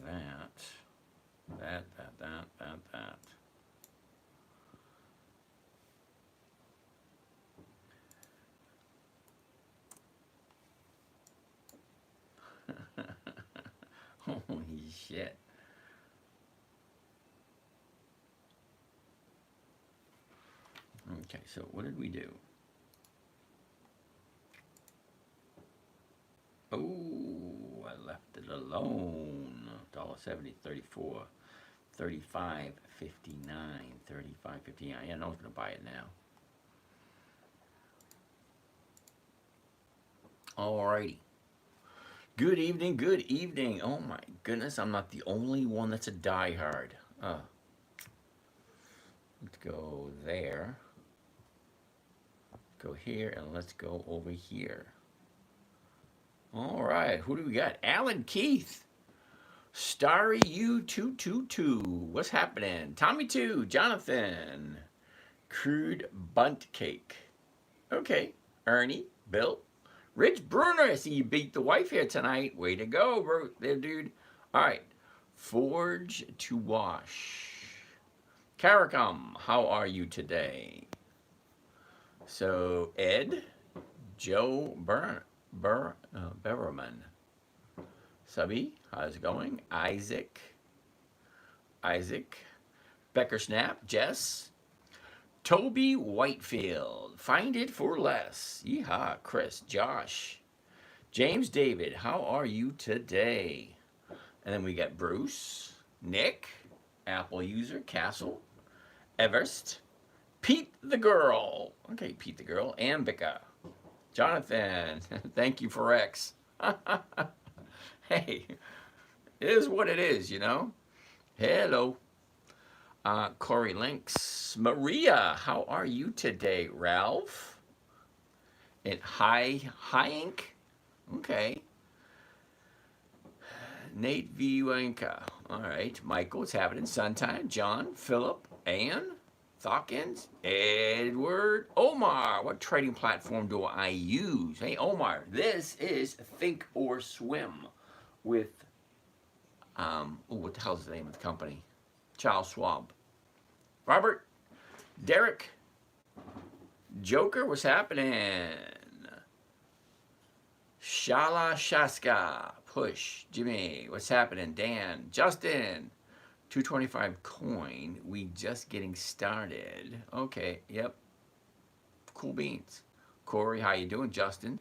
that. Holy shit. Okay, so what did we do? Oh, I left it alone. $1.70, 34, 35, 59, 35, 59. Yeah, no one's gonna buy it now. Alrighty. Good evening, good evening. Oh my goodness, I'm not the only one that's a diehard. Let's go there. Go here, and let's go over here. All right, who do we got? Alan Keith. Starry U222. What's happening? Tommy 2. Jonathan. Crude Bunt Cake. Okay. Ernie. Bill. Rich Bruner. I see you beat the wife here tonight. Way to go, bro. There, dude. All right. Forge to Wash. Caricom. How are you today? So, Ed. Joe Berriman. Subby, how's it going? Isaac. Becker Snap. Jess. Toby Whitefield. Find it for less. Yeehaw. Chris. Josh. James David, how are you today? And then we got Bruce. Nick. Apple user. Castle. Everest. Pete the Girl. Okay, Pete the Girl. Ambica. Jonathan. Thank you for X. Hey, it is what it is, you know. Hello. Corey Links. Maria, how are you today? Ralph. And Hyank. Okay. Nate Viwanka. All right. Michael, what's happening? Suntime. John. Philip. Ann. Thawkins. Edward. Omar. What trading platform do I use? Hey, Omar, this is Think or Swim with, what the hell is the name of the company? Charles Schwab. Robert, Derek, Joker, what's happening? Shala Shaska, Push, Jimmy, what's happening? Dan, Justin, 225 coin, we just getting started. Okay, yep, cool beans. Corey, how you doing? Justin.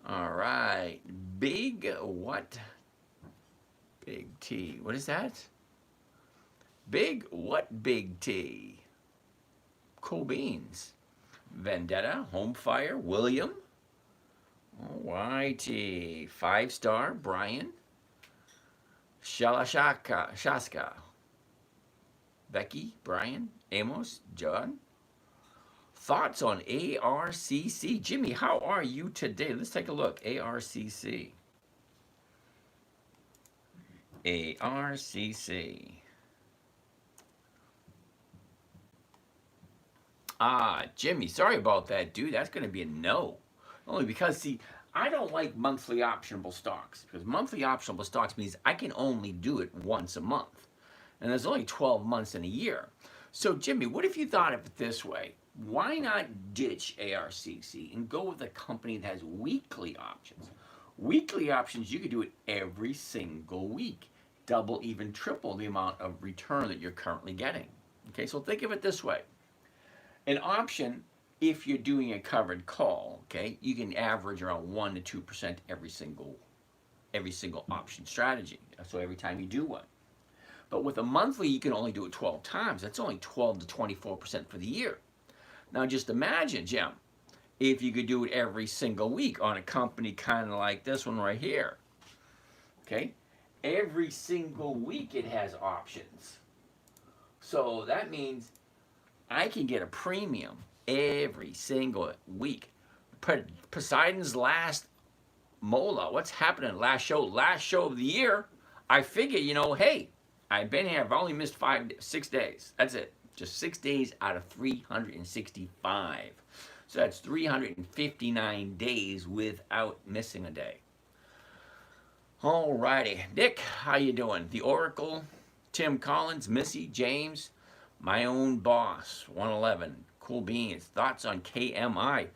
All right, big what? Big T. What is that? Big what? Big T. Cool beans. Vendetta, Home Fire, William. Alrighty. 5-star, Brian. Shaska. Becky, Brian, Amos, John. Thoughts on ARCC? Jimmy, how are you today? Let's take a look. ARCC. ARCC. Jimmy, sorry about that, dude. That's going to be a no. Only because, see, I don't like monthly optionable stocks. Because monthly optionable stocks means I can only do it once a month. And there's only 12 months in a year. So, Jimmy, what if you thought of it this way? Why not ditch ARCC and go with a company that has weekly options? Weekly options, you could do it every single week. Double, even triple the amount of return that you're currently getting. Okay, so think of it this way. An option, if you're doing a covered call, okay, you can average around 1 to 2% every single option strategy. So every time you do one. But with a monthly, you can only do it 12 times. That's only 12 to 24% for the year. Now just imagine, Jim, if you could do it every single week on a company kind of like this one right here. Okay? Every single week it has options. So that means I can get a premium every single week. Poseidon's last mola, what's happening? Last show of the year. I figure, you know, hey, I've been here, I've only missed 6 days. That's it. Just 6 days out of 365. So that's 359 days without missing a day. All righty. Dick, how you doing? The Oracle, Tim Collins, Missy, James, my own boss, 111. Cool beans. Thoughts on KMI?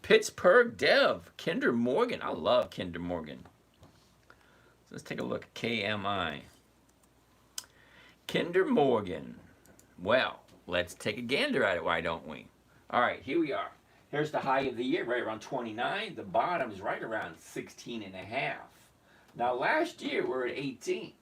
Pittsburgh Dev, Kinder Morgan. I love Kinder Morgan. So let's take a look at KMI. Kinder Morgan. Well, let's take a gander at it, why don't we? All right, here we are. Here's the high of the year, right around 29. The bottom is right around 16 and a half. Now, last year, we're at 18.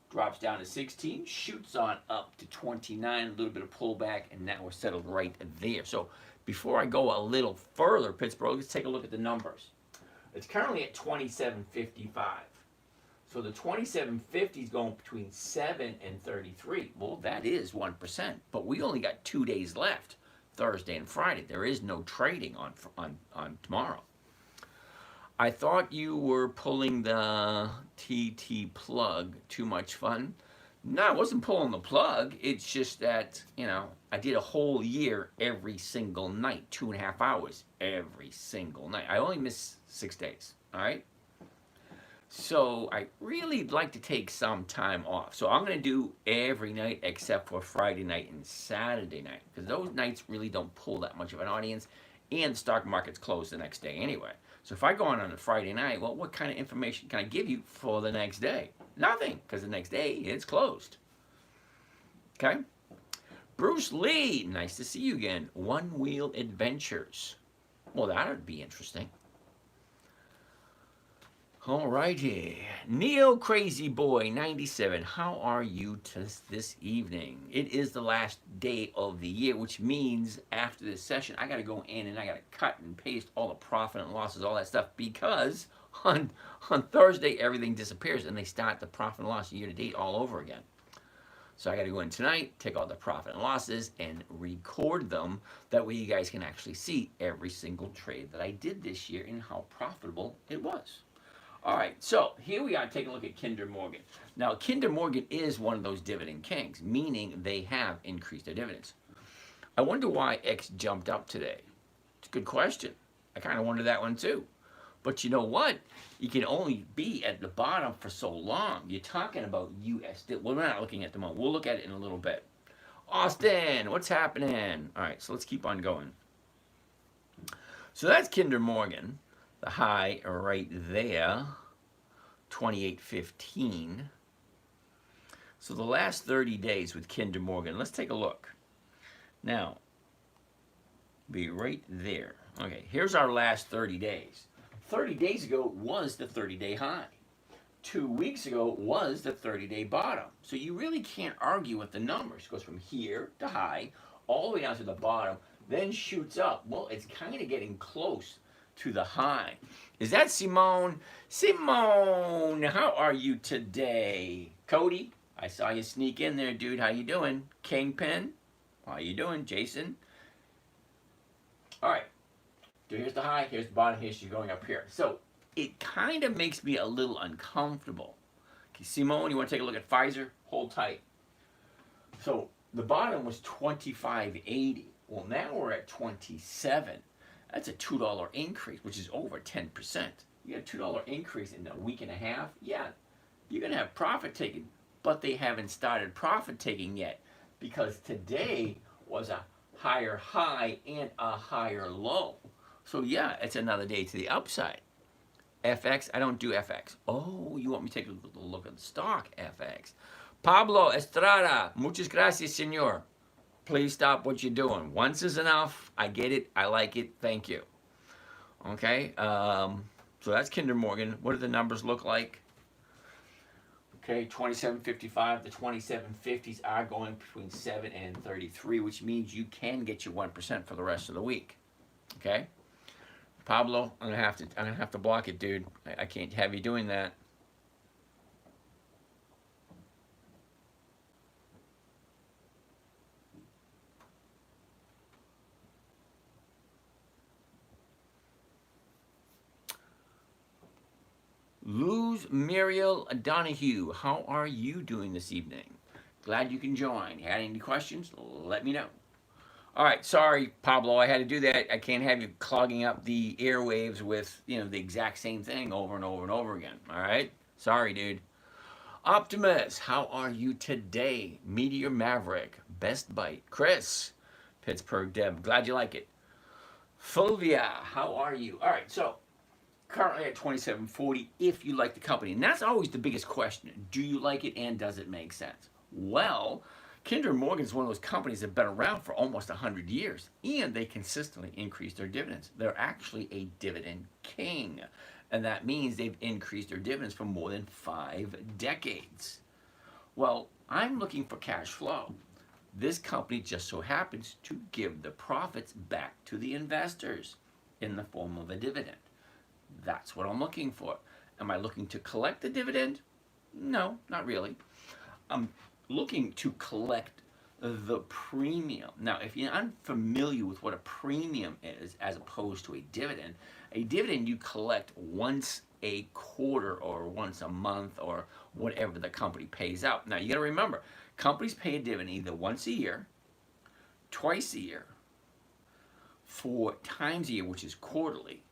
Drops down to 16, shoots on up to 29, a little bit of pullback, and now we're settled right there. So before I go a little further, Pittsburgh, let's take a look at the numbers. It's currently at 27.55. So the 27.50 is going between 7 and 33. Well, that is 1%, but we only got 2 days left, Thursday and Friday. There is no trading on tomorrow. I thought you were pulling the TT plug. Too much fun. No, I wasn't pulling the plug. It's just that, I did a whole year every single night, 2.5 hours every single night. I only missed 6 days, all right? So I really like to take some time off. So I'm going to do every night except for Friday night and Saturday night, because those nights really don't pull that much of an audience, and the stock market's closed the next day anyway. So if I go on a Friday night, well, what kind of information can I give you for the next day? Nothing, because the next day it's closed. Okay? Bruce Lee, nice to see you again. One Wheel Adventures. Well, that would be interesting. All righty. Neo Crazy Boy 97. How are you this evening? It is the last day of the year, which means after this session, I got to go in and I got to cut and paste all the profit and losses, all that stuff, because on Thursday, everything disappears and they start the profit and loss year to date all over again. So I got to go in tonight, take all the profit and losses and record them. That way you guys can actually see every single trade that I did this year and how profitable it was. All right, so here we are taking a look at Kinder Morgan. Now, Kinder Morgan is one of those dividend kings, meaning they have increased their dividends. I wonder why X jumped up today. It's a good question. I kind of wonder that one too. But you know what? You can only be at the bottom for so long. You're talking about US. Well, we're not looking at the moment. We'll look at it in a little bit. Austin, what's happening? All right, so let's keep on going. So that's Kinder Morgan. The high right there, 28.15. So the last 30 days with Kinder Morgan, let's take a look. Now, be right there. Okay, here's our last 30 days. 30 days ago was the 30-day high. 2 weeks ago was the 30-day bottom. So you really can't argue with the numbers. It goes from here to high, all the way down to the bottom, then shoots up. Well, it's kind of getting close to the high. Is that Simone? Simone, how are you today? Cody, I saw you sneak in there, dude. How you doing? Kingpin, how you doing? Jason? All right. So here's the high, here's the bottom, here's you going up here. So it kind of makes me a little uncomfortable. Okay, Simone, you want to take a look at Pfizer? Hold tight. So the bottom was 25.80. Well, now we're at 27. That's a $2 increase, which is over 10%. You got a $2 increase in a week and a half. Yeah, you're going to have profit taking, but they haven't started profit taking yet, because today was a higher high and a higher low. So yeah, it's another day to the upside. FX, I don't do FX. Oh, you want me to take a look at the stock FX. Pablo Estrada, muchas gracias, senor. Please stop what you're doing. Once is enough. I get it. I like it. Thank you. Okay. So that's Kinder Morgan. What do the numbers look like? Okay, 27.55. The 27.50s are going between 7 and 33, which means you can get your 1% for the rest of the week. Okay. Pablo, I'm gonna have to block it, dude. I can't have you doing that. Luz Muriel Donahue, how are you doing this evening? Glad you can join. Had any questions? Let me know. All right, sorry, Pablo, I had to do that. I can't have you clogging up the airwaves with, the exact same thing over and over and over again, all right? Sorry, dude. Optimus, how are you today? Meteor Maverick, Best Bite. Chris, Pittsburgh Deb, glad you like it. Fulvia, how are you? All right, so currently at 27.40 if you like the company. And that's always the biggest question. Do you like it and does it make sense? Well, Kinder Morgan is one of those companies that have been around for almost 100 years, and they consistently increase their dividends. They're actually a dividend king, and that means they've increased their dividends for more than 5 decades. Well, I'm looking for cash flow. This company just so happens to give the profits back to the investors in the form of a dividend. That's what I'm looking for. Am I looking to collect the dividend? No, not really. I'm looking to collect the premium. Now, if you're unfamiliar with what a premium is as opposed to a dividend you collect once a quarter or once a month or whatever the company pays out. Now, you got to remember, companies pay a dividend either once a year, twice a year, 4 times a year, which is quarterly,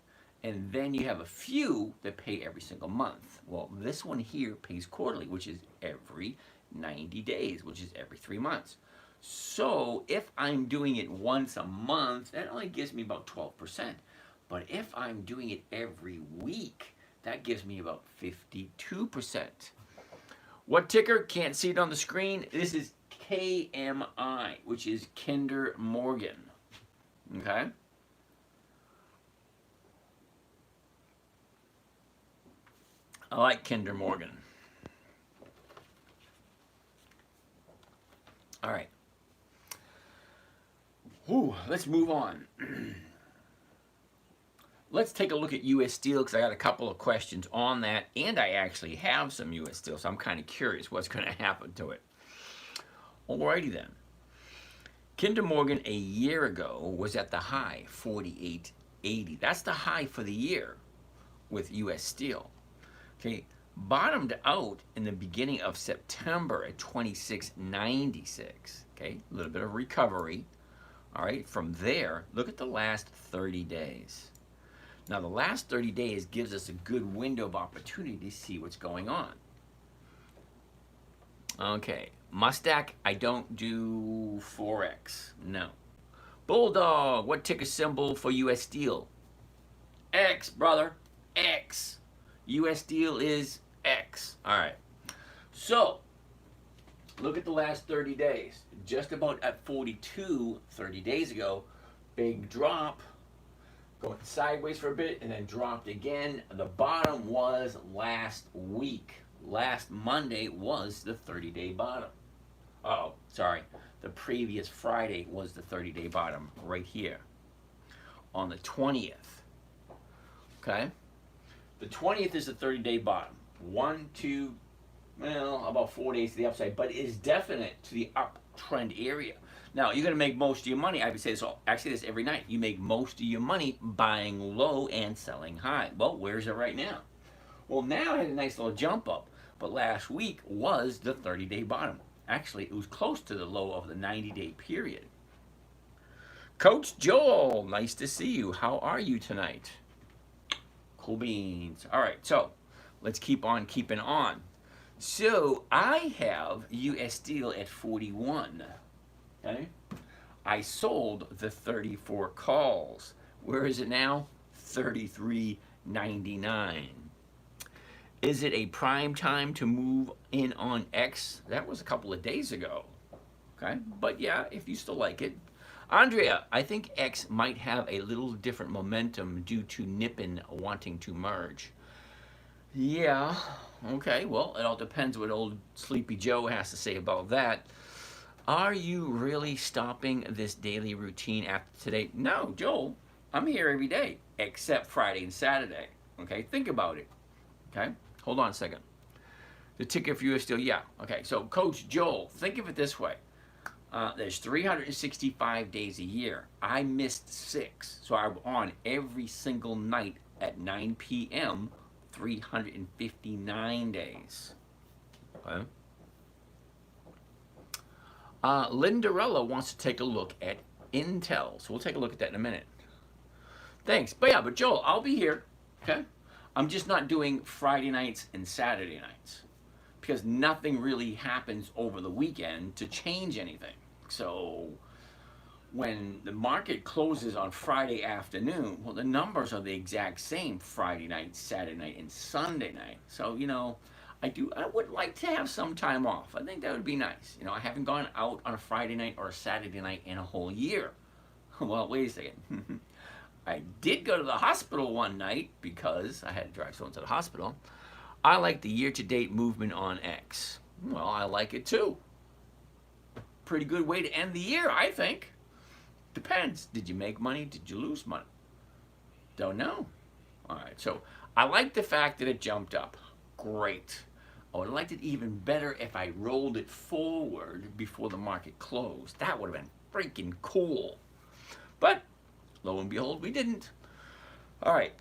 and then you have a few that pay every single month. Well, this one here pays quarterly, which is every 90 days, which is every 3 months. So if I'm doing it once a month, that only gives me about 12%. But if I'm doing it every week, that gives me about 52%. What ticker? Can't see it on the screen. This is KMI, which is Kinder Morgan. Okay? I like Kinder Morgan. All right. Whew, let's move on. Let's take a look at U.S. Steel because I got a couple of questions on that, and I actually have some U.S. Steel, so I'm kind of curious what's going to happen to it. Alrighty then. Kinder Morgan a year ago was at the high, 48.80. That's the high for the year with U.S. Steel. Okay, bottomed out in the beginning of September at 26.96. Okay, a little bit of recovery. All right, from there, look at the last 30 days. Now, the last 30 days gives us a good window of opportunity to see what's going on. Okay, Mustak, I don't do Forex. No. Bulldog, what ticker symbol for U.S. Steel? X, brother, X. U.S. Steel is X. All right. So, look at the last 30 days. Just about at 42 30 days ago, big drop, going sideways for a bit, and then dropped again. The bottom was last week. Last Monday was the 30-day bottom. Oh, sorry. The previous Friday was the 30-day bottom right here on the 20th. Okay? The 20th is the 30-day bottom. 1, 2, well, about 4 days to the upside, but it is definite to the uptrend area. Now, you're going to make most of your money. I would say this all. I say this every night. You make most of your money buying low and selling high. Well, where's it right now? Well, now it had a nice little jump up, but last week was the 30-day bottom. Actually, it was close to the low of the 90-day period. Coach Joel, nice to see you. How are you tonight? Cool beans. All right, so let's keep on keeping on. So I have U.S. Steel at 41. Okay, I sold the 34 calls. Where is it now? 33.99. Is it a prime time to move in on X? That was a couple of days ago. Okay, but yeah, if you still like it. Andrea, I think X might have a little different momentum due to Nippon wanting to merge. Yeah, okay, well, it all depends what old Sleepy Joe has to say about that. Are you really stopping this daily routine after today? No, Joel, I'm here every day except Friday and Saturday. Okay, think about it. Okay, hold on a second. The ticker for you is still, yeah. Okay, so Coach Joel, think of it this way. There's 365 days a year. I missed 6, so I'm on every single night at 9 p.m., 359 days. Okay. Lindarella wants to take a look at Intel, so we'll take a look at that in a minute. Thanks. But yeah, but Joel, I'll be here. Okay, I'm just not doing Friday nights and Saturday nights because nothing really happens over the weekend to change anything. So when the market closes on Friday afternoon, well, the numbers are the exact same Friday night, Saturday night, and Sunday night. So, I would like to have some time off. I think that would be nice. I haven't gone out on a Friday night or a Saturday night in a whole year. Well, wait a second. I did go to the hospital one night because I had to drive someone to the hospital. I like the year-to-date movement on X. Well, I like it too. Pretty good way to end the year, I think. Depends. Did you make money? Did you lose money? Don't know. All right, so I like the fact that it jumped up. Great. I would have liked it even better if I rolled it forward before the market closed. That would have been freaking cool. But lo and behold, we didn't. All right.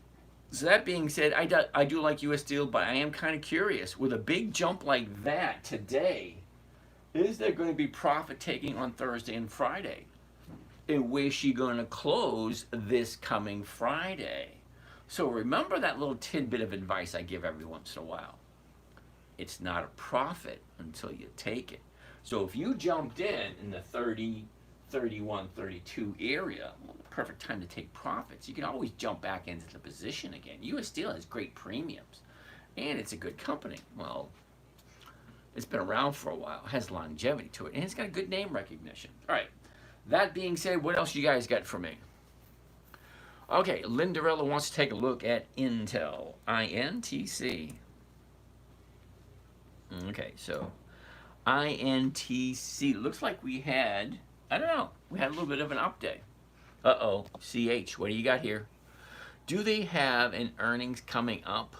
So that being said, I do like U.S. Steel, but I am kind of curious. With a big jump like that today, is there going to be profit taking on Thursday and Friday? And where's she going to close this coming Friday? So remember that little tidbit of advice I give every once in a while. It's not a profit until you take it. So if you jumped in the 30, 31, 32 area, well, the perfect time to take profits. You can always jump back into the position again. U.S. Steel has great premiums, and it's a good company. Well, it's been around for a while, has longevity to it, and it's got a good name recognition. All right. That being said, what else you guys got for me? Okay, Lindarella wants to take a look at Intel, INTC. Okay, so INTC, looks like we had, I don't know, we had a little bit of an update. Uh-oh, CH, what do you got here? Do they have an earnings coming up?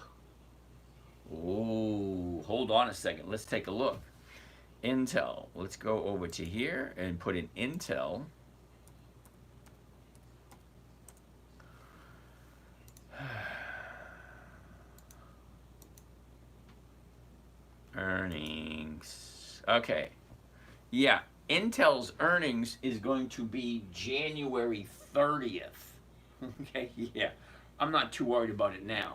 Oh, hold on a second, let's take a look. Intel, let's go over to here and put in Intel. Earnings. Okay. Yeah, Intel's earnings is going to be January 30th. Okay, yeah. I'm not too worried about it now.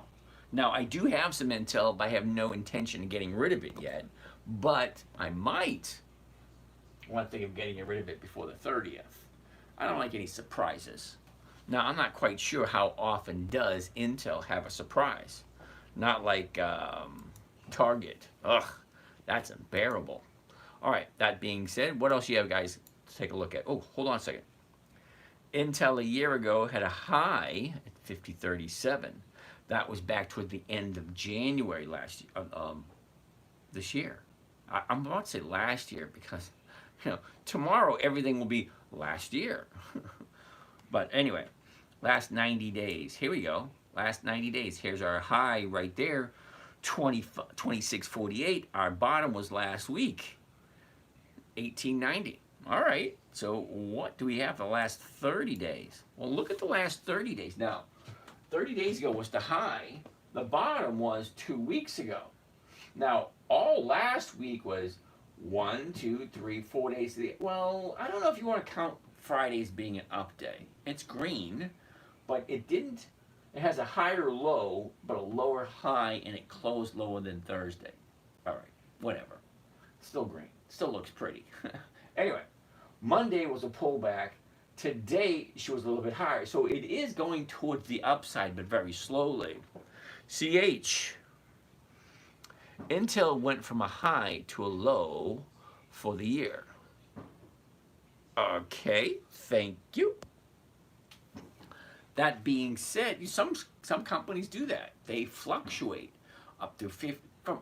Now, I do have some Intel, but I have no intention of getting rid of it yet. But I might want to think of getting rid of it before the 30th. I don't like any surprises. Now, I'm not quite sure how often does Intel have a surprise. Not like Target. Ugh, that's unbearable. All right, that being said, what else you have, guys, to take a look at? Oh, hold on a second. Intel a year ago had a high at 50.37. That was back toward the end of January last year, this year. I'm about to say last year because, tomorrow everything will be last year. But anyway, last 90 days. Here we go. Last 90 days. Here's our high right there, 26.48. Our bottom was last week, 18.90. All right. So what do we have for the last 30 days? Well, look at the last 30 days. Now, 30 days ago was the high. The bottom was 2 weeks ago. Now, all last week was 1, 2, 3, 4 days. Well, I don't know if you want to count Fridays being an up day. It's green, but it didn't. It has a higher low, but a lower high, and it closed lower than Thursday. All right, whatever. Still green. Still looks pretty. Anyway, Monday was a pullback. Today, she was a little bit higher. So it is going towards the upside, but very slowly. CH. Intel went from a high to a low for the year. Okay, thank you. That being said, some companies do that. They fluctuate up to 50, from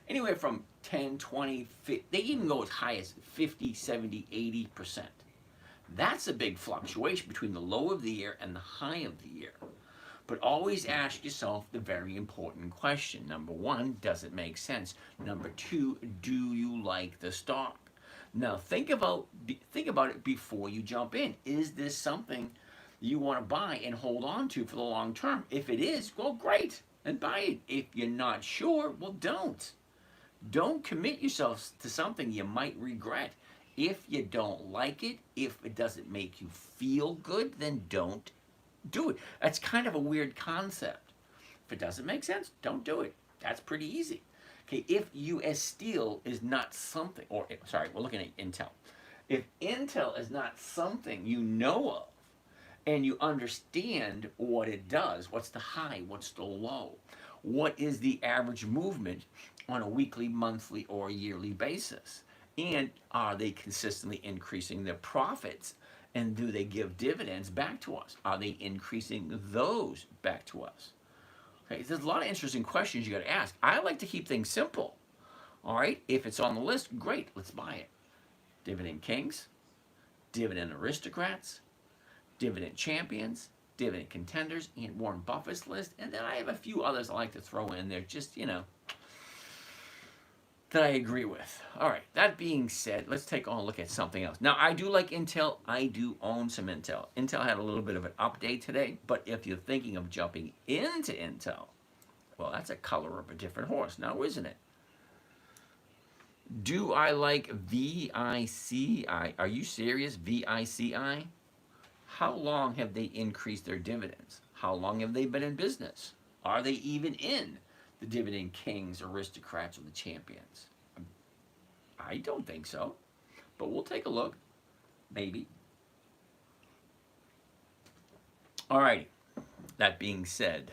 anywhere from 10, 20, 50, they even go as high as 50, 70, 80%. That's a big fluctuation between the low of the year and the high of the year. But always ask yourself the very important question. Number one, does it make sense? Number two, do you like the stock? Now think about it before you jump in. Is this something you want to buy and hold on to for the long term? If it is, well, great, and buy it. If you're not sure, well, don't. Don't commit yourself to something you might regret. If you don't like it, if it doesn't make you feel good, then don't do it. That's kind of a weird concept. If it doesn't make sense, don't do it. That's pretty easy. Okay, if US Steel is not something, or sorry, we're looking at Intel. If Intel is not something you know of, and you understand what it does, what's the high, what's the low, what is the average movement on a weekly, monthly, or yearly basis, and are they consistently increasing their profits, and do they give dividends back to us? Are they increasing those back to us? Okay, there's a lot of interesting questions you got to ask. I like to keep things simple. All right, if it's on the list, great, let's buy it. Dividend kings, dividend aristocrats, dividend champions, dividend contenders, and Warren Buffett's list. And then I have a few others I like to throw in there, just, that I agree with. All right, that being said, let's take a look at something else. Now, I do like Intel. I do own some Intel. Intel had a little bit of an update today, but if you're thinking of jumping into Intel, well, that's a color of a different horse now, isn't it? Do I like VICI? Are you serious? VICI? How long have they increased their dividends? How long have they been in business? Are they even in the dividend kings, aristocrats, or the champions? I don't think so, but we'll take a look. Maybe. All right. That being said,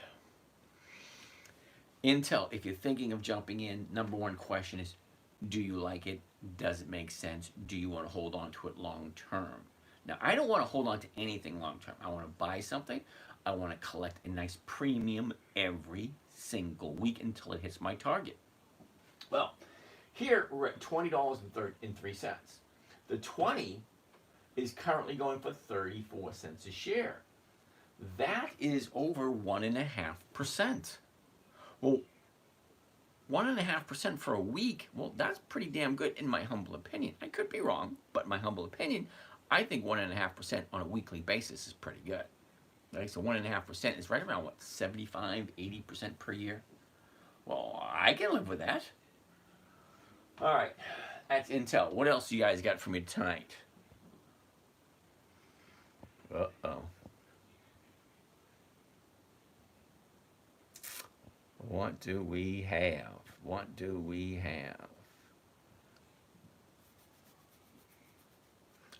Intel, if you're thinking of jumping in, number one question is, do you like it? Does it make sense? Do you want to hold on to it long term? Now, I don't want to hold on to anything long term. I want to buy something. I want to collect a nice premium every single week until it hits my target. Well, here we're at $20.03. The 20 is currently going for 34 cents a share. That is over 1.5%. Well, 1.5% for a week, well, that's pretty damn good in my humble opinion. I could be wrong, but my humble opinion, I think 1.5% on a weekly basis is pretty good. Right? So 1.5% is right around, what, 75, 80% per year? Well, I can live with that. All right, that's Intel. What else you guys got for me tonight? Uh-oh. What do we have? What do we have?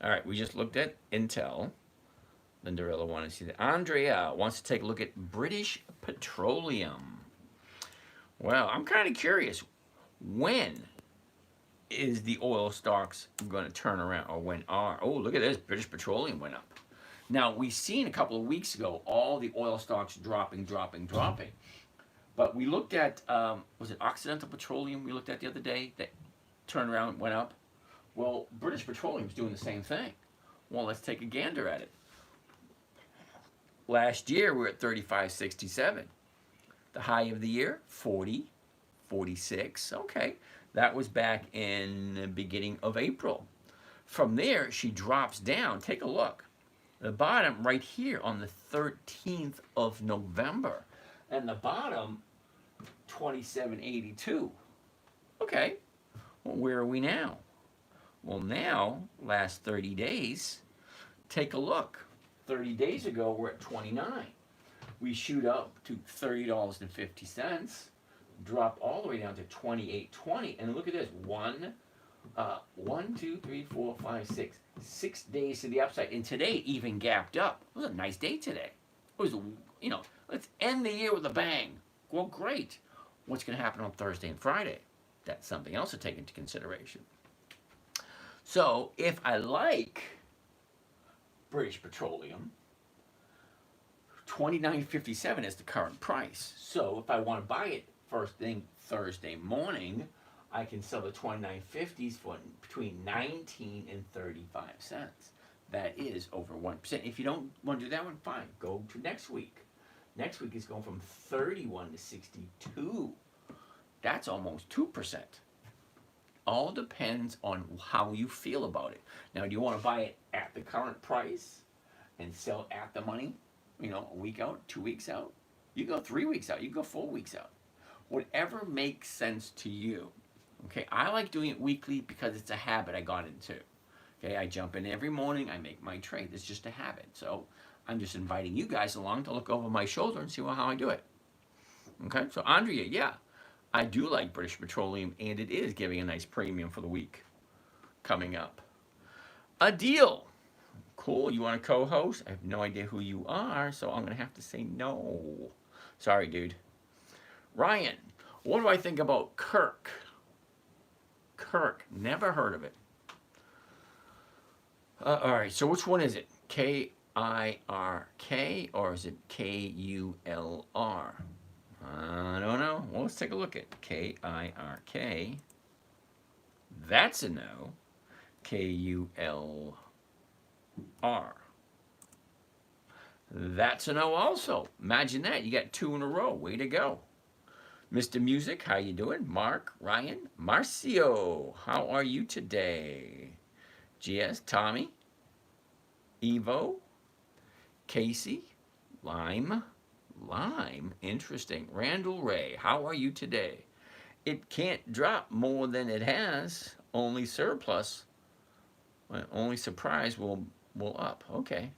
All right, we just looked at Intel. Lindarella wanted to see that. Andrea wants to take a look at British Petroleum. Well, I'm kind of curious. When is the oil stocks going to turn around? Or when are? Oh, look at this. British Petroleum went up. Now, we've seen a couple of weeks ago all the oil stocks dropping. But we looked at, was it Occidental Petroleum we looked at the other day that turned around and went up? Well, British Petroleum's doing the same thing. Well, let's take a gander at it. Last year, we were at 35.67. The high of the year, 40.46. Okay, that was back in the beginning of April. From there, she drops down. Take a look. The bottom right here on the 13th of November. And the bottom, 27.82. Okay, well, where are we now? Well, now, last 30 days, take a look. 30 days ago, we're at 29. We shoot up to $30.50, drop all the way down to 28.20, and look at this, 6 days to the upside, and today even gapped up. It was a nice day today. It was, let's end the year with a bang. Well, great. What's going to happen on Thursday and Friday? That's something else to take into consideration. So, if I like British Petroleum, $29.57 is the current price. So if I want to buy it first thing Thursday morning, I can sell the 29.50s for between 19 and 35 cents. That is over 1%. If you don't want to do that one, fine. Go to next week. Next week is going from 31 to 62. That's almost 2%. All depends on how you feel about it. Now, do you want to buy it at the current price and sell at the money? A week out, 2 weeks out? You go 3 weeks out. You go 4 weeks out. Whatever makes sense to you. Okay, I like doing it weekly because it's a habit I got into. Okay, I jump in every morning. I make my trade. It's just a habit. So I'm just inviting you guys along to look over my shoulder and see how I do it. Okay, so Andrea, yeah, I do like British Petroleum, and it is giving a nice premium for the week coming up. A deal. Cool, you want to co-host? I have no idea who you are, so I'm going to have to say no. Sorry, dude. Ryan, what do I think about Kirk? Kirk, never heard of it. All right, so which one is it? K-I-R-K or is it K-U-L-R? I don't know. Well, let's take a look at K-I-R-K. That's a no. K-U-L-R. That's a no also. Imagine that. You got two in a row. Way to go. Mr. Music, how you doing? Mark, Ryan, Marcio, how are you today? GS, Tommy, Evo, Casey, Lime, interesting. Randall Ray, how are you today? It can't drop more than it has. Only surplus. Only surprise will up. Okay.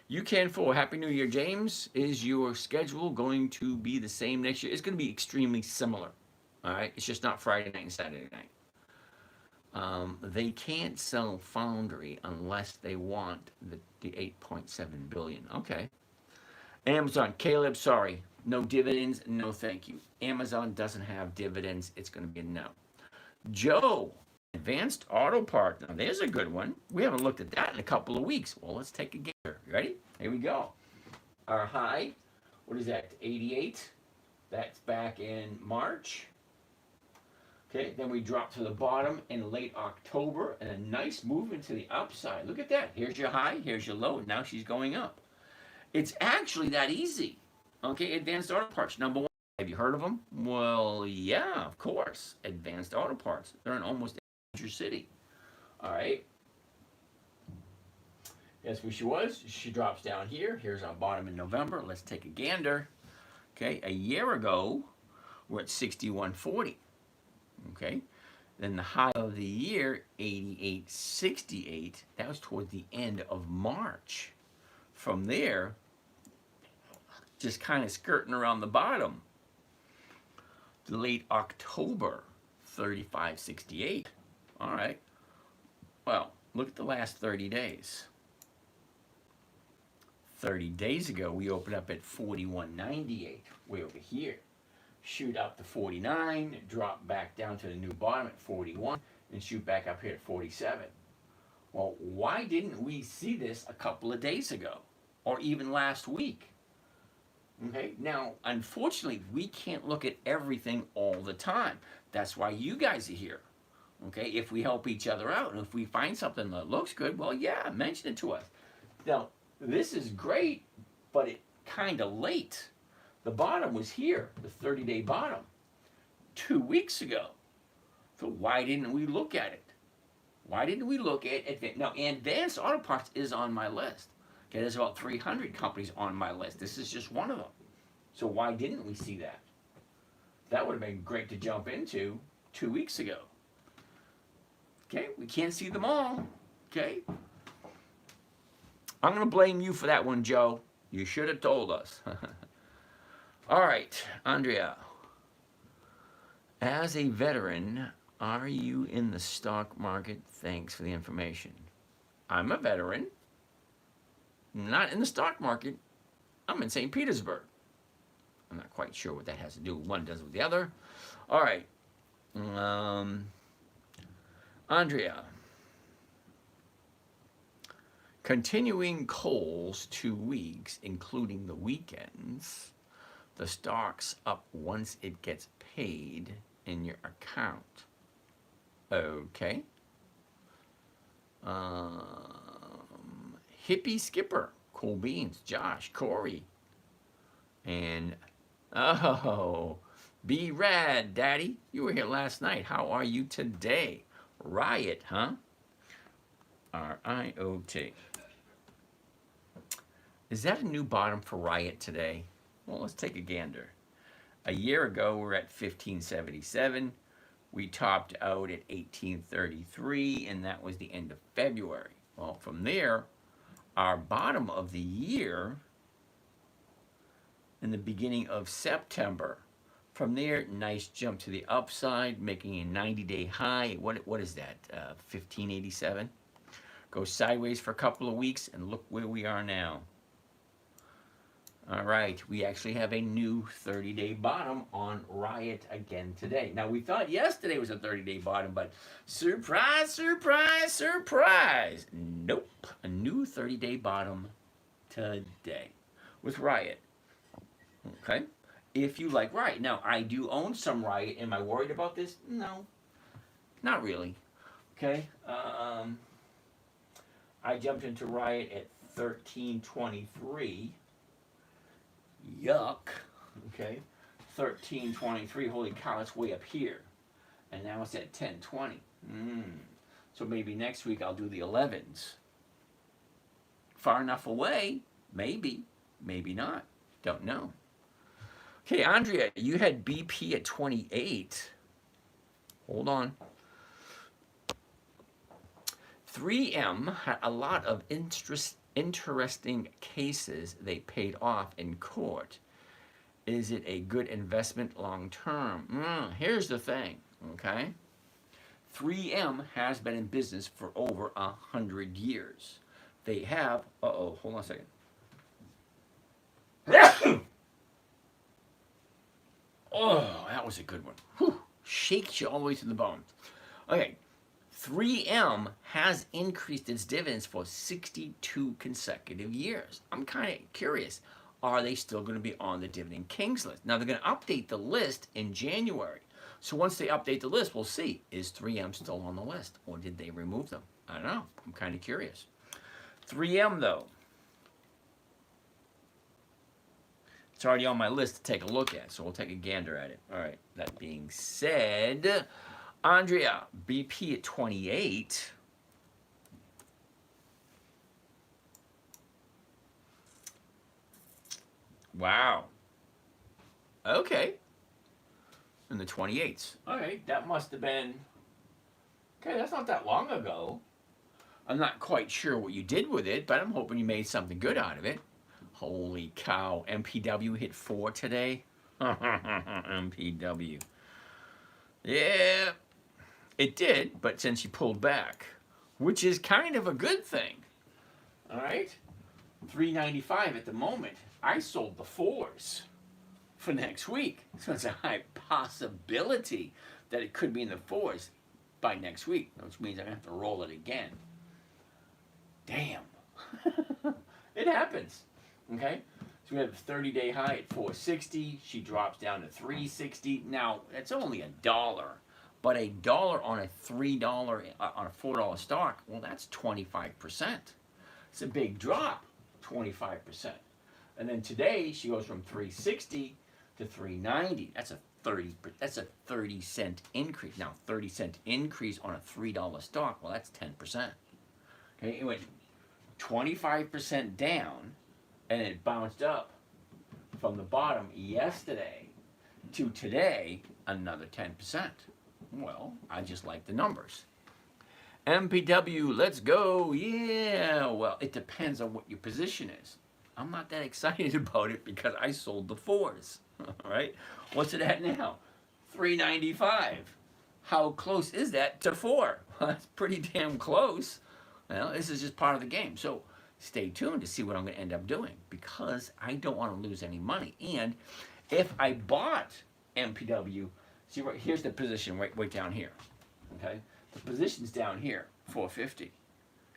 You can for Happy New Year, James. Is your schedule going to be the same next year? It's going to be extremely similar. All right. It's just not Friday night and Saturday night. They can't sell Foundry unless they want the 8.7 billion. Okay. Amazon, Caleb, sorry. No dividends, no thank you. Amazon doesn't have dividends. It's going to be a no. Joe, Advanced Auto Parts. Now, there's a good one. We haven't looked at that in a couple of weeks. Well, let's take a gander. You ready? Here we go. Our high, what is that, 88? That's back in March. Okay, then we drop to the bottom in late October, and a nice movement to the upside. Look at that. Here's your high, here's your low. Now she's going up. It's actually that easy. Okay, Advanced Auto Parts, number one. Have you heard of them? Well, yeah, of course. Advanced Auto Parts. They're in almost every major city. All right. Guess who she was? She drops down here. Here's our bottom in November. Let's take a gander. Okay, a year ago, we're at 61.40. Okay, then the high of the year, 88.68. That was toward the end of March. From there, just kind of skirting around the bottom. The late October, 35.68. All right. Well, look at the last 30 days. 30 days ago, we opened up at 41.98, way over here. Shoot up to 49, drop back down to the new bottom at 41, and shoot back up here at 47. Well, why didn't we see this a couple of days ago, or even last week? Okay, now, unfortunately, we can't look at everything all the time. That's why you guys are here. Okay, if we help each other out, and if we find something that looks good, well, yeah, mention it to us. Now, this is great, but it kind of late. The bottom was here, the 30-day bottom, 2 weeks ago. So why didn't we look at it? Why didn't we look at it? Now, Advanced Auto Parts is on my list. Okay, there's about 300 companies on my list. This is just one of them. So why didn't we see that? That would have been great to jump into 2 weeks ago. Okay, we can't see them all. Okay. I'm going to blame you for that one, Joe. You should have told us. All right, Andrea. As a veteran, are you in the stock market? Thanks for the information. I'm a veteran. Not in the stock market. I'm in St. Petersburg. I'm not quite sure what that has to do. One does with the other. All right. Andrea. Continuing Coles 2 weeks, including the weekends. The stock's up once it gets paid in your account. Okay. Hippie Skipper, Cool Beans, Josh, Corey, and be rad, Daddy. You were here last night. How are you today? Riot, huh? R-I-O-T. Is that a new bottom for Riot today? Well, let's take a gander. A year ago, we were at 1577. We topped out at 1833, and that was the end of February. Well, from there, our bottom of the year in the beginning of September, From there, nice jump to the upside, making a 90-day high. What is that? 1587. Go sideways for a couple of weeks, and look where we are now. All right, we actually have a new 30-day bottom on Riot again today. Now, we thought yesterday was a 30-day bottom, but surprise, surprise, surprise. Nope, a new 30-day bottom today with Riot. Okay, if you like Riot. Now, I do own some Riot. Am I worried about this? No, not really. Okay, I jumped into Riot at 1323. Yuck. Okay, 1323. Holy cow, it's way up here, and now it's at 1020. So maybe next week I'll do the 11s. Far enough away? Maybe, maybe not. Don't know. Okay, Andrea, you had BP at 28. Hold on. 3M had a lot of interesting cases they paid off in court. Is it a good investment long term? Here's the thing, okay? 3M has been in business for over 100 years. They have, hold on a second. Oh, that was a good one. Whew. Shakes you all the way to the bone. Okay, 3M has increased its dividends for 62 consecutive years. I'm kind of curious, are they still going to be on the Dividend Kings list? Now, they're going to update the list in January. So once they update the list, we'll see, is 3M still on the list, or did they remove them? I don't know. I'm kind of curious. 3M, though, it's already on my list to take a look at, so we'll take a gander at it. All right, that being said, Andrea, BP at 28. Wow. Okay. In the 28s. All right, that must have been, okay, that's not that long ago. I'm not quite sure what you did with it, but I'm hoping you made something good out of it. Holy cow, MPW hit 4 today. MPW. Yeah, it did, but since you pulled back, which is kind of a good thing. All right, 395 at the moment. I sold the 4s for next week, so it's a high possibility that it could be in the 4s by next week, which means I'm gonna have to roll it again. Damn. It happens. Okay, so we have a 30-day high at 460. She drops down to 360. Now it's only $1, but $1 on a $3 on a $4 stock, well, that's 25%. It's a big drop, 25%. And then today she goes from 360 to 390. That's a 30-cent increase. Now 30-cent increase on a $3 stock, well, that's 10%. Okay, it went 25% down. And it bounced up from the bottom yesterday to today, another 10%. Well, I just like the numbers. MPW, let's go. Yeah, well, it depends on what your position is. I'm not that excited about it because I sold the 4s. All right, what's it at now? 395. How close is that to 4? Well, that's pretty damn close. Well, this is just part of the game. So stay tuned to see what I'm going to end up doing because I don't want to lose any money. And if I bought MPW, see, right here's the position right down here. Okay, the position's down here, 450.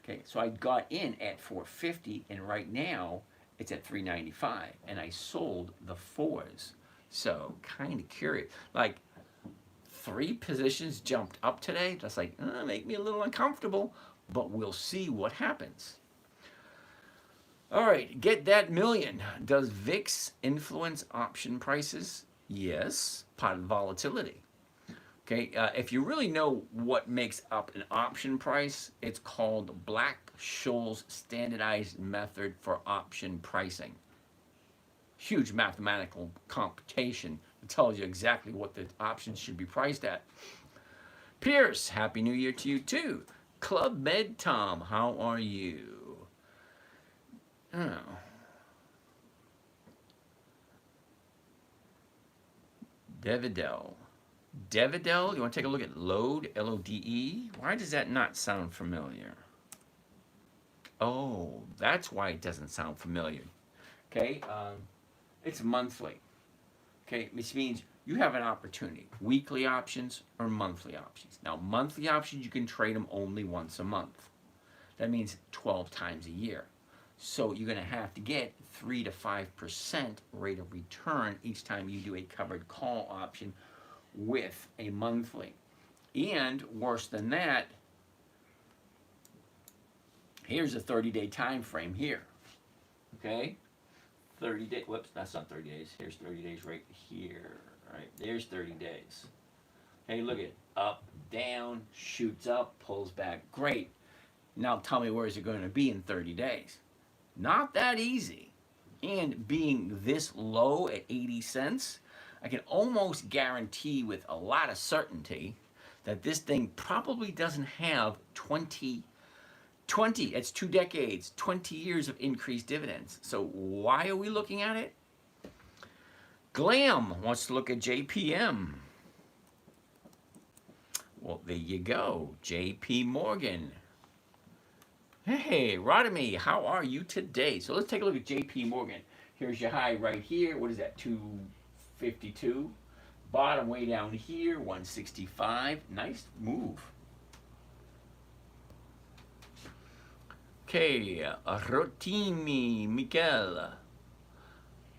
Okay, so I got in at 450, and right now it's at 395, and I sold the 4s. So kind of curious, like 3 positions jumped up today. Just like make me a little uncomfortable, but we'll see what happens. All right, get that million. Does VIX influence option prices? Yes, part of volatility. Okay, if you really know what makes up an option price, it's called Black-Scholes standardized method for option pricing. Huge mathematical computation that tells you exactly what the options should be priced at. Pierce, Happy New Year to you too. Club Med Tom, how are you? Oh. Dividend. Dividend, you want to take a look at load, L-O-D-E? Why does that not sound familiar? Oh, that's why it doesn't sound familiar. Okay, it's monthly. Okay, which means you have an opportunity, weekly options or monthly options. Now, monthly options, you can trade them only once a month. That means 12 times a year. So you're going to have to get 3 to 5% rate of return each time you do a covered call option with a monthly. And worse than that, here's a 30-day time frame here. Okay? 30 days. Whoops, that's not 30 days. Here's 30 days right here. Right, there's 30 days. Hey, look at it. Up, down, shoots up, pulls back. Great. Now tell me where is it going to be in 30 days? Not that easy. And being this low at 80 cents, I can almost guarantee with a lot of certainty that this thing probably doesn't have 20, it's 2 decades, 20 years of increased dividends. So why are we looking at it? Glam wants to look at JPM. Well, there you go, JP Morgan. Hey, Rodamy, how are you today? So let's take a look at JP Morgan. Here's your high right here. What is that, 252? Bottom way down here, 165. Nice move. Okay, Rotimi Mikel.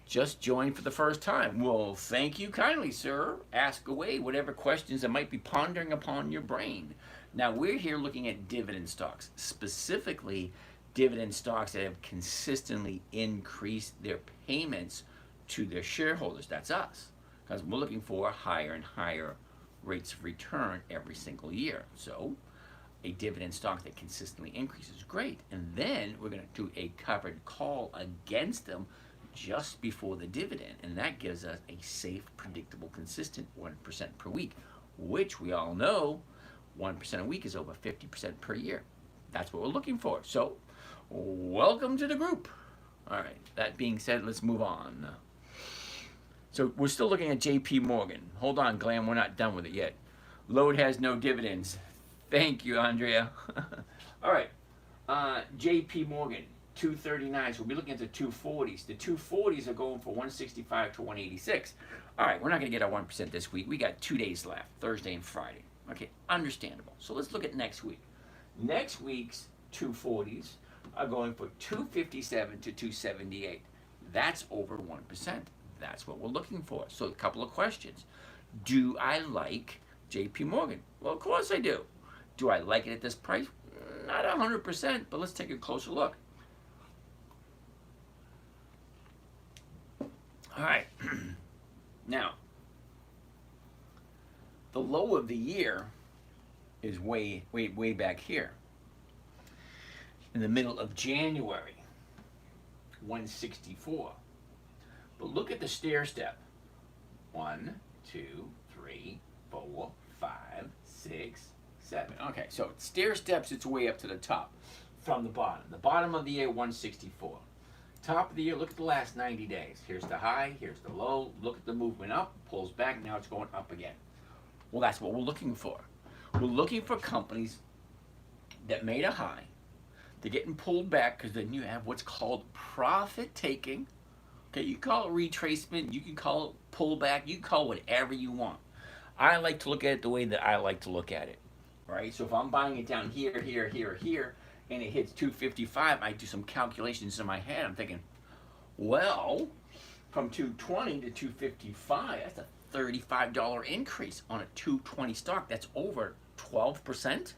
Just joined for the first time. Well, thank you kindly, sir. Ask away whatever questions that might be pondering upon your brain. Now, we're here looking at dividend stocks, specifically dividend stocks that have consistently increased their payments to their shareholders. That's us, because we're looking for higher and higher rates of return every single year. So, a dividend stock that consistently increases, great. And then we're going to do a covered call against them just before the dividend, and that gives us a safe, predictable, consistent 1% per week, which we all know 1% a week is over 50% per year. That's what we're looking for. So, welcome to the group. All right, that being said, let's move on. So, we're still looking at JP Morgan. Hold on, Glam, we're not done with it yet. Load has no dividends. Thank you, Andrea. All right, JP Morgan. 239, so we'll be looking at the 240s. The 240s are going for 165 to 186. All right, we're not going to get our 1% this week. We got 2 days left, Thursday and Friday. Okay, understandable. So let's look at next week. Next week's 240s are going for 257 to 278. That's over 1%. That's what we're looking for. So a couple of questions. Do I like JP Morgan? Well, of course I do. Do I like it at this price? Not 100%, but let's take a closer look. All right, now, the low of the year is way back here. In the middle of January, 164. But look at the stair step. 1, 2, 3, 4, 5, 6, 7. Okay, so it stair steps its way up to the top from the bottom. The bottom of the year, 164. Top of the year, look at the last 90 days. Here's the high, here's the low. Look at the movement up, pulls back, now it's going up again. Well, that's what we're looking for. We're looking for companies that made a high. They're getting pulled back because then you have what's called profit taking. Okay, you can call it retracement, you can call it pullback, you can call it whatever you want. I like to look at it the way that I like to look at it. Right? So if I'm buying it down here, and it hits 255, I do some calculations in my head. I'm thinking, well, from 220 to 255, that's a $35 increase on a 220 stock. That's over 12%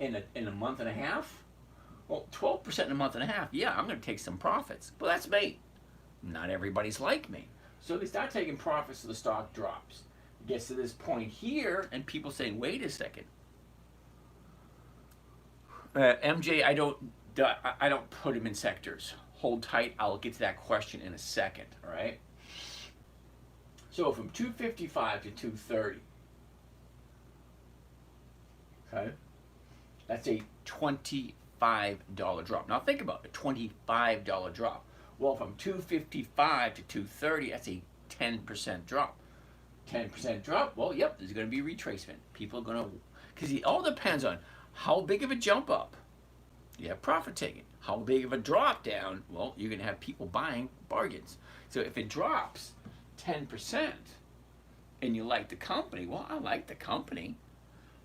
in a month and a half. Well, 12% in a month and a half, yeah, I'm going to take some profits. But that's me. Not everybody's like me. So they start taking profits, so the stock drops. It gets to this point here, and people say, wait a second. MJ, I don't put him in sectors. Hold tight. I'll get to that question in a second. All right. So from 255 to 230. Okay. That's a $25 drop. Now think about it. $25 drop. Well, from 255 to 230, that's a 10% drop. 10% drop, well, yep, there's going to be retracement. People are going to, because it all depends on how big of a jump up. You have profit taking. How big of a drop down? Well, you're going to have people buying bargains. So if it drops 10% and you like the company, well, I like the company.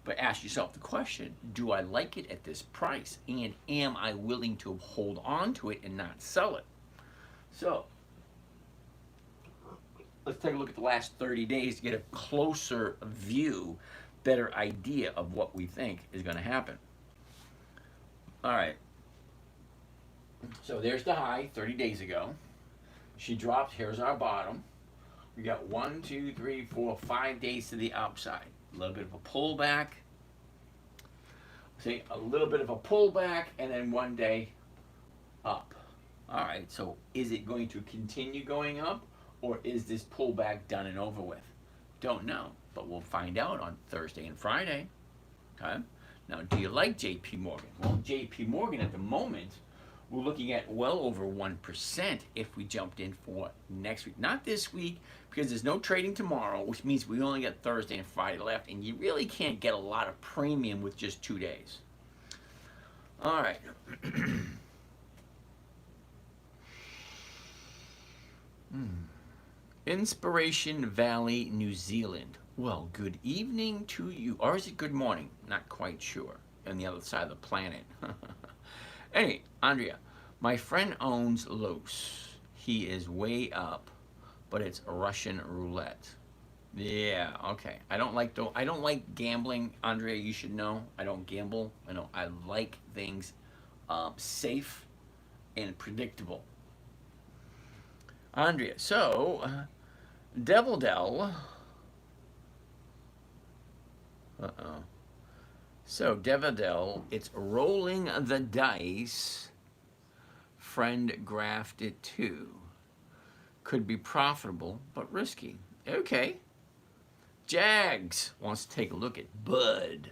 But ask yourself the question, do I like it at this price? And am I willing to hold on to it and not sell it? So let's take a look at the last 30 days to get a closer view, better idea of what we think is going to happen. All right. So there's the high 30 days ago. She dropped. Here's our bottom. We got 1, 2, 3, 4, 5 days to the upside. A little bit of a pullback. See, a little bit of a pullback, and then one day up. All right. So is it going to continue going up, or is this pullback done and over with? Don't know, but we'll find out on Thursday and Friday. Okay. Now, do you like J.P. Morgan? Well, J.P. Morgan at the moment, we're looking at well over 1% if we jumped in for next week. Not this week, because there's no trading tomorrow, which means we only got Thursday and Friday left, and you really can't get a lot of premium with just 2 days. All right. Inspiration Valley, New Zealand. Well, good evening to you. Or is it good morning? Not quite sure. On the other side of the planet. Anyway, Andrea, my friend owns Los. He is way up, but it's Russian roulette. Yeah, okay. I don't like gambling, Andrea, you should know. I don't gamble. I like things safe and predictable. Andrea, so Devil Dell. So Devil, it's rolling the dice. Friend graphed it too. Could be profitable, but risky. Okay. Jags wants to take a look at Bud.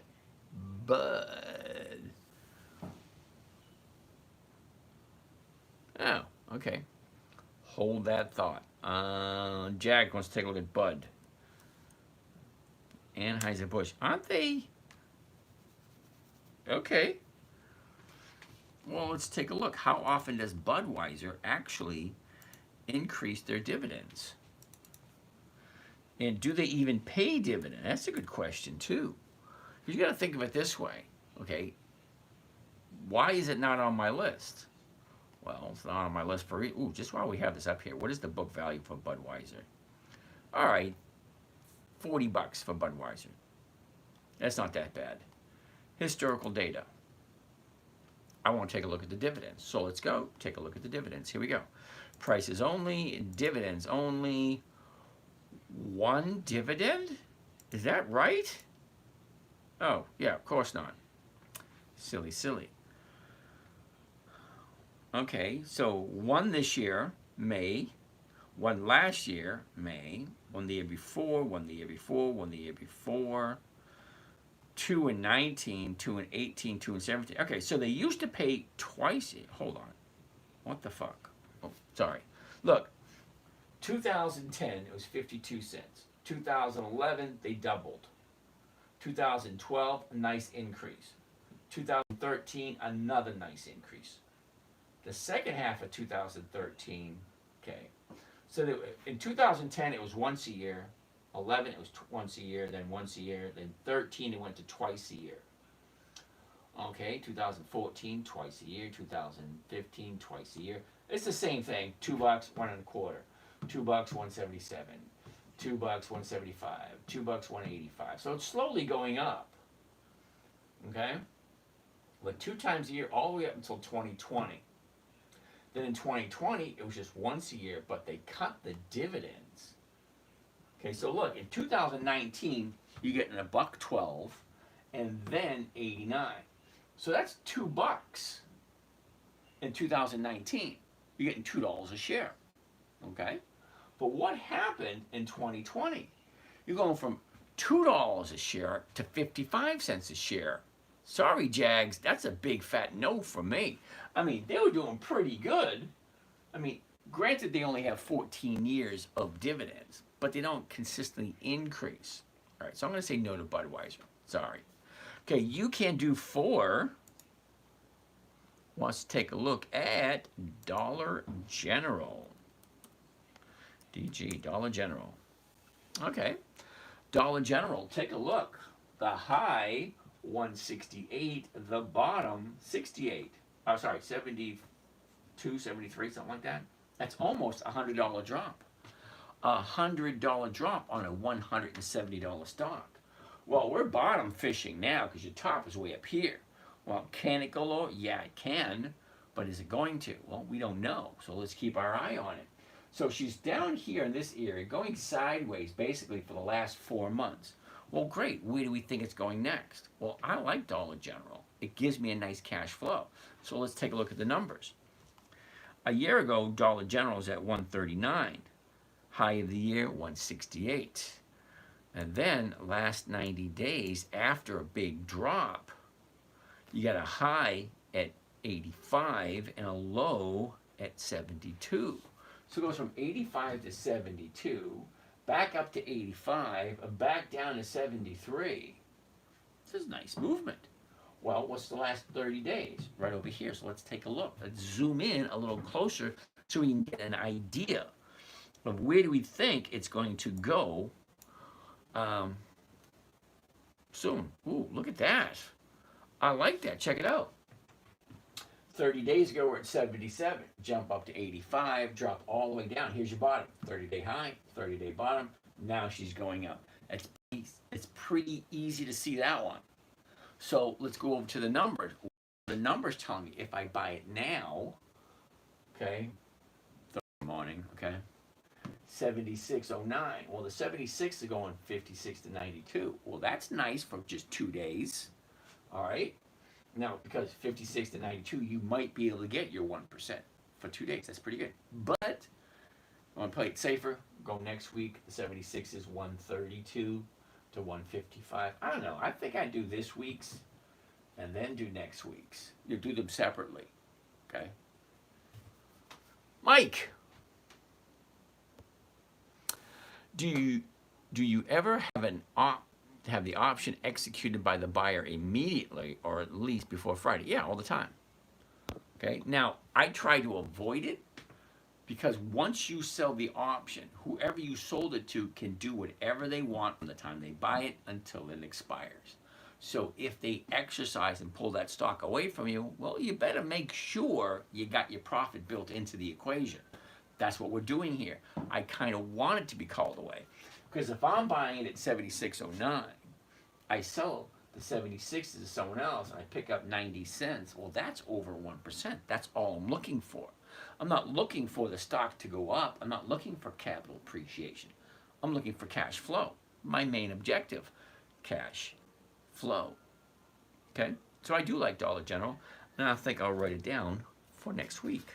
Oh, okay. Hold that thought. Jag wants to take a look at Bud. Anheuser-Busch. Aren't they? Okay. Well, let's take a look. How often does Budweiser actually increase their dividends? And do they even pay dividend? That's a good question, too. You got to think of it this way, okay? Why is it not on my list? Well, it's not on my list for... Ooh, just while we have this up here, what is the book value for Budweiser? All right, $40 for Budweiser. That's not that bad. Historical data. I want to take a look at the dividends. So let's go take a look at the dividends. Here we go. Prices only, dividends only. One dividend? Is that right? Oh, yeah, of course not. Silly. Okay, so one this year, May. One last year, May. One the year before, one the year before, one the year before. 2 in 19, 2 in 18, 2 in 17. Okay, so they used to pay twice. Hold on. What the fuck? Oh, sorry. Look, 2010, it was 52 cents. 2011, they doubled. 2012, a nice increase. 2013, another nice increase. The second half of 2013, okay. So in 2010, it was once a year. 11, it was once a year, then once a year. Then 13, it went to twice a year. Okay, 2014, twice a year. 2015, twice a year. It's the same thing. $2, 1.25. $2, 177. $2, 175. $2, 185. So it's slowly going up. Okay? But 2 times a year all the way up until 2020. Then in 2020, it was just once a year, but they cut the dividends. Okay, so look, in 2019, you're getting $1.12, and then 89. So that's $2 in 2019. You're getting $2 a share. Okay? But what happened in 2020? You're going from $2 a share to 55 cents a share. Sorry, Jags, that's a big fat no for me. I mean, they were doing pretty good. I mean, Granted, they only have 14 years of dividends, but they don't consistently increase. All right, so I'm going to say no to Budweiser. Sorry. Okay, you can do 4. Wants to take a look at Dollar General. DG, Dollar General. Okay, Dollar General, take a look. The high, 168, the bottom, 68. Oh, sorry, 72, 73, something like that. That's almost a $100 drop. A $100 drop on a $170 stock. Well, we're bottom fishing now because your top is way up here. Well, can it go lower? Yeah, it can. But is it going to? Well, we don't know. So let's keep our eye on it. So she's down here in this area, going sideways basically for the last 4 months. Well, great. Where do we think it's going next? Well, I like Dollar General. It gives me a nice cash flow. So let's take a look at the numbers. A year ago, Dollar General was at 139. High of the year, 168. And then last 90 days, after a big drop, you got a high at 85 and a low at 72. So it goes from 85 to 72, back up to 85, back down to 73. This is nice movement. Well, what's the last 30 days? Right over here. So let's take a look. Let's zoom in a little closer so we can get an idea of where do we think it's going to go soon. Ooh, look at that. I like that. Check it out. 30 days ago, we're at 77. Jump up to 85, drop all the way down. Here's your bottom. 30-day high, 30-day bottom. Now she's going up. It's pretty easy to see that one. So let's go over to the numbers. The numbers tell me if I buy it now, okay, morning, okay, 76.09. Well, the 76 is going 56 to 92. Well, that's nice for just 2 days. All right. Now, because 56 to 92, you might be able to get your 1% for 2 days. That's pretty good. But I want to play it safer. Go next week. The 76 is 132 to 155. I don't know. I think I'd do this week's and then do next week's. You do them separately. Okay. Mike, do you ever have the option executed by the buyer immediately or at least before Friday? Yeah, all the time. Okay. Now, I try to avoid it because once you sell the option, whoever you sold it to can do whatever they want from the time they buy it until it expires. So if they exercise and pull that stock away from you, well, you better make sure you got your profit built into the equation. That's what we're doing here. I kind of want it to be called away. Because if I'm buying it at 76.09, I sell the 76 to someone else and I pick up 90 cents, well, that's over 1%. That's all I'm looking for. I'm not looking for the stock to go up. I'm not looking for capital appreciation. I'm looking for cash flow. My main objective, cash flow. Okay? So I do like Dollar General, and I think I'll write it down for next week.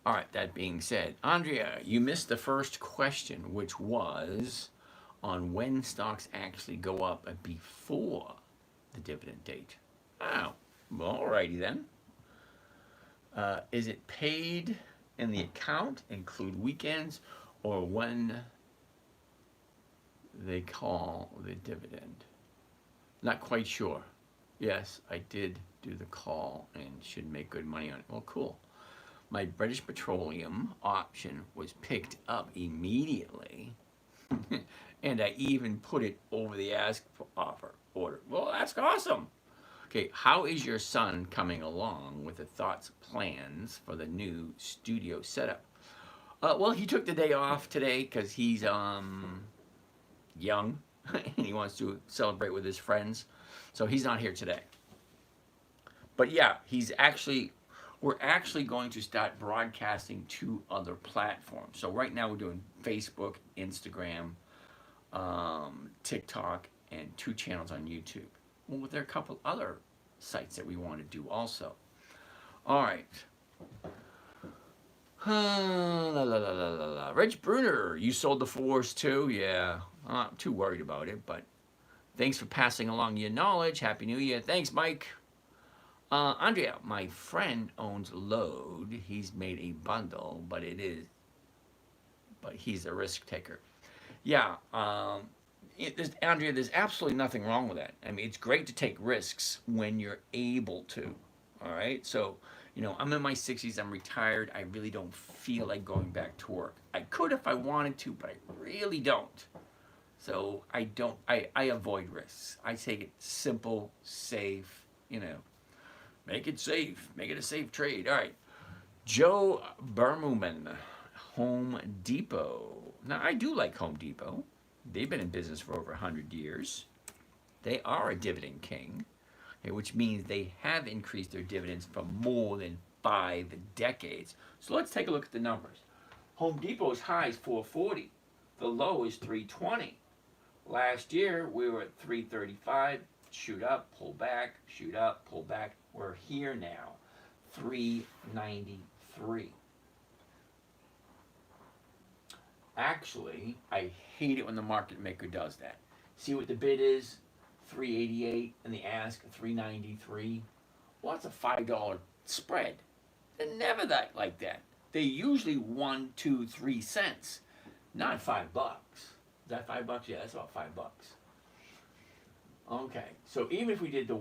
All right, that being said, Andrea, you missed the first question, which was on when stocks actually go up before the dividend date. Oh, well, all righty then. Is it paid in the account, include weekends, or when they call the dividend? Not quite sure. Yes, I did do the call and should make good money on it. Well, cool. My British Petroleum option was picked up immediately, and I even put it over the ask offer order. Well, that's awesome. Okay, how is your son coming along with the thoughts, plans for the new studio setup? Well, he took the day off today because he's young and he wants to celebrate with his friends, so he's not here today. But yeah, we're actually going to start broadcasting to other platforms. So right now we're doing Facebook, Instagram, TikTok, and 2 channels on YouTube. Well, there are a couple other sites that we want to do also. All right. Rich Bruner, you sold the 4s too? Yeah, I'm not too worried about it, but Thanks for passing along your knowledge. Happy New Year. Thanks, Mike. Andrea, my friend owns Load. He's made a bundle, but he's a risk taker. Yeah, Andrea, there's absolutely nothing wrong with that. I mean, it's great to take risks when you're able to. All right, so I'm in my 60s. I'm retired. I really don't feel like going back to work. I could if I wanted to, but I really don't. So I don't. I avoid risks. I take it simple, safe. Make it safe. Make it a safe trade. All right. Joe Bermuman, Home Depot. Now, I do like Home Depot. They've been in business for over 100 years. They are a dividend king, okay, which means they have increased their dividends for more than 5 decades. So let's take a look at the numbers. Home Depot's high is 440. The low is 320. Last year, we were at 335. Shoot up, pull back, shoot up, pull back. We're here now, 393. Actually, I hate it when the market maker does that. See what the bid is? 388, and the ask 393. Well, that's a $5 spread. They're never like that. They're usually 1, 2, 3 cents, not $5. Is that $5? Yeah, that's about $5. Okay, so even if we did the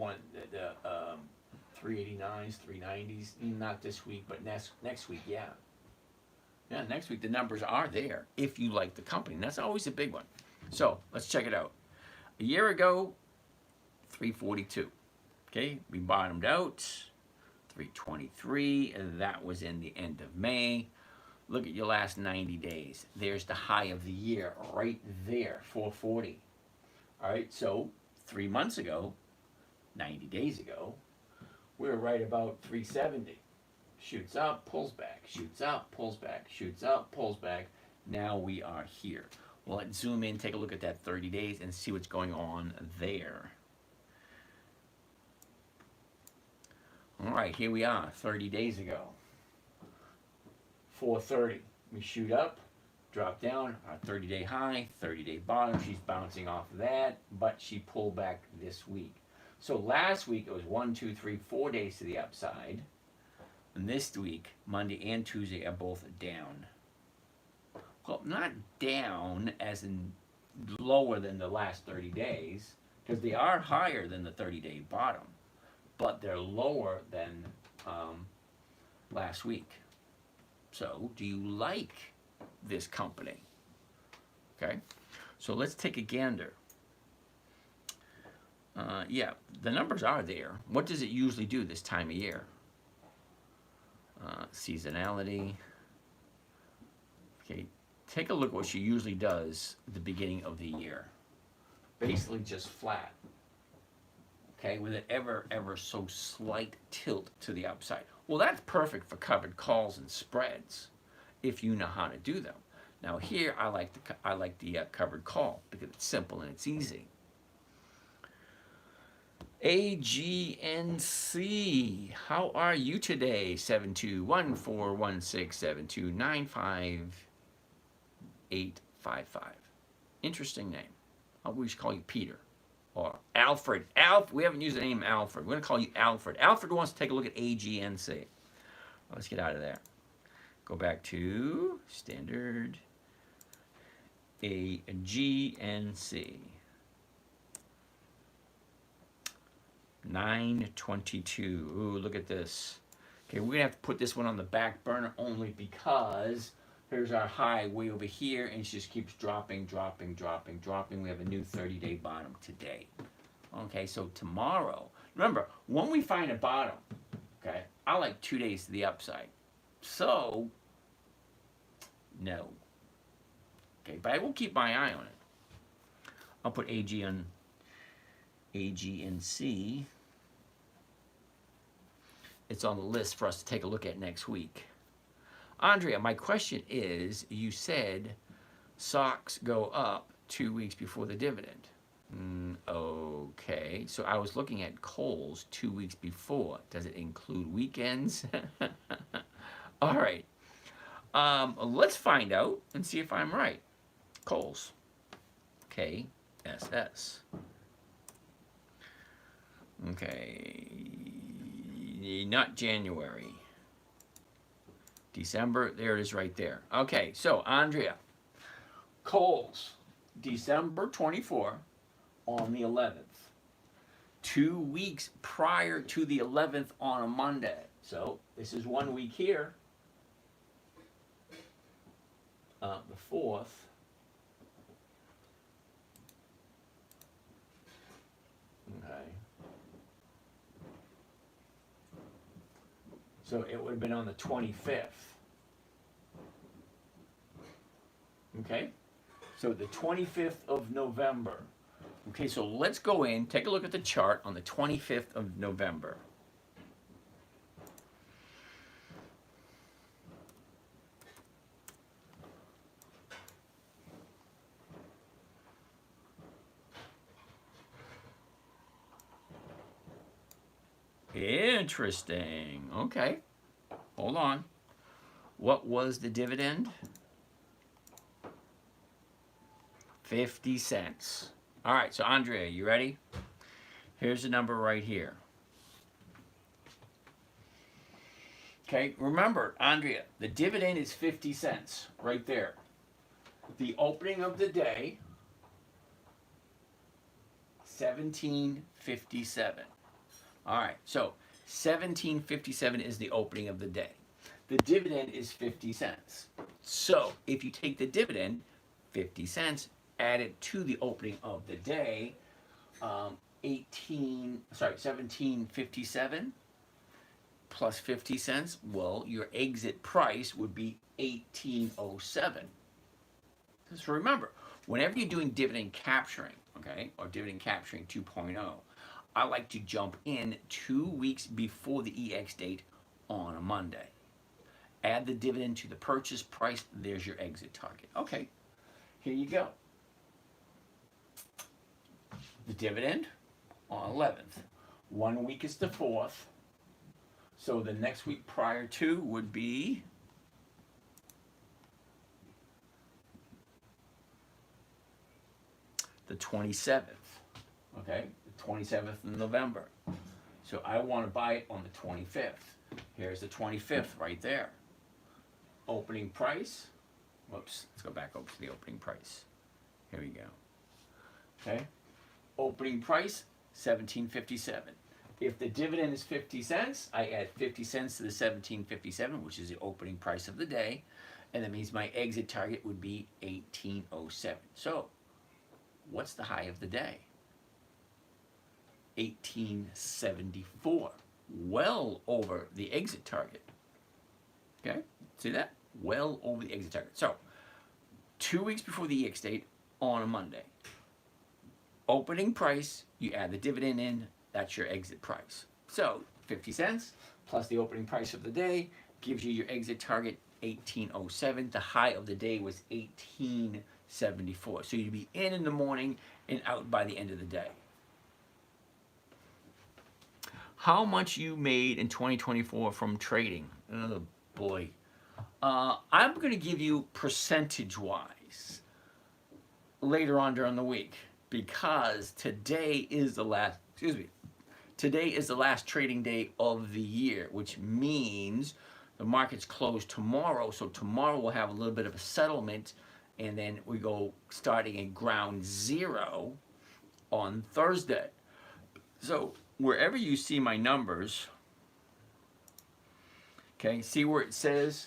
389s, 390s, not this week, but next week, yeah. Yeah, next week the numbers are there if you like the company. And that's always a big one. So let's check it out. A year ago, 342. Okay, we bottomed out, 323, and that was in the end of May. Look at your last 90 days. There's the high of the year right there, 440. All right, so 3 months ago, 90 days ago, we were right about 370. Shoots up, pulls back, shoots up, pulls back, shoots up, pulls back. Now we are here. Well, let's zoom in, take a look at that 30 days and see what's going on there. All right, here we are, 30 days ago. 430. We shoot up, drop down, our 30-day high, 30-day bottom. She's bouncing off of that, but she pulled back this week. So last week it was 1, 2, 3, 4 days to the upside. And this week, Monday and Tuesday are both down. Well, not down as in lower than the last 30 days, because they are higher than the 30-day bottom, but they're lower than last week. So, do you like this company? Okay, so let's take a gander. Yeah, the numbers are there. What does it usually do this time of year? Seasonality. Okay, take a look at what she usually does at the beginning of the year. Basically just flat. Okay, with an ever so slight tilt to the upside. Well, that's perfect for covered calls and spreads if you know how to do them. Now here, I like the covered call because it's simple and it's easy. AGNC, how are you today? 7214167295855. Interesting name. I always call you Peter or Alfred. We haven't used the name Alfred. We're going to call you Alfred. Alfred wants to take a look at AGNC. Let's get out of there. Go back to standard AGNC. 922. Ooh, look at this. Okay, we're gonna have to put this one on the back burner only because here's our high way over here, and it just keeps dropping. We have a new 30-day bottom today. Okay, so tomorrow, remember, when we find a bottom, okay, I like 2 days to the upside. So, no. Okay, but I will keep my eye on it. I'll put AGNC. It's on the list for us to take a look at next week. Andrea, my question is, you said stocks go up 2 weeks before the dividend. Okay, so I was looking at Kohl's 2 weeks before. Does it include weekends? All right, let's find out and see if I'm right. Kohl's, KSS. Okay, not January. December, there it is right there. Okay, so Andrea, Kohl's, December 24 on the 11th. 2 weeks prior to the 11th on a Monday. So this is 1 week here. The 4th. Okay. So it would have been on the 25th. Okay? So the 25th of November. Okay, so let's go in, take a look at the chart on the 25th of November. Interesting. Okay. Hold on. What was the dividend? 50 cents. All right, so Andrea, you ready? Here's the number right here. Okay, remember, Andrea, the dividend is 50 cents right there. The opening of the day, 1757. All right, so 1757 is the opening of the day. The dividend is 50 cents. So if you take the dividend, 50 cents, add it to the opening of the day, 1757 plus 50 cents, well, your exit price would be 1807. So remember, whenever you're doing dividend capturing, okay, or dividend capturing 2.0, I like to jump in 2 weeks before the EX date on a Monday. Add the dividend to the purchase price, there's your exit target. Okay, here you go. The dividend on 11th. 1 week is the 4th. So the next week prior to would be the 27th. Okay, the 27th of November. So I want to buy it on the 25th. Here's the 25th right there. Opening price. Whoops, let's go back over to the opening price. Here we go. Okay. Opening price, 1757. If the dividend is 50 cents, I add 50 cents to the 1757, which is the opening price of the day, and that means my exit target would be 1807. So, what's the high of the day? 1874. Well over the exit target. Okay, see that? Well over the exit target. So, 2 weeks before the EX date on a Monday. Opening price, you add the dividend in, that's your exit price. So 50 cents plus the opening price of the day gives you your exit target 1807. The high of the day was 1874. So you'd be in the morning and out by the end of the day. How much you made in 2024 from trading? Oh boy. I'm going to give you percentage-wise later on during the week, because today is the last, today is the last trading day of the year, which means the market's closed tomorrow. So tomorrow we'll have a little bit of a settlement, and then we go starting at ground zero on Thursday. So wherever you see my numbers, okay, see where it says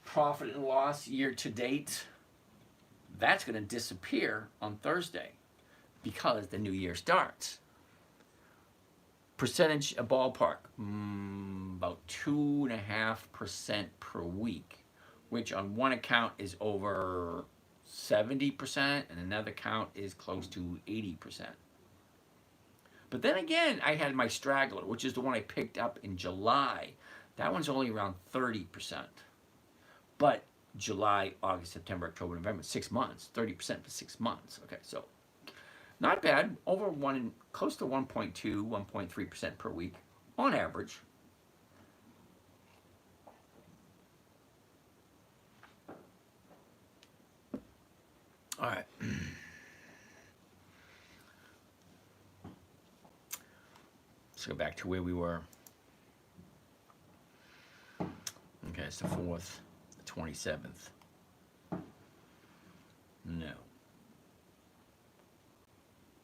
profit and loss year to date? That's going to disappear on Thursday, because the new year starts. Percentage, a ballpark, about 2.5% per week, which on one account is over 70%, and another account is close to 80%. But then again, I had my straggler, which is the one I picked up in July. That one's only around 30%. But July, August, September, October, November, 6 months, 30% for 6 months. Okay, so not bad, over close to 1.2, 1.3% per week on average. All right. Let's go back to where we were. Okay, it's the 4th, the 27th. No.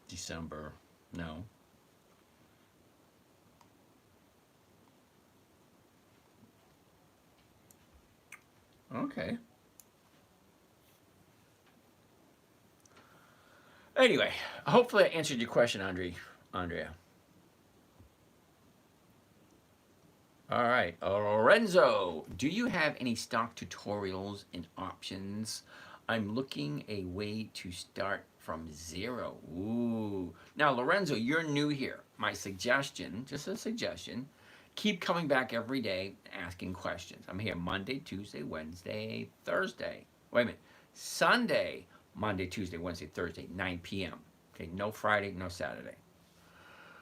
December, no. Okay. Anyway, hopefully I answered your question, Andrea. All right, Lorenzo, do you have any stock tutorials and options? I'm looking a way to start from zero. Ooh. Now, Lorenzo, you're new here. My suggestion, just a suggestion, keep coming back every day asking questions. I'm here Monday, Tuesday, Wednesday, Thursday. Wait a minute. Sunday, Monday, Tuesday, Wednesday, Thursday, 9 p.m. Okay, no Friday, no Saturday.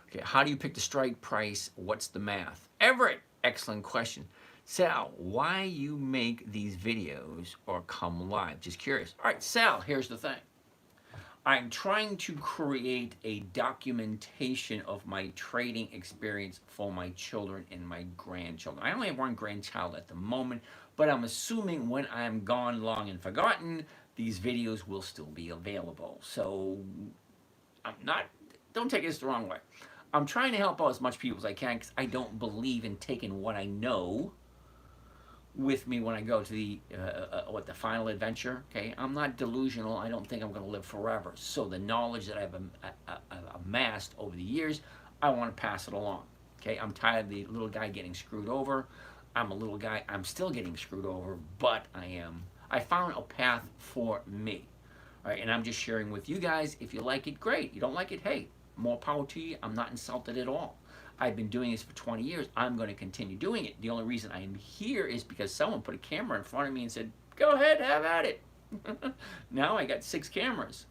Okay, how do you pick the strike price? What's the math? Everett, excellent question. Sal, why you make these videos or come live? Just curious. All right, Sal, here's the thing. I'm trying to create a documentation of my trading experience for my children and my grandchildren. I only have one grandchild at the moment, but I'm assuming when I'm gone, long, and forgotten, these videos will still be available. So I'm not, don't take this the wrong way. I'm trying to help out as much people as I can because I don't believe in taking what I know with me when I go to the the final adventure. Okay, I'm not delusional. I don't think I'm going to live forever. So the knowledge that I've amassed over the years, I want to pass it along. Okay, I'm tired of the little guy getting screwed over. I'm a little guy. I'm still getting screwed over, but I found a path for me. All right, and I'm just sharing with you guys. If you like it, great. You don't like it, hey, more power to you. I'm not insulted at all. I've been doing this for 20 years. I'm going to continue doing it. The only reason I am here is because someone put a camera in front of me and said, go ahead, have at it. Now I got 6 cameras.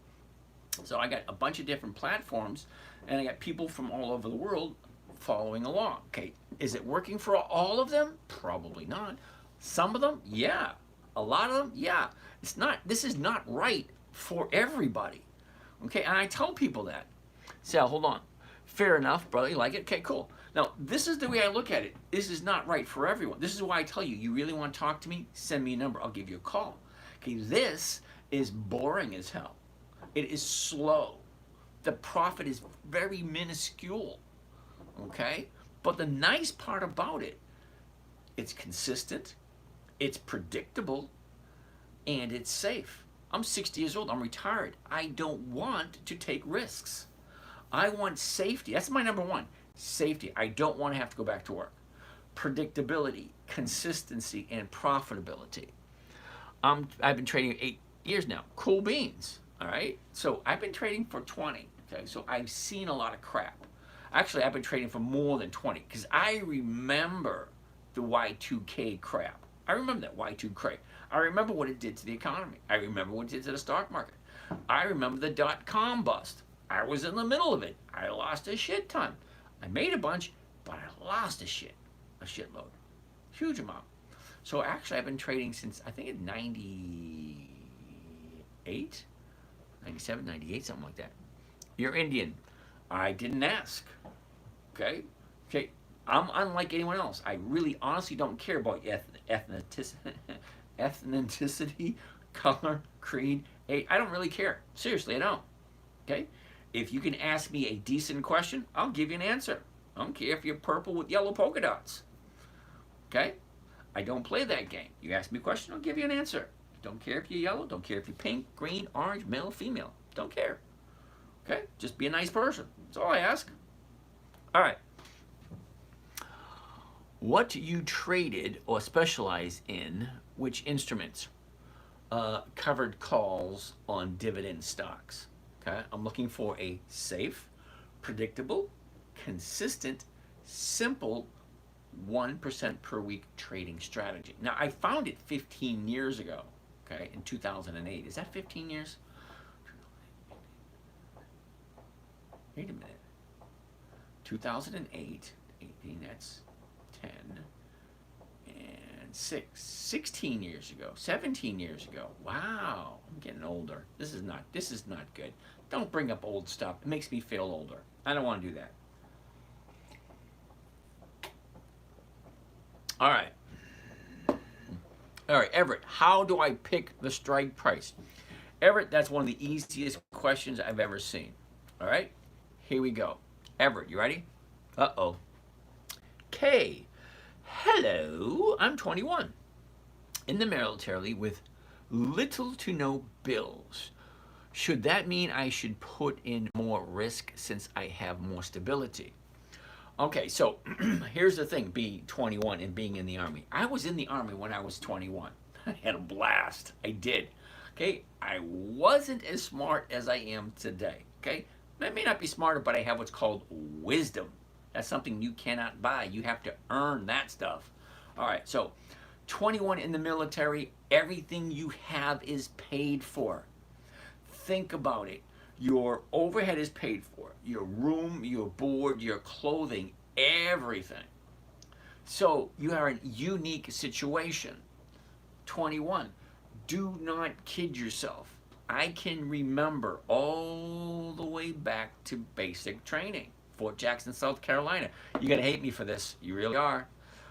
So I got a bunch of different platforms, and I got people from all over the world following along. Okay, is it working for all of them? Probably not. Some of them, yeah. A lot of them, yeah. It's not. This is not right for everybody. Okay, and I tell people that. Sal, hold on. Fair enough, brother. You like it? Okay, cool. Now, this is the way I look at it. This is not right for everyone. This is why I tell you, you really want to talk to me? Send me a number. I'll give you a call. Okay, this is boring as hell. It is slow. The profit is very minuscule. Okay? But the nice part about it, it's consistent, it's predictable, and it's safe. I'm 60 years old. I'm retired. I don't want to take risks. I want safety. That's my number one. Safety. I don't want to have to go back to work. Predictability, consistency, and profitability. I've been trading 8 years now. Cool beans. All right. So I've been trading for 20. Okay. So I've seen a lot of crap. Actually, I've been trading for more than 20 because I remember the Y2K crap. I remember that Y2K. I remember what it did to the economy. I remember what it did to the stock market. I remember the dot-com bust. I was in the middle of it. I lost a shit ton. I made a bunch, but I lost a shitload. Huge amount. So actually I've been trading since, I think, 98, 97, 98, something like that. You're Indian. I didn't ask. Okay? Okay. I'm unlike anyone else. I really honestly don't care about ethnicity, color, creed, age. I don't really care. Seriously, I don't. Okay? If you can ask me a decent question, I'll give you an answer. I don't care if you're purple with yellow polka dots. Okay? I don't play that game. You ask me a question, I'll give you an answer. Don't care if you're yellow, don't care if you're pink, green, orange, male, female. Don't care. Okay? Just be a nice person. That's all I ask. All right. What you traded or specialize in, which instruments? Covered calls on dividend stocks. Okay? I'm looking for a safe, predictable, consistent, simple 1% per week trading strategy. Now, I found it 15 years ago, okay, in 2008. Is that 15 years? Wait a minute. 2008, 18, that's 10, and 16 years ago, 17 years ago. Wow, I'm getting older. This is not good. Don't bring up old stuff. It makes me feel older. I don't want to do that. All right. All right, Everett, how do I pick the strike price? Everett, that's one of the easiest questions I've ever seen. All right, here we go. Everett, you ready? Uh-oh. K. Hello, I'm 21. In the military with little to no bills. Should that mean I should put in more risk since I have more stability? Okay, so here's the thing, being 21 and being in the Army. I was in the Army when I was 21. I had a blast. I did. Okay, I wasn't as smart as I am today. Okay, I may not be smarter, but I have what's called wisdom. That's something you cannot buy. You have to earn that stuff. All right, so 21 in the military, everything you have is paid for. Think about it. Your overhead is paid for. Your room, your board, your clothing, everything. So you are in a unique situation. 21. Do not kid yourself. I can remember all the way back to basic training. Fort Jackson, South Carolina. You're going to hate me for this. You really are.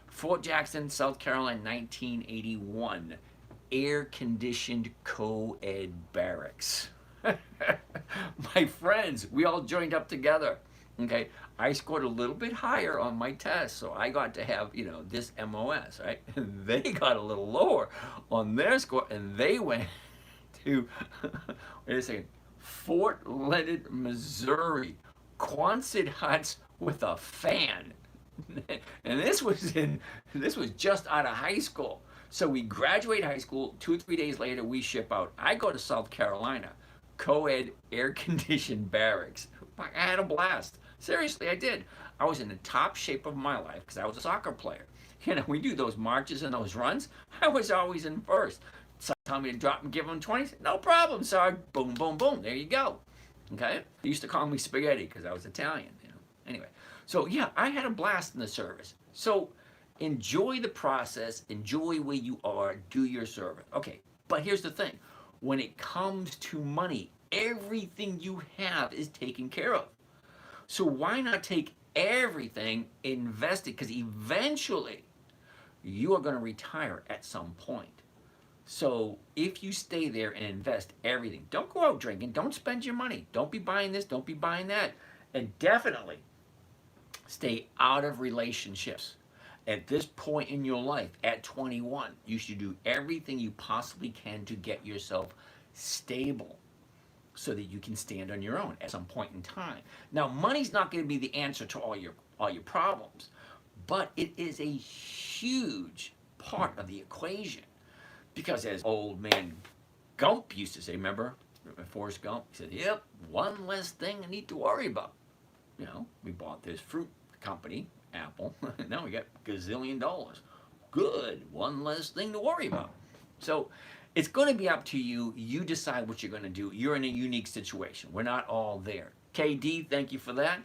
Fort Jackson, South Carolina, 1981. Air-conditioned co-ed barracks. My friends, we all joined up together. Okay, I scored a little bit higher on my test, so I got to have, this MOS, right? They got a little lower on their score, and they went to, wait a second, Fort Leonard, Missouri, Quonset huts with a fan. And this was just out of high school. So we graduate high school, 2 or 3 days later, we ship out. I go to South Carolina, co-ed air-conditioned barracks. I had a blast. Seriously, I did. I was in the top shape of my life because I was a soccer player. We do those marches and those runs. I was always in first. So tell me to drop and give them 20. No problem, Sarge. Boom, boom, boom. There you go. Okay? They used to call me spaghetti because I was Italian. Anyway, so yeah, I had a blast in the service. So enjoy the process. Enjoy where you are. Do your service. Okay, but here's the thing. When it comes to money, everything you have is taken care of. So why not take everything, invest it, because eventually you are going to retire at some point. So if you stay there and invest everything, don't go out drinking, don't spend your money, don't be buying this, don't be buying that, and definitely stay out of relationships. At this point in your life, at 21, you should do everything you possibly can to get yourself stable so that you can stand on your own at some point in time. Now, money's not going to be the answer to all your problems, but it is a huge part of the equation. Because as old man Gump used to say, remember Forrest Gump? He said, yep, one less thing I need to worry about. We bought this fruit company, Apple. Now we got gazillion dollars. Good, one less thing to worry about. So it's going to be up to you. You decide what you're going to do. You're in a unique situation. We're not all there. KD, thank you for that.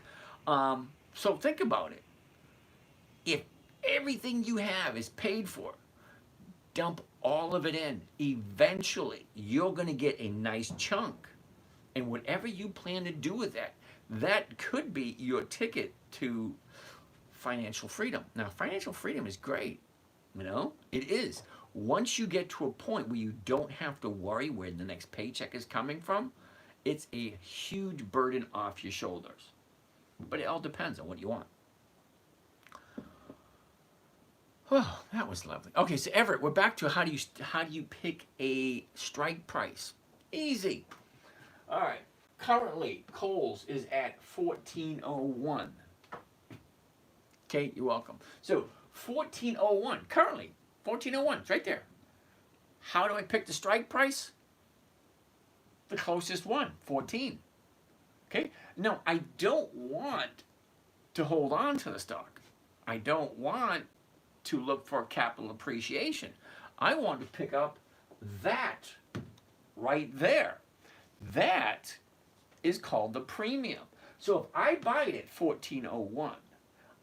So think about it. If everything you have is paid for, dump all of it in. Eventually, you're going to get a nice chunk. And whatever you plan to do with that, that could be your ticket to financial freedom. Now, financial freedom is great. It is. Once you get to a point where you don't have to worry where the next paycheck is coming from, it's a huge burden off your shoulders. But it all depends on what you want. Oh, that was lovely. Okay, so Everett, we're back to how do you pick a strike price? Easy. All right. Currently, Kohl's is at $14.01. Okay, you're welcome. So $14.01 currently. $14.01, it's right there. How do I pick the strike price? The closest one, 14. Okay? Now, I don't want to hold on to the stock. I don't want to look for capital appreciation. I want to pick up that right there. That is called the premium. So if I buy it at $14.01,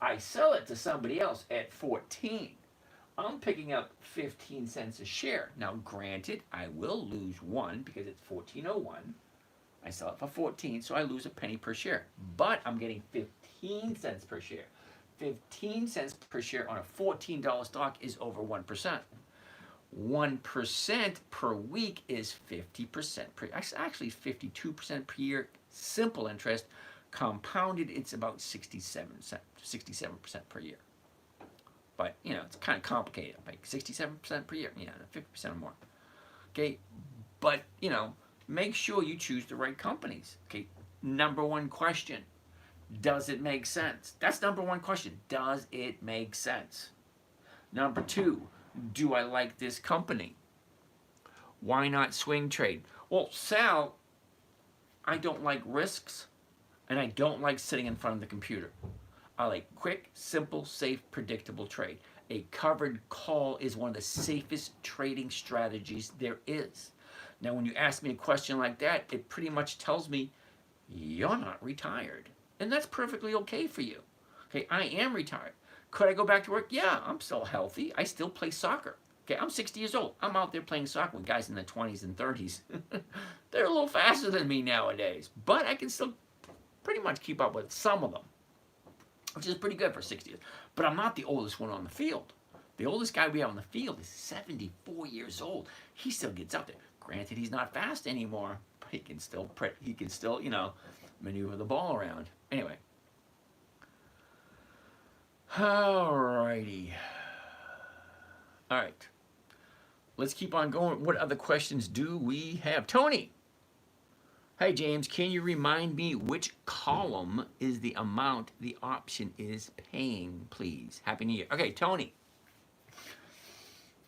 I sell it to somebody else at 14. I'm picking up 15 cents a share. Now, granted, I will lose one because it's $14.01. I sell it for 14, so I lose a penny per share. But I'm getting 15 cents per share. 15 cents per share on a $14 stock is over 1%. 1% per week is 50% per, actually 52% per year. Simple interest, compounded, it's about 67% per year. But you know, it's kind of complicated. Like 67% per year, 50% or more. Okay, but you know, make sure you choose the right companies. Okay, number one question: does it make sense? That's number one question. Does it make sense? Number two, do I like this company? Why not swing trade? Well, Sal, I don't like risks, and I don't like sitting in front of the computer. I like quick, simple, safe, predictable trade. A covered call is one of the safest trading strategies there is. Now, when you ask me a question like that, it pretty much tells me you're not retired. And that's perfectly okay for you. Okay, I am retired. Could I go back to work? Yeah, I'm still healthy. I still play soccer. Okay, I'm 60 years old. I'm out there playing soccer with guys in their 20s and 30s. They're a little faster than me nowadays, but I can still pretty much keep up with some of them, which is pretty good for 60 years. But I'm not the oldest one on the field. The oldest guy we have on the field is 74 years old. He still gets out there. Granted, he's not fast anymore, but he can still, you know, maneuver the ball around. Anyway. Alrighty. All right. Let's keep on going. What other questions do we have? Tony. Hey, James, can you remind me which column is the amount the option is paying, please? Happy New Year. Okay, Tony.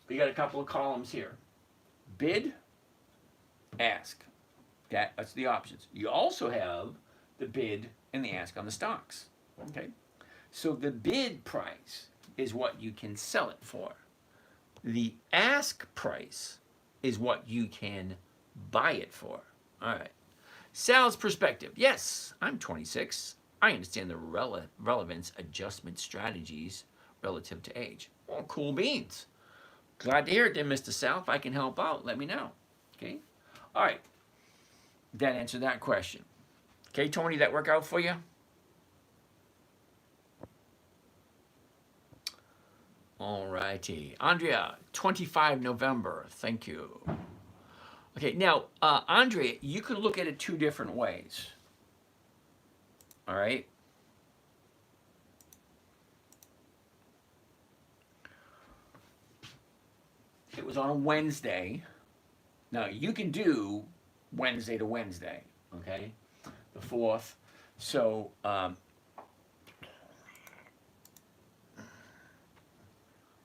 We got a couple of columns here. Bid, ask. That's the options. You also have the bid and the ask on the stocks. Okay? So the bid price is what you can sell it for. The ask price is what you can buy it for. All right. Sal's perspective. Yes, I'm 26. I understand the relevance adjustment strategies relative to age. Well, cool beans. Glad to hear it then, Mr. Sal. If I can help out, let me know. Okay? All right. That answered that question. Okay, Tony, that work out for you? All righty. Andrea, 25 November. Thank you. Okay, now, Andrea, you can look at it two different ways. All right? It was on a Wednesday. Now, you can do Wednesday to Wednesday, okay? The 4th. So,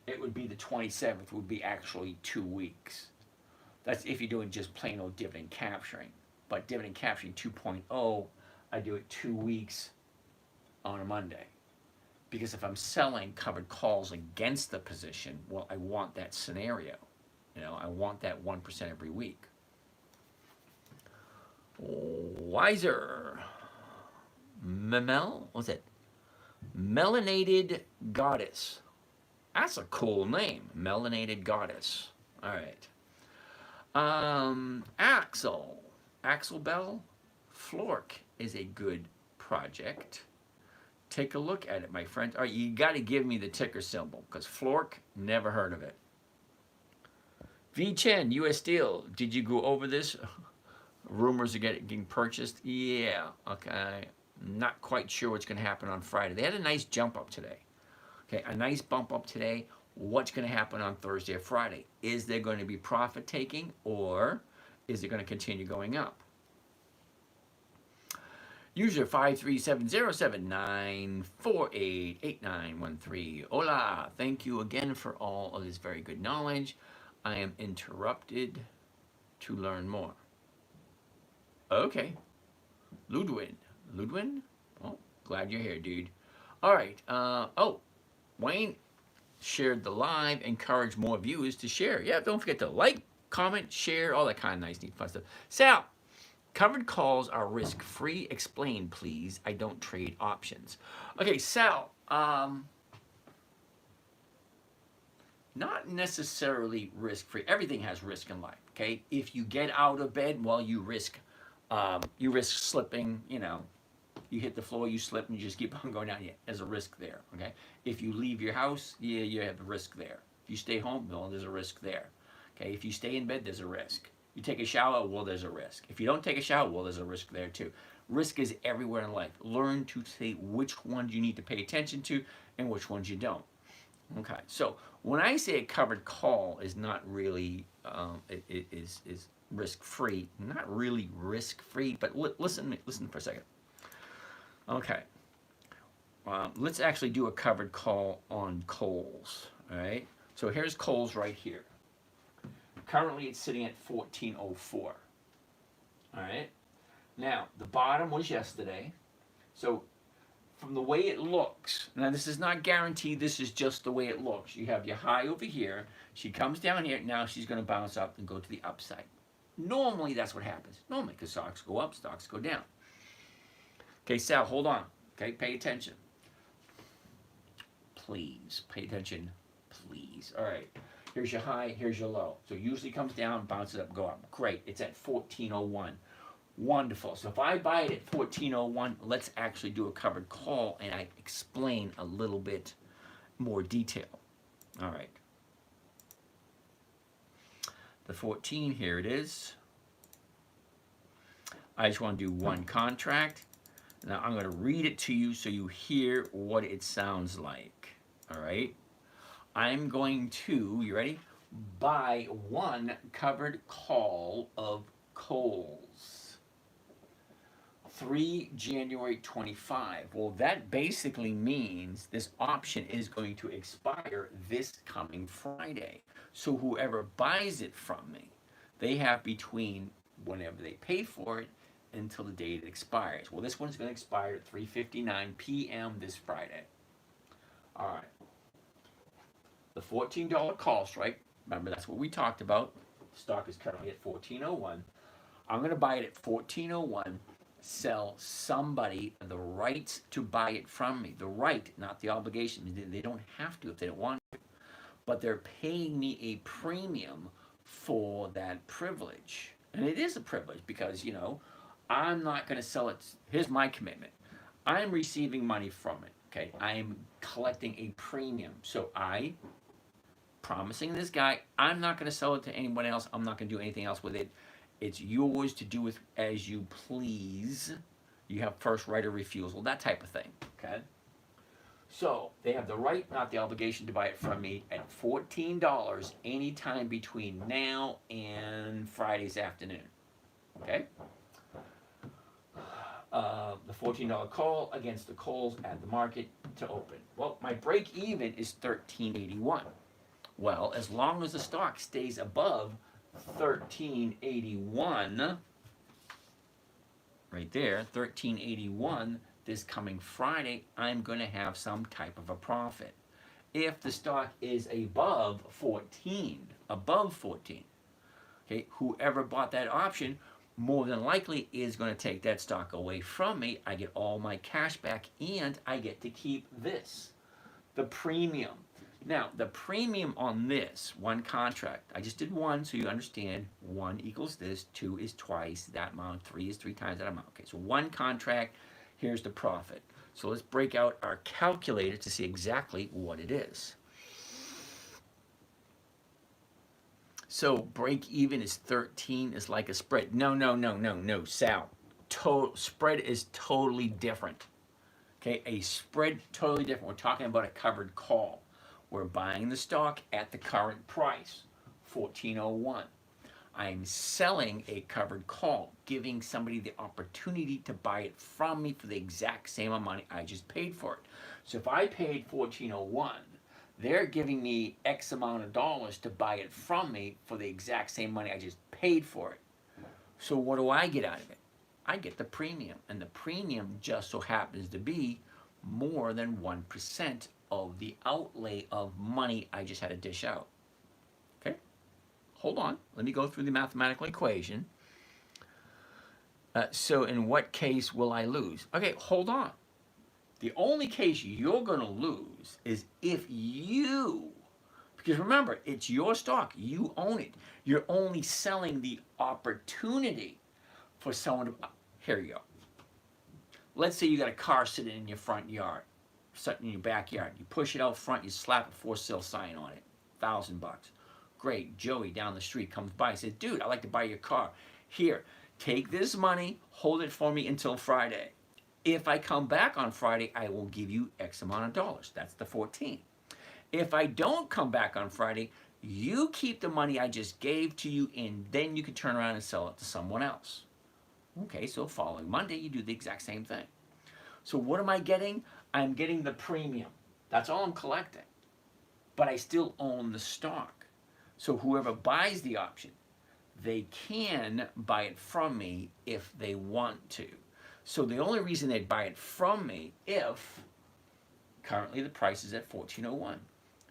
it would be the 27th, would be actually 2 weeks. That's if you're doing just plain old dividend capturing. But dividend capturing 2.0, I do it 2 weeks on a Monday. Because if I'm selling covered calls against the position, well, I want that scenario. You know, I want that 1% every week. Wiser. What's it? Melanated Goddess. That's a cool name. Melanated Goddess. All right. Axel Bell. Flork is a good project. Take a look at it, my friend. All right, you got to give me the ticker symbol, because Flork, never heard of it. V Chen, US Steel, did you go over this? Rumors are getting purchased? Yeah, okay. Not quite sure what's going to happen on Friday. They had a nice jump up today. Okay, a nice bump up today. What's going to happen on Thursday or Friday? Is there going to be profit taking, or is it going to continue going up? User 5370794888913. Hola, thank you again for all of this very good knowledge. I am interrupted to learn more. Okay. Ludwin. Oh, glad you're here, dude. All right. Wayne shared the live. Encourage more viewers to share. Yeah, don't forget to like, comment, share, all that kind of nice, neat, fun stuff. Sal, covered calls are risk-free. Explain, please. I don't trade options. Okay, Sal, not necessarily risk-free. Everything has risk in life, okay? If you get out of bed, well, you risk slipping, you know, You hit the floor, you slip, and you just keep on going down. Yeah, there's a risk there, okay? If you leave your house, yeah, you have a risk there. If you stay home, well, there's a risk there, okay? If you stay in bed, there's a risk. You take a shower, well, there's a risk. If you don't take a shower, well, there's a risk there too. Risk is everywhere in life. Learn to say which ones you need to pay attention to and which ones you don't. Okay, so when I say a covered call is not really, is risk-free, not really risk-free, but listen for a second. Okay, let's actually do a covered call on Kohl's, all right? So here's Kohl's right here. Currently it's sitting at 1404, all right? Now, the bottom was yesterday, so from the way it looks, now this is not guaranteed, this is just the way it looks. You have your high over here, she comes down here, now she's going to bounce up and go to the upside. Normally that's what happens. Normally, because stocks go up, stocks go down. Okay, Sal, hold on. Okay, pay attention. Please, pay attention, please. All right, here's your high, here's your low. So usually comes down, bounces up, go up. Great, it's at 1401. Wonderful. So if I buy it at 1401, let's actually do a covered call and I explain a little bit more detail. All right. The 14, here it is. I just want to do one contract. Now I'm going to read it to you so you hear what it sounds like. All right. I'm going to, you ready? Buy one covered call of Kohl's. 3 January 25. Well, that basically means this option is going to expire this coming Friday. So whoever buys it from me, they have between whenever they pay for it until the date it expires. Well, this one's going to expire at 3:59 p.m. this Friday. All right. The $14 call strike, remember that's what we talked about. The stock is currently at 1401. I'm going to buy it at 1401. Sell somebody the rights to buy it from me. The right, not the obligation. They don't have to if they don't want to. But they're paying me a premium for that privilege. And it is a privilege because, you know, I'm not going to sell it. Here's my commitment. I'm receiving money from it, okay? I'm collecting a premium. So I, promising this guy, I'm not going to sell it to anyone else. I'm not going to do anything else with it. It's yours to do with as you please. You have first right of refusal, that type of thing, okay? So they have the right, not the obligation, to buy it from me at $14 anytime between now and Friday's afternoon, okay? The $14 call against the Kohl's at the market to open. Well, my break even is $13.81. Well, as long as the stock stays above $13.81, right there, $13.81 this coming Friday, I'm going to have some type of a profit. If the stock is above 14, okay, whoever bought that option more than likely is going to take that stock away from me. I get all my cash back and I get to keep this, the premium. Now, the premium on this one contract, I just did one so you understand. 1 equals this, 2 is twice that amount, 3 is 3 times that amount. Okay, so one contract, here's the profit. So let's break out our calculator to see exactly what it is. So break even is 13, is like a spread. No, Sal. Spread is totally different. Okay, a spread totally different. We're talking about a covered call. We're buying the stock at the current price, 1401. I'm selling a covered call, giving somebody the opportunity to buy it from me for the exact same amount I just paid for it. So if I paid 1401, they're giving me X amount of dollars to buy it from me for the exact same money I just paid for it. So what do I get out of it? I get the premium, and the premium just so happens to be more than 1% of the outlay of money I just had to dish out. Okay? Hold on. Let me go through the mathematical equation. So in what case will I lose? Okay, hold on. The only case you're going to lose is if you, because remember, it's your stock. You own it. You're only selling the opportunity for someone to, here you go. let's say you got a car sitting in your front yard, sitting in your backyard. You push it out front, you slap a for sale sign on it, $1,000. Great, Joey down the street comes by and says, dude, I'd like to buy your car. Here, take this money, hold it for me until Friday. If I come back on Friday, I will give you X amount of dollars. That's the 14. If I don't come back on Friday, you keep the money I just gave to you, and then you can turn around and sell it to someone else. Okay, so following Monday, you do the exact same thing. So what am I getting? I'm getting the premium. That's all I'm collecting. But I still own the stock. So whoever buys the option, they can buy it from me if they want to. So the only reason they'd buy it from me if currently the price is at $14.01.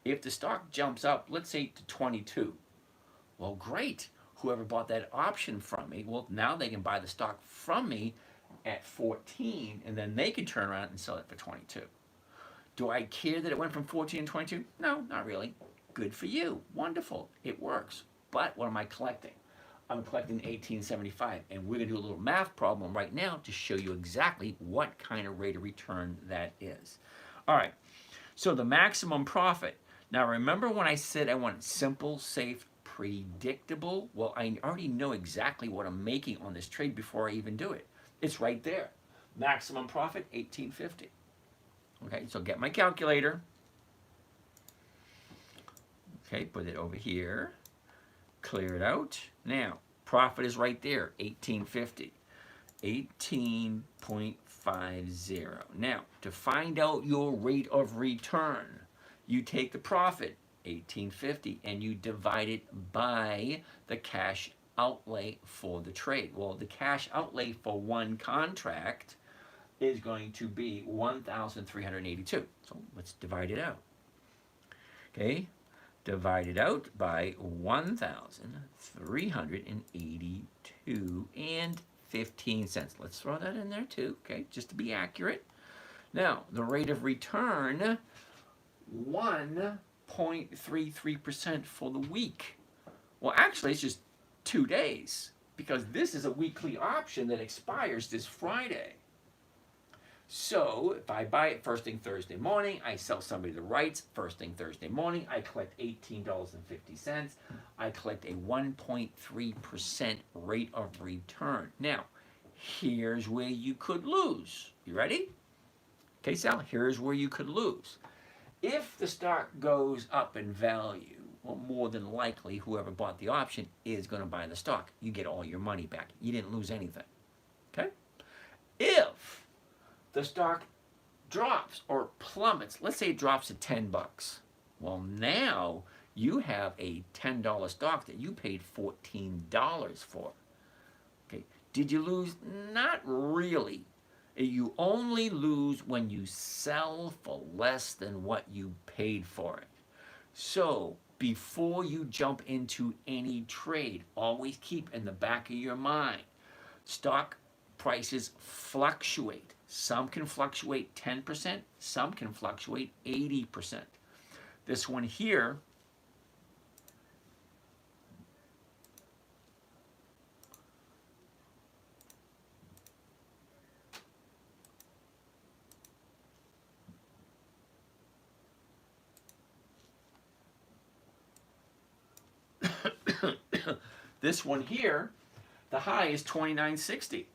If the stock jumps up, let's say to 22, well, great. Whoever bought that option from me, well, now they can buy the stock from me at 14, and then they can turn around and sell it for 22. Do I care that it went from 14 to 22? No, not really. Good for you. Wonderful. It works. But what am I collecting? I'm collecting 1875, and we're going to do a little math problem right now to show you exactly what kind of rate of return that is. All right, so the maximum profit. Now remember when I said I want simple, safe, predictable? Well, I already know exactly what I'm making on this trade before I even do it. It's right there. Maximum profit, 1850. Okay, so get my calculator. Okay, put it over here. Clear it out. Now, profit is right there, 1850. 18.50. Now, to find out your rate of return, you take the profit, 1850, and you divide it by the cash outlay for the trade. Well, the cash outlay for one contract is going to be 1,382. So let's divide it out. Okay, divide it out by 1,382 and 15 cents. Let's throw that in there too, okay, just to be accurate. Now, the rate of return, 1.33% for the week. Well, actually, it's just 2 days because this is a weekly option that expires this Friday. So if I buy it first thing Thursday morning, I sell somebody the rights first thing Thursday morning, I collect $18.50. I collect a 1.3% rate of return. Now, here's where you could lose. You ready? Okay, Sal, here's where you could lose. If the stock goes up in value, well, more than likely, whoever bought the option is going to buy the stock. You get all your money back. You didn't lose anything. Okay? If the stock drops or plummets, let's say it drops to 10 bucks. Well, now you have a $10 stock that you paid $14 for. Okay, did you lose? Not really. You only lose when you sell for less than what you paid for it. So before you jump into any trade, always keep in the back of your mind, stock prices fluctuate. Some can fluctuate 10%, some can fluctuate 80%. This one here, this one here, the high is 29.60.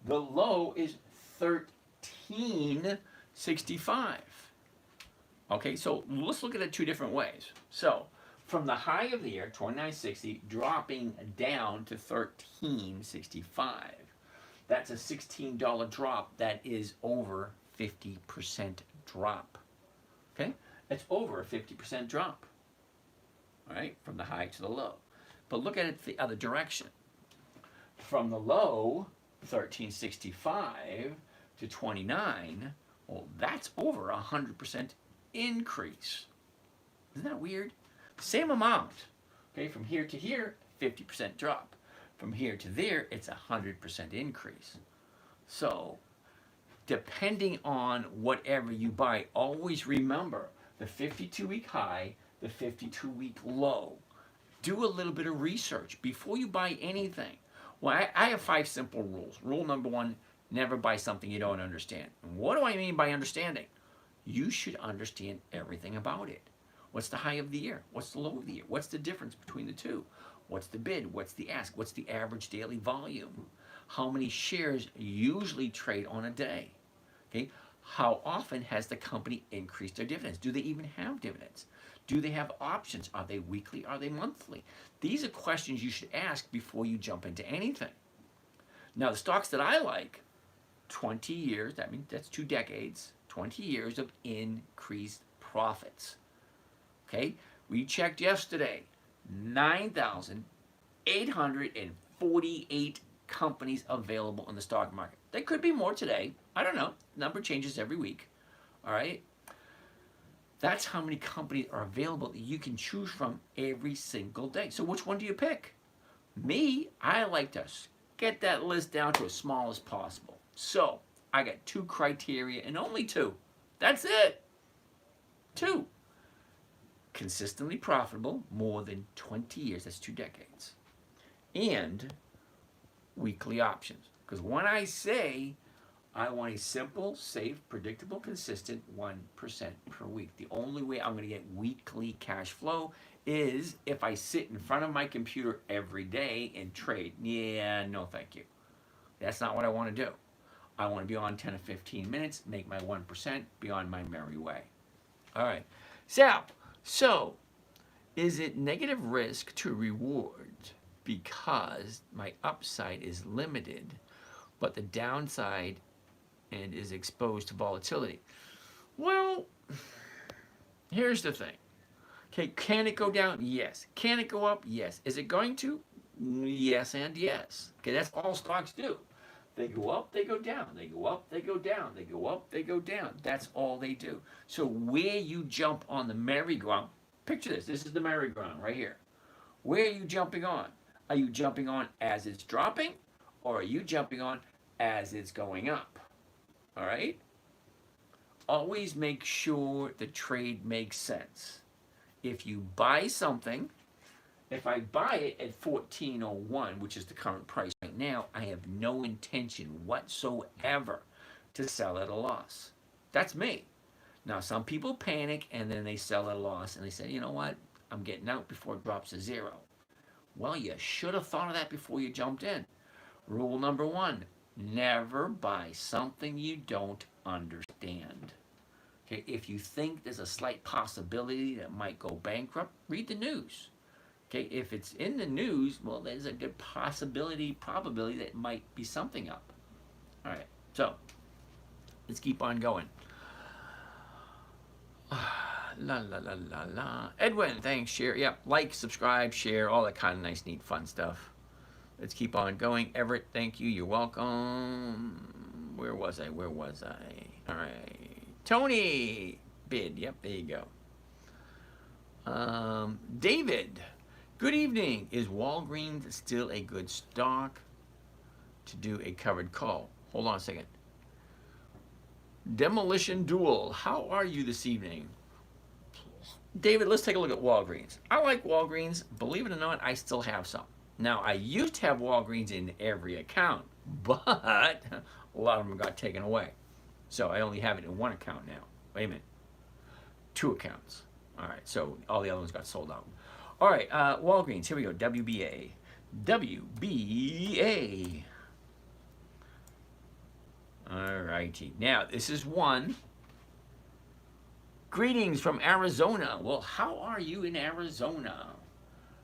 The low is 13.65. Okay, so let's look at it two different ways. So from the high of the year, 29.60, dropping down to 13.65. That's a $16 drop. That is over 50% drop. Okay, that's over a 50% drop. All right, from the high to the low. But look at it the other direction. From the low, 13.65 to 29, well, that's over 100% increase. Isn't that weird? Same amount. Okay, from here to here, 50% drop. From here to there, it's 100% increase. So, depending on whatever you buy, always remember the 52-week high, the 52-week low. Do a little bit of research before you buy anything. Well, I have 5 simple rules. Rule number 1, Never buy something you don't understand. And what do I mean by understanding? You should understand everything about it. What's the high of the year? What's the low of the year? What's the difference between the two? What's the bid? What's the ask? What's the average daily volume? How many shares usually trade on a day? Okay. How often has the company increased their dividends? Do they even have dividends? Do they have options? Are they weekly? Are they monthly? These are questions you should ask before you jump into anything. Now, the stocks that I like, 20 years, that means that's 2 decades, 20 years of increased profits. Okay, we checked yesterday, 9,848 companies available in the stock market. There could be more today. I don't know. Number changes every week. All right. That's how many companies are available that you can choose from every single day. So which one do you pick? Me, I like to get that list down to as small as possible. So I got 2 criteria and only 2. That's it. 2. Consistently profitable, more than 20 years. That's 2 decades. And weekly options. Because when I say I want a simple, safe, predictable, consistent 1% per week, the only way I'm going to get weekly cash flow is if I sit in front of my computer every day and trade. Yeah, no thank you. That's not what I want to do. I want to be on 10 to 15 minutes, make my 1%, be on my merry way. All right. Sal, so is it negative risk to reward because my upside is limited, but the downside and is exposed to volatility? Well, here's the thing. Okay, can it go down? Yes. Can it go up? Yes. Is it going to? Yes and yes. Okay, that's all stocks do. They go up, they go down. They go up, they go down. They go up, they go down. That's all they do. So where you jump on the merry-go-round, picture this. This is the merry-go-round right here. Where are you jumping on? Are you jumping on as it's dropping, or are you jumping on as it's going up? All right? Always make sure the trade makes sense. If you buy something, if I buy it at $14.01, which is the current price right now, I have no intention whatsoever to sell at a loss. That's me. Now, some people panic and then they sell at a loss and they say, you know what, I'm getting out before it drops to 0. Well, you should have thought of that before you jumped in. Rule number 1, never buy something you don't understand. Okay, if you think there's a slight possibility that it might go bankrupt, read the news. Okay, if it's in the news, well, there's a good probability that it might be something up. All right, so let's keep on going. La la la la la. Edwin, thanks. Share, yeah, like, subscribe, share, all that kind of nice, neat, fun stuff. Let's keep on going. Everett, thank you. You're welcome. Where was I? All right. Tony, bid. Yep, there you go. David, good evening. Is Walgreens still a good stock to do a covered call? Hold on a second. Demolition Duel, how are you this evening? David, let's take a look at Walgreens. I like Walgreens. Believe it or not, I still have some. Now, I used to have Walgreens in every account, but a lot of them got taken away. So I only have it in one account now. Wait a minute. 2 accounts. All right, so all the other ones got sold out. All right, Walgreens, here we go. WBA. WBA. All righty. Now, this is one. Greetings from Arizona. Well, how are you in Arizona?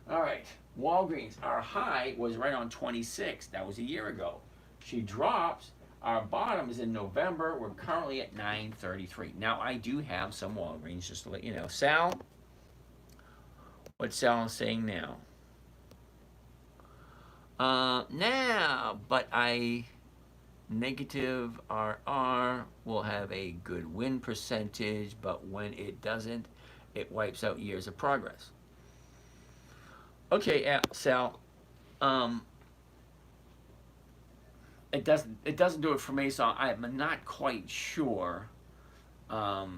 All right, Walgreens. Our high was right on 26. That was a year ago. She drops. Our bottom is in November. We're currently at 933. Now, I do have some Walgreens, just to let you know. Sal, what's Sal saying now? But I negative RR will have a good win percentage, but when it doesn't, it wipes out years of progress. Okay, Sal. It doesn't do it for me, so I'm not quite sure how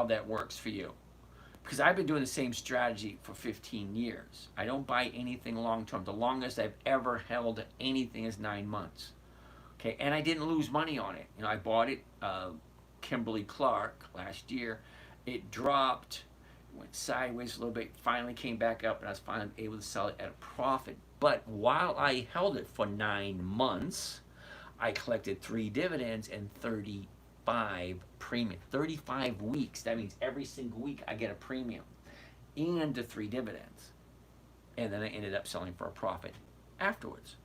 that works for you. Because I've been doing the same strategy for 15 years. I don't buy anything long term. The longest I've ever held anything is 9 months. Okay, and I didn't lose money on it. You know, I bought it, Kimberly Clark, last year. It dropped, went sideways a little bit, finally came back up, and I was finally able to sell it at a profit. But while I held it for 9 months, I collected 3 dividends and 35 premium. 35 weeks. That means every single week I get a premium and the 3 dividends. And then I ended up selling for a profit afterwards.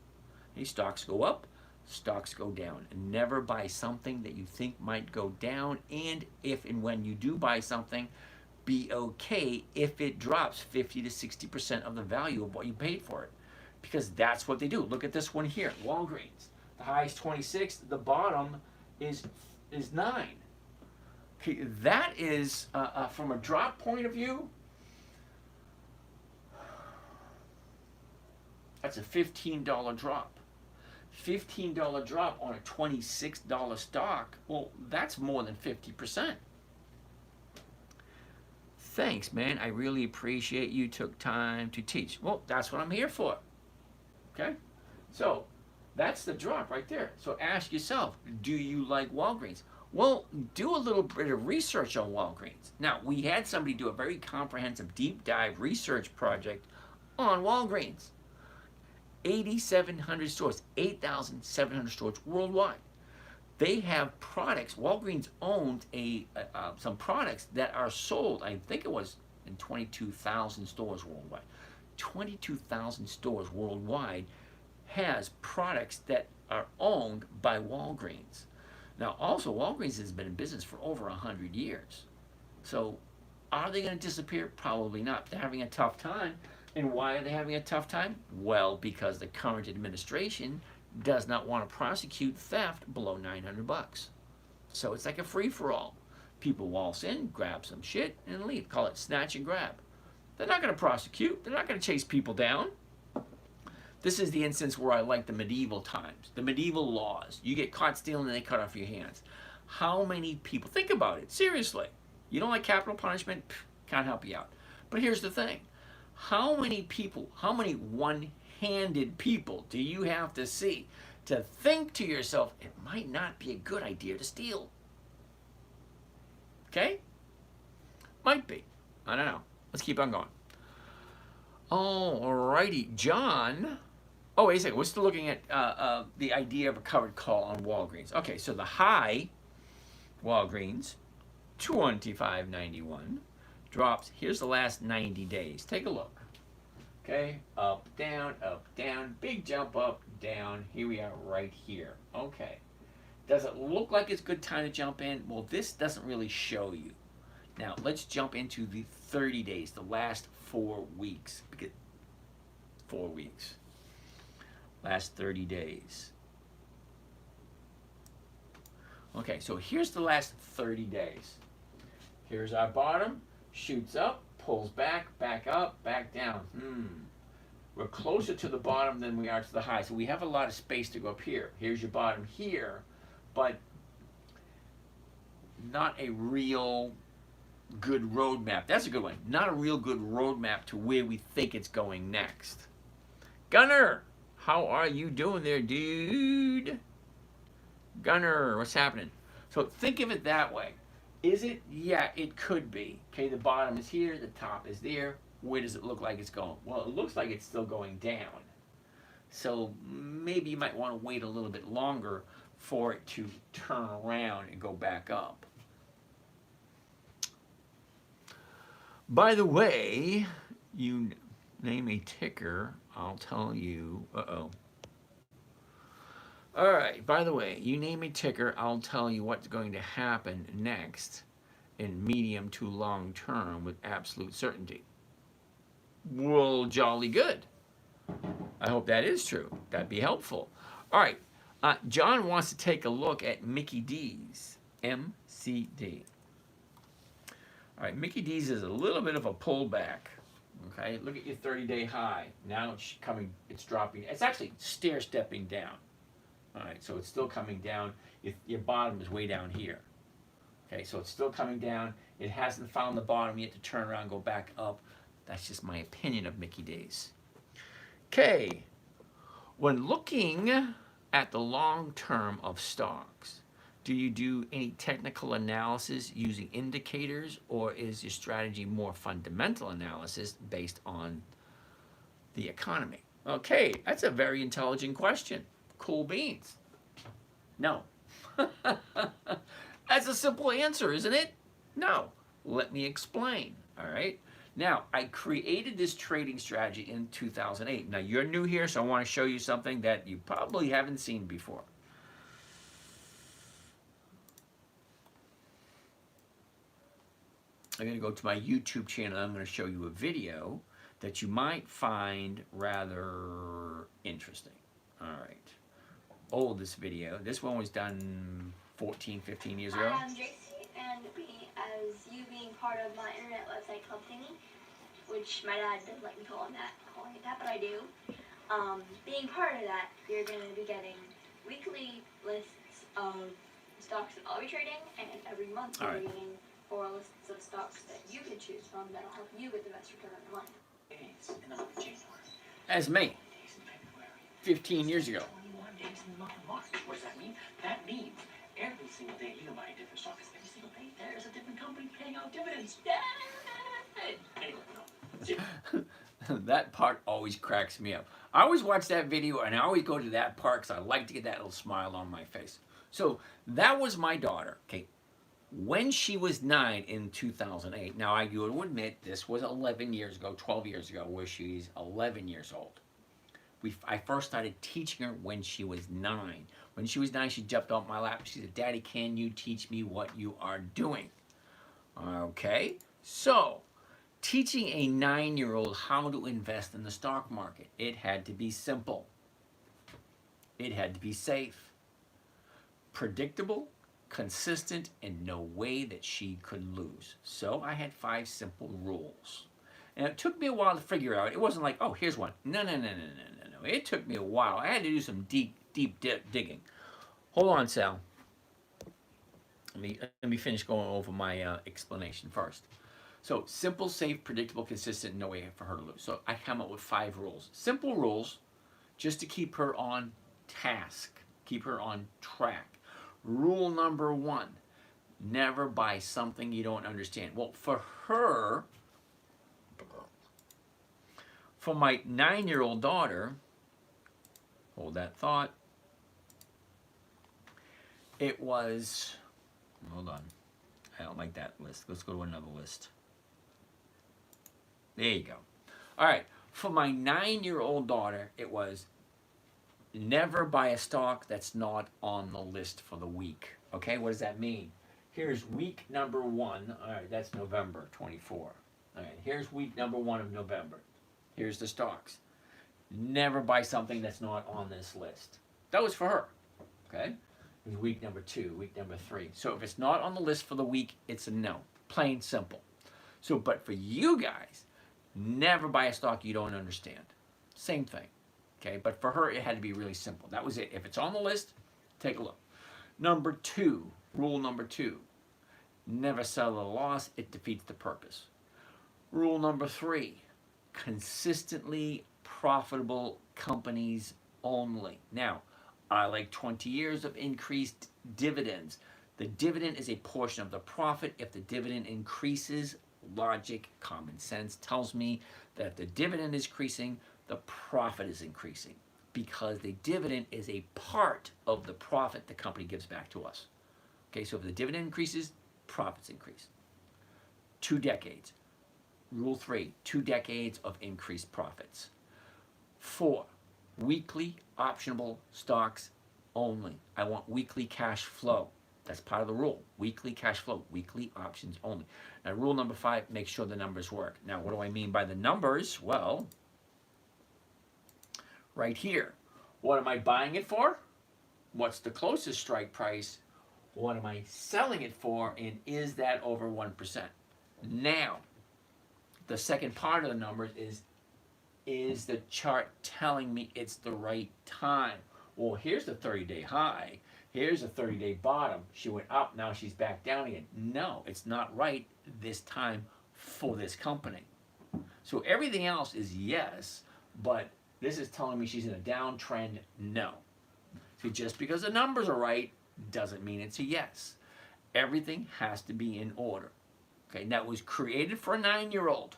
These stocks go up, stocks go down. Never buy something that you think might go down. And if and when you do buy something, be okay if it drops 50 to 60% of the value of what you paid for it. Because that's what they do. Look at this one here, Walgreens. The high is 26, the bottom is 9. Okay, that is, from a drop point of view, that's a $15 drop. $15 drop on a $26 stock, well, that's more than 50%. Thanks, man. I really appreciate you took time to teach. Well, that's what I'm here for. Okay? So, that's the drop right there. So ask yourself, do you like Walgreens? Well, do a little bit of research on Walgreens. Now, we had somebody do a very comprehensive deep dive research project on Walgreens. 8,700 stores, 8,700 stores worldwide. They have products. Walgreens owns some products that are sold, I think it was in 22,000 stores worldwide. 22,000 stores worldwide has products that are owned by Walgreens. Now, also, Walgreens has been in business for over 100 years. So, are they going to disappear? Probably not. They're having a tough time. And why are they having a tough time? Well, because the current administration does not want to prosecute theft below $900. So it's like a free-for-all. People waltz in, grab some shit, and leave. Call it snatch and grab. They're not going to prosecute. They're not going to chase people down. This is the instance where I like the medieval times, the medieval laws. You get caught stealing and they cut off your hands. How many people, think about it, seriously. You don't like capital punishment? Can't help you out. But here's the thing. How many people, how many one-handed people do you have to see to think to yourself, it might not be a good idea to steal? Okay? Might be. I don't know. Let's keep on going. Alrighty, John. Oh, wait a second. We're still looking at the idea of a covered call on Walgreens. Okay, so the high, Walgreens, $25.91. Drops. Here's the last 90 days. Take a look. Okay, up, down, big jump up, down. Here we are right here. Okay. Does it look like it's a good time to jump in? Well, this doesn't really show you. Now, let's jump into the 30 days, the last 4 weeks. 4 weeks. Last 30 days. Okay, so here's the last 30 days. Here's our bottom. Shoots up, pulls back, back up, back down. We're closer to the bottom than we are to the high. So we have a lot of space to go up here. Here's your bottom here, but not a real good roadmap. That's a good one. Not a real good roadmap to where we think it's going next. Gunner, how are you doing there, dude? Gunner, what's happening? So think of it that way. Is it? Yeah, it could be. Okay, the bottom is here, the top is there. Where does it look like it's going? Well, it looks like it's still going down. So maybe you might want to wait a little bit longer for it to turn around and go back up. By the way, you name a ticker, I'll tell you. All right, by the way, you name a ticker, I'll tell you what's going to happen next in medium to long term with absolute certainty. Well, jolly good. I hope that is true. That'd be helpful. All right, John wants to take a look at Mickey D's, MCD. All right, Mickey D's is a little bit of a pullback. Okay, look at your 30-day high. Now it's dropping. It's actually stair-stepping down. All right, so it's still coming down. Your bottom is way down here. Okay, so it's still coming down. It hasn't found the bottom yet to turn around and go back up. That's just my opinion of Mickey D's. Okay, when looking at the long term of stocks, do you do any technical analysis using indicators, or is your strategy more fundamental analysis based on the economy? Okay, that's a very intelligent question. Cool beans. No. That's a simple answer, isn't it? No. Let me explain. All right. Now, I created this trading strategy in 2008. Now, you're new here, so I want to show you something that you probably haven't seen before. I'm going to go to my YouTube channel. I'm going to show you a video that you might find rather interesting. All right. This video. This one was done 14, 15 years ago. I'm JC, and you being part of my internet website club thingy, which my dad doesn't like me calling it that, but I do. Being part of that, you're going to be getting weekly lists of stocks that I'll be trading, and every month you'll be getting 4 lists of stocks that you can choose from that'll help you get the best return on money. In the month of January. As me. 15 years ago. 21 days in the month of March. What does that mean? That means every single day you can buy a different stock. Every single day there is a different company paying out dividends. Anyway, no. That part always cracks me up. I always watch that video and I always go to that part because I like to get that little smile on my face. So that was my daughter, okay, when she was 9 in 2008. Now, I will admit this was 11 years ago, 12 years ago, where she's 11 years old. I first started teaching her when she was 9. When she was 9, she jumped off my lap. She said, "Daddy, can you teach me what you are doing?" Okay, so teaching a 9-year-old how to invest in the stock market, it had to be simple. It had to be safe, predictable, consistent, and no way that she could lose. So I had 5 simple rules. And it took me a while to figure out. It wasn't like, oh, here's one. No. It took me a while. I had to do some deep digging. Hold on, Sal. Let me finish going over my explanation first. So simple, safe, predictable, consistent, no way for her to lose. So I come up with 5 rules. Simple rules just to keep her on task, keep her on track. Rule number 1, never buy something you don't understand. Well, for her, for my 9-year-old daughter, hold that thought, it was, hold on, I don't like that list. Let's go to another list. There you go. All right, for my 9-year-old daughter, it was never buy a stock that's not on the list for the week. Okay, what does that mean? Here's week number 1. All right, that's November 24. All right, here's week number 1 of November. Here's the stocks. Never buy something that's not on this list. That was for her. Okay? It was week number 2, week number 3. So if it's not on the list for the week, it's a no. Plain simple. So, but for you guys, never buy a stock you don't understand. Same thing. Okay? But for her, it had to be really simple. That was it. If it's on the list, take a look. Number 2, rule number 2. Never sell at a loss. It defeats the purpose. Rule number 3. Consistently profitable companies only. Now, I like 20 years of increased dividends. The dividend is a portion of the profit. If the dividend increases, logic, common sense tells me that if the dividend is increasing, the profit is increasing, because the dividend is a part of the profit the company gives back to us. Okay, so if the dividend increases, profits increase. 2 decades. Rule 3, 2 decades of increased profits. 4, weekly optionable stocks only. I want weekly cash flow. That's part of the rule. Weekly cash flow, weekly options only. Now, rule number 5, make sure the numbers work. Now, what do I mean by the numbers? Well, right here. What am I buying it for? What's the closest strike price? What am I selling it for? And is that over 1%? Now, the second part of the numbers is the chart telling me it's the right time? Well, here's the 30-day high. Here's a 30-day bottom. She went up, now she's back down again. No, it's not right this time for this company. So everything else is yes, but this is telling me she's in a downtrend, no. So just because the numbers are right doesn't mean it's a yes. Everything has to be in order. Okay, that was created for a 9-year-old.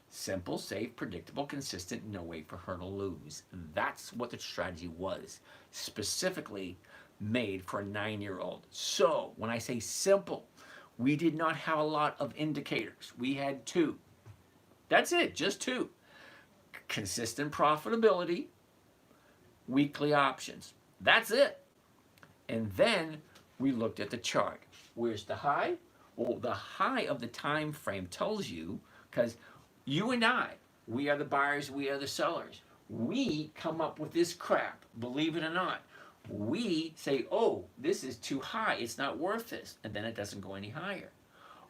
Simple, safe, predictable, consistent, no way for her to lose. That's what the strategy was, specifically made for a 9-year-old. So when I say simple, we did not have a lot of indicators. We had 2. That's it, just 2. Consistent profitability, weekly options. That's it. And then we looked at the chart. Where's the high? Well, the high of the time frame tells you, because you and I, we are the buyers, we are the sellers. We come up with this crap, believe it or not. We say, oh, this is too high, it's not worth this, and then it doesn't go any higher.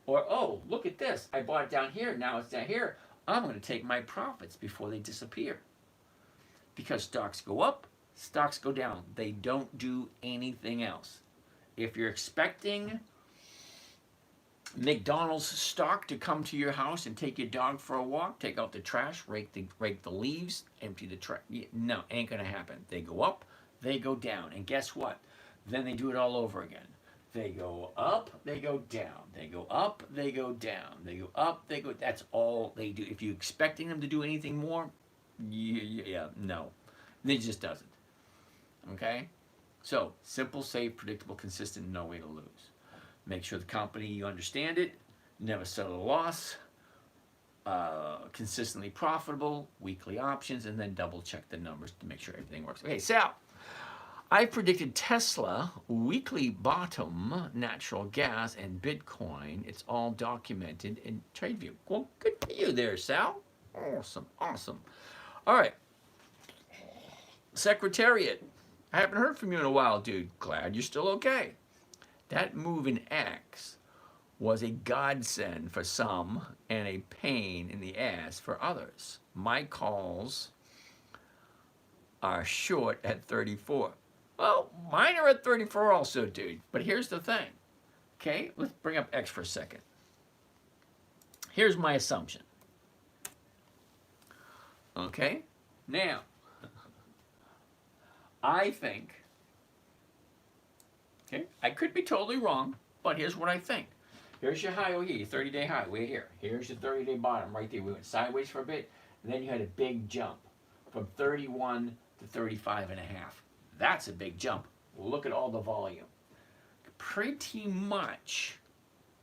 Or, oh, look at this, I bought it down here, now it's down here. I'm going to take my profits before they disappear. Because stocks go up, stocks go down. They don't do anything else. If you're expecting McDonald's stock to come to your house and take your dog for a walk, take out the trash, rake the leaves, empty the trash, no, ain't going to happen. They go up, they go down. And guess what? Then they do it all over again. They go up, they go down. They go up, they go down. They go up, they go. That's all they do. If you're expecting them to do anything more, no. It just doesn't. Okay? So, simple, safe, predictable, consistent, no way to lose. Make sure the company, you understand it. Never settle a loss. Consistently profitable, weekly options, and then double check the numbers to make sure everything works. Okay, Sal. I predicted Tesla, weekly bottom, natural gas, and Bitcoin. It's all documented in TradeView. Well, good for you there, Sal. Awesome, awesome. All right. Secretariat. I haven't heard from you in a while, dude. Glad you're still okay. That move in X was a godsend for some and a pain in the ass for others. My calls are short at 34. Well, mine are at 34 also, dude. But here's the thing. Okay, let's bring up X for a second. Here's my assumption. Okay, now, I think, okay, I could be totally wrong, but here's what I think. Here's your high over here, your 30-day high, way here. Here's your 30-day bottom right there. We went sideways for a bit, and then you had a big jump from 31 to 35 and a half. That's a big jump. Look at all the volume. Pretty much,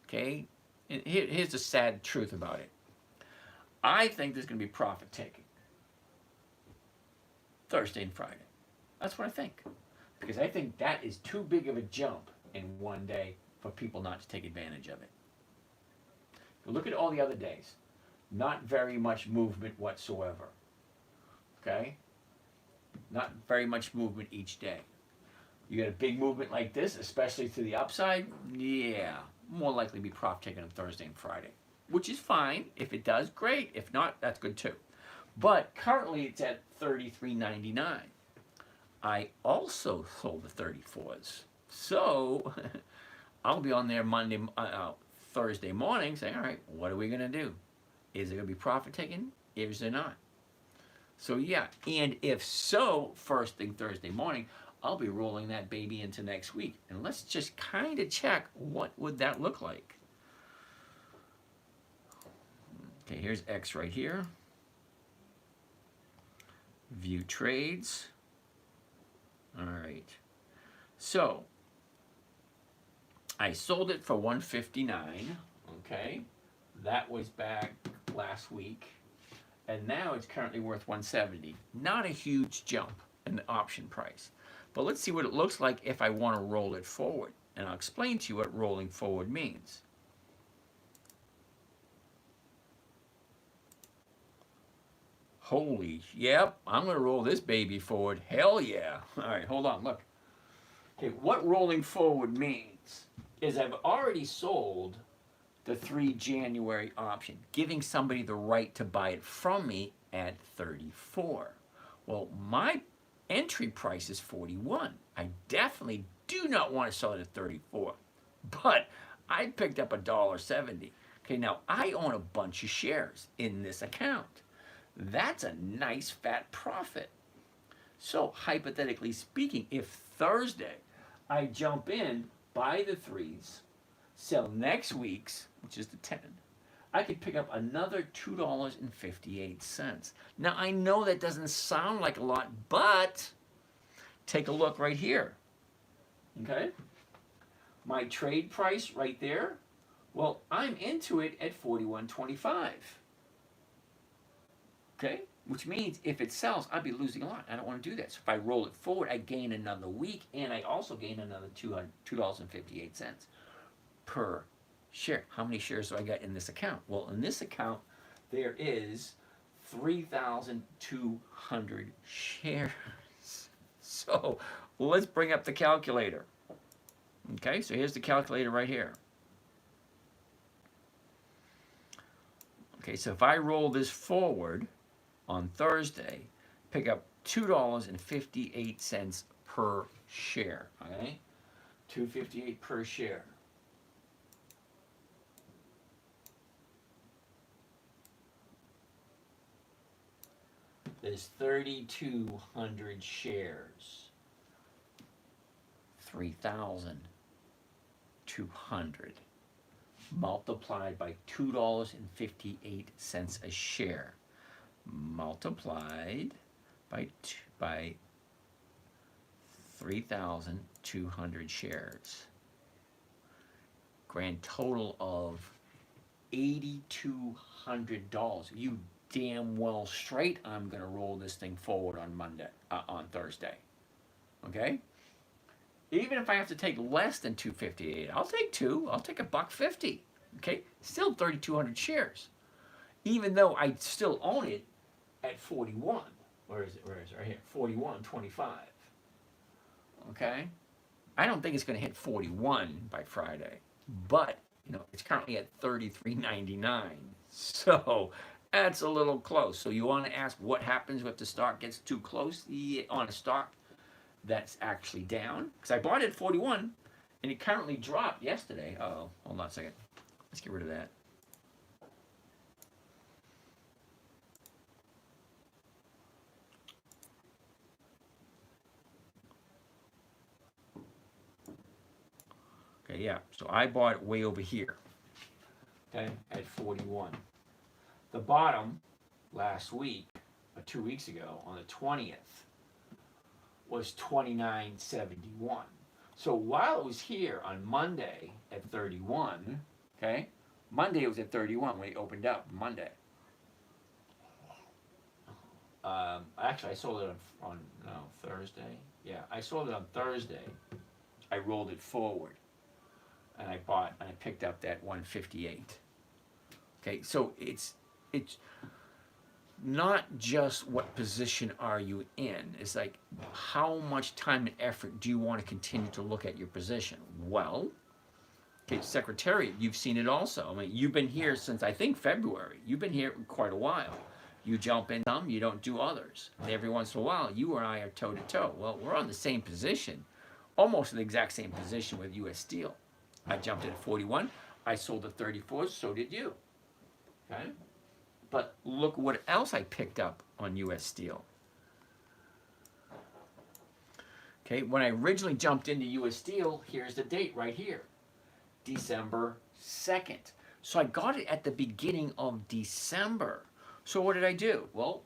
okay, and here's the sad truth about it. I think there's going to be profit taking Thursday and Friday. That's what I think. Because I think that is too big of a jump in one day for people not to take advantage of it. Look at all the other days. Not very much movement whatsoever. Okay? Not very much movement each day. You get a big movement like this, especially to the upside, yeah, more likely to be profit taken on Thursday and Friday. Which is fine. If it does, great. If not, that's good too. But currently it's at $33.99. I also sold the 34s. So I'll be on there Thursday morning saying, all right, what are we going to do? Is it going to be profit taken? Is it not? So yeah, and if so, first thing Thursday morning, I'll be rolling that baby into next week. And let's just kind of check what would that look like. Okay, here's X right here. View trades. All right. So I sold it for $159. Okay. That was back last week. And now it's currently worth $170. Not a huge jump in the option price. But let's see what it looks like if I want to roll it forward. And I'll explain to you what rolling forward means. Holy, yep, I'm going to roll this baby forward. Hell yeah. All right, hold on, look. Okay, what rolling forward means is I've already sold the 3 January option, giving somebody the right to buy it from me at 34. Well, my entry price is 41. I definitely do not want to sell it at 34. But I picked up $1.70. Okay, now I own a bunch of shares in this account. That's a nice fat profit. So hypothetically speaking, if Thursday I jump in, buy the 3s, sell next week's, which is the 10, I could pick up another $2.58. Now I know that doesn't sound like a lot, but take a look right here. Okay? My trade price right there, well, I'm into it at 41.25. Okay? Which means if it sells, I'd be losing a lot. I don't want to do that. So if I roll it forward, I gain another week, and I also gain another $2.58 per share. How many shares do I got in this account? Well, in this account, there is 3,200 shares. So let's bring up the calculator. Okay, so here's the calculator right here. Okay, so if I roll this forward on Thursday, pick up $2.58 per share. Okay, $2.58 per share. There's 3,200 shares. 3,200 multiplied by $2.58 a share, multiplied by 3,200 shares. Grand total of $8,200. You damn well straight I'm gonna roll this thing forward on Thursday. Okay? Even if I have to take less than 258, I'll take two. I'll take $1.50. Okay, still 3,200 shares. Even though I still own it at 41. Where is it? Right here. 41.25. Okay, I don't think it's going to hit 41 by Friday, but it's currently at 33.99. So that's a little close. So you want to ask what happens if the stock gets too close on a stock that's actually down, because I bought it at 41 and it currently dropped yesterday. Oh, hold on a second. Let's get rid of that. Okay, yeah. So I bought it way over here. Okay, at 41. The bottom last week, or 2 weeks ago, on the 20th, was 29.71. So while it was here on Monday at 31, okay, Monday it was at 31 when it opened up Monday. Actually, I sold it on Thursday. Yeah, I sold it on Thursday. I rolled it forward, and I picked up that 158. Okay, so it's not just what position are you in. It's like, how much time and effort do you want to continue to look at your position? Well, okay, Secretariat, you've seen it also. I mean, you've been here since, I think, February. You've been here quite a while. You jump in some, you don't do others. And every once in a while, you and I are toe-to-toe. Well, we're on the same position, almost the exact same position with U.S. Steel. I jumped in at 41. I sold at 34, so did you. Okay? But look what else I picked up on U.S. Steel. Okay, when I originally jumped into U.S. Steel, here's the date right here, December 2nd. So I got it at the beginning of December. So what did I do? Well,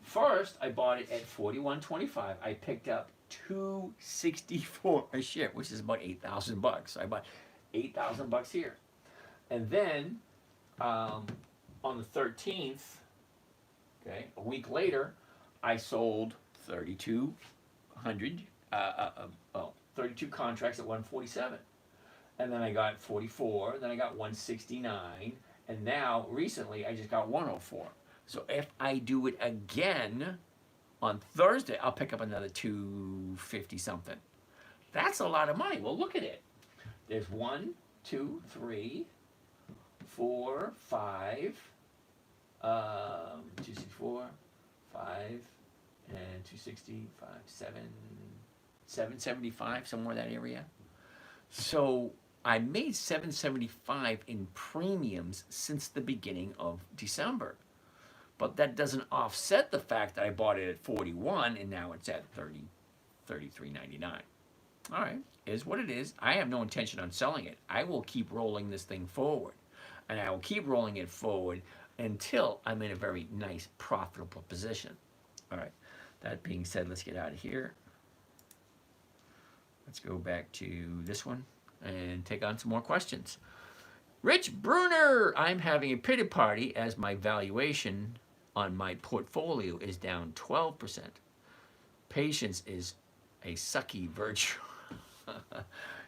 first I bought it at 41.25. I picked up $2.64 a share, which is about $8,000. So I bought $8,000 here, and then on the 13th, okay, a week later, I sold 32 contracts at 147, and then I got 44, then I got 169, and now recently I just got 104. So if I do it again on Thursday, I'll pick up another 250 something. That's a lot of money. Well, look at it. There's 1, 2, 3, 4, 5, 264, 5, and 265, 775, somewhere in that area. So I made $775 in premiums since the beginning of December. But that doesn't offset the fact that I bought it at 41 and now it's at 33.99. All right, is what it is. I have no intention on selling it. I will keep rolling this thing forward, and I will keep rolling it forward until I'm in a very nice, profitable position. All right, that being said, let's get out of here. Let's go back to this one and take on some more questions. Rich Bruner, I'm having a pity party as my valuation on my portfolio is down 12%. Patience is a sucky virtue.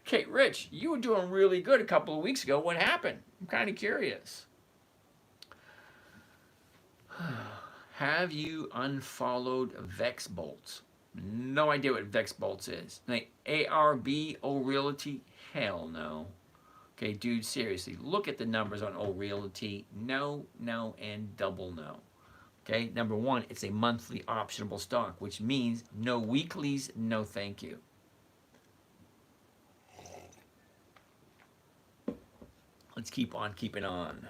Okay, Rich, you were doing really good a couple of weeks ago. What happened? I'm kind of curious. Have you unfollowed Vex Bolts? No idea what Vex Bolts is. Like ARB, O Realty? Hell no. Okay, dude, seriously, look at the numbers on O Realty. No, no, and double no. Okay, number one, it's a monthly optionable stock, which means no weeklies, no thank you. Let's keep on keeping on.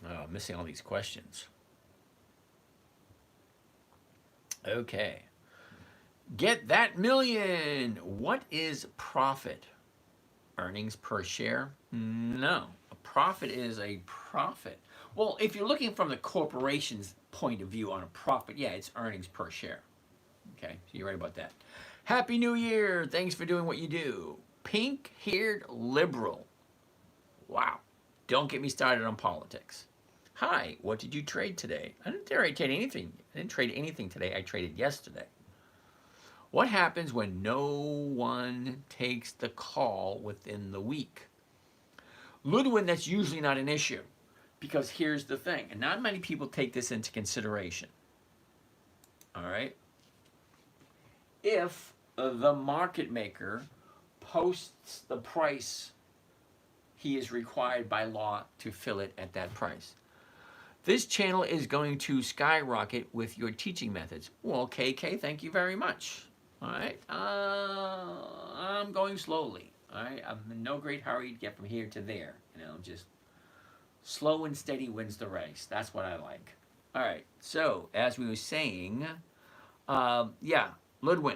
Oh, I'm missing all these questions. Okay. Get that million. What is profit? Earnings per share? No. A profit is a profit. Well, if you're looking from the corporation's point of view on a profit, yeah, it's earnings per share. Okay, so you're right about that. Happy New Year. Thanks for doing what you do. Pink-haired liberal. Wow. Don't get me started on politics. Hi, what did you trade today? I didn't trade anything. I didn't trade anything today. I traded yesterday. What happens when no one takes the call within the week? Ludwin, that's usually not an issue. Because here's the thing, and not many people take this into consideration. All right? If the market maker posts the price, he is required by law to fill it at that price. This channel is going to skyrocket with your teaching methods. Well, KK, thank you very much. All right, I'm going slowly. All right, I'm in no great hurry to get from here to there. You know, just slow and steady wins the race. That's what I like. All right, so as we were saying, yeah, Ludwin,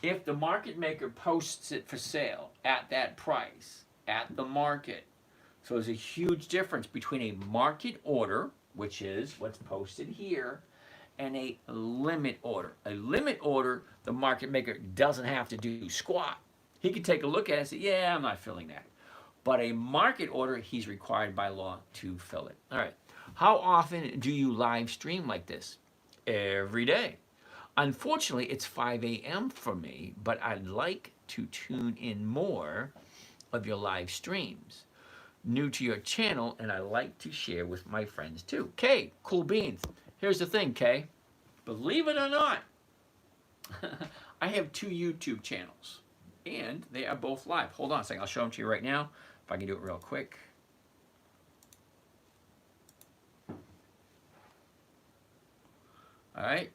if the market maker posts it for sale at that price, at the market, so there's a huge difference between a market order, which is what's posted here, and a limit order. A limit order, the market maker doesn't have to do squat. He can take a look at it and say, yeah, I'm not filling that. But a market order, he's required by law to fill it. All right. How often do you live stream like this? Every day. Unfortunately, it's 5 a.m. for me, but I'd like to tune in more of your live streams. New to your channel, and I like to share with my friends too. Kay, cool beans. Here's the thing, Kay. Believe it or not, I have 2 YouTube channels, and they are both live. Hold on a second. I'll show them to you right now, if I can do it real quick. All right.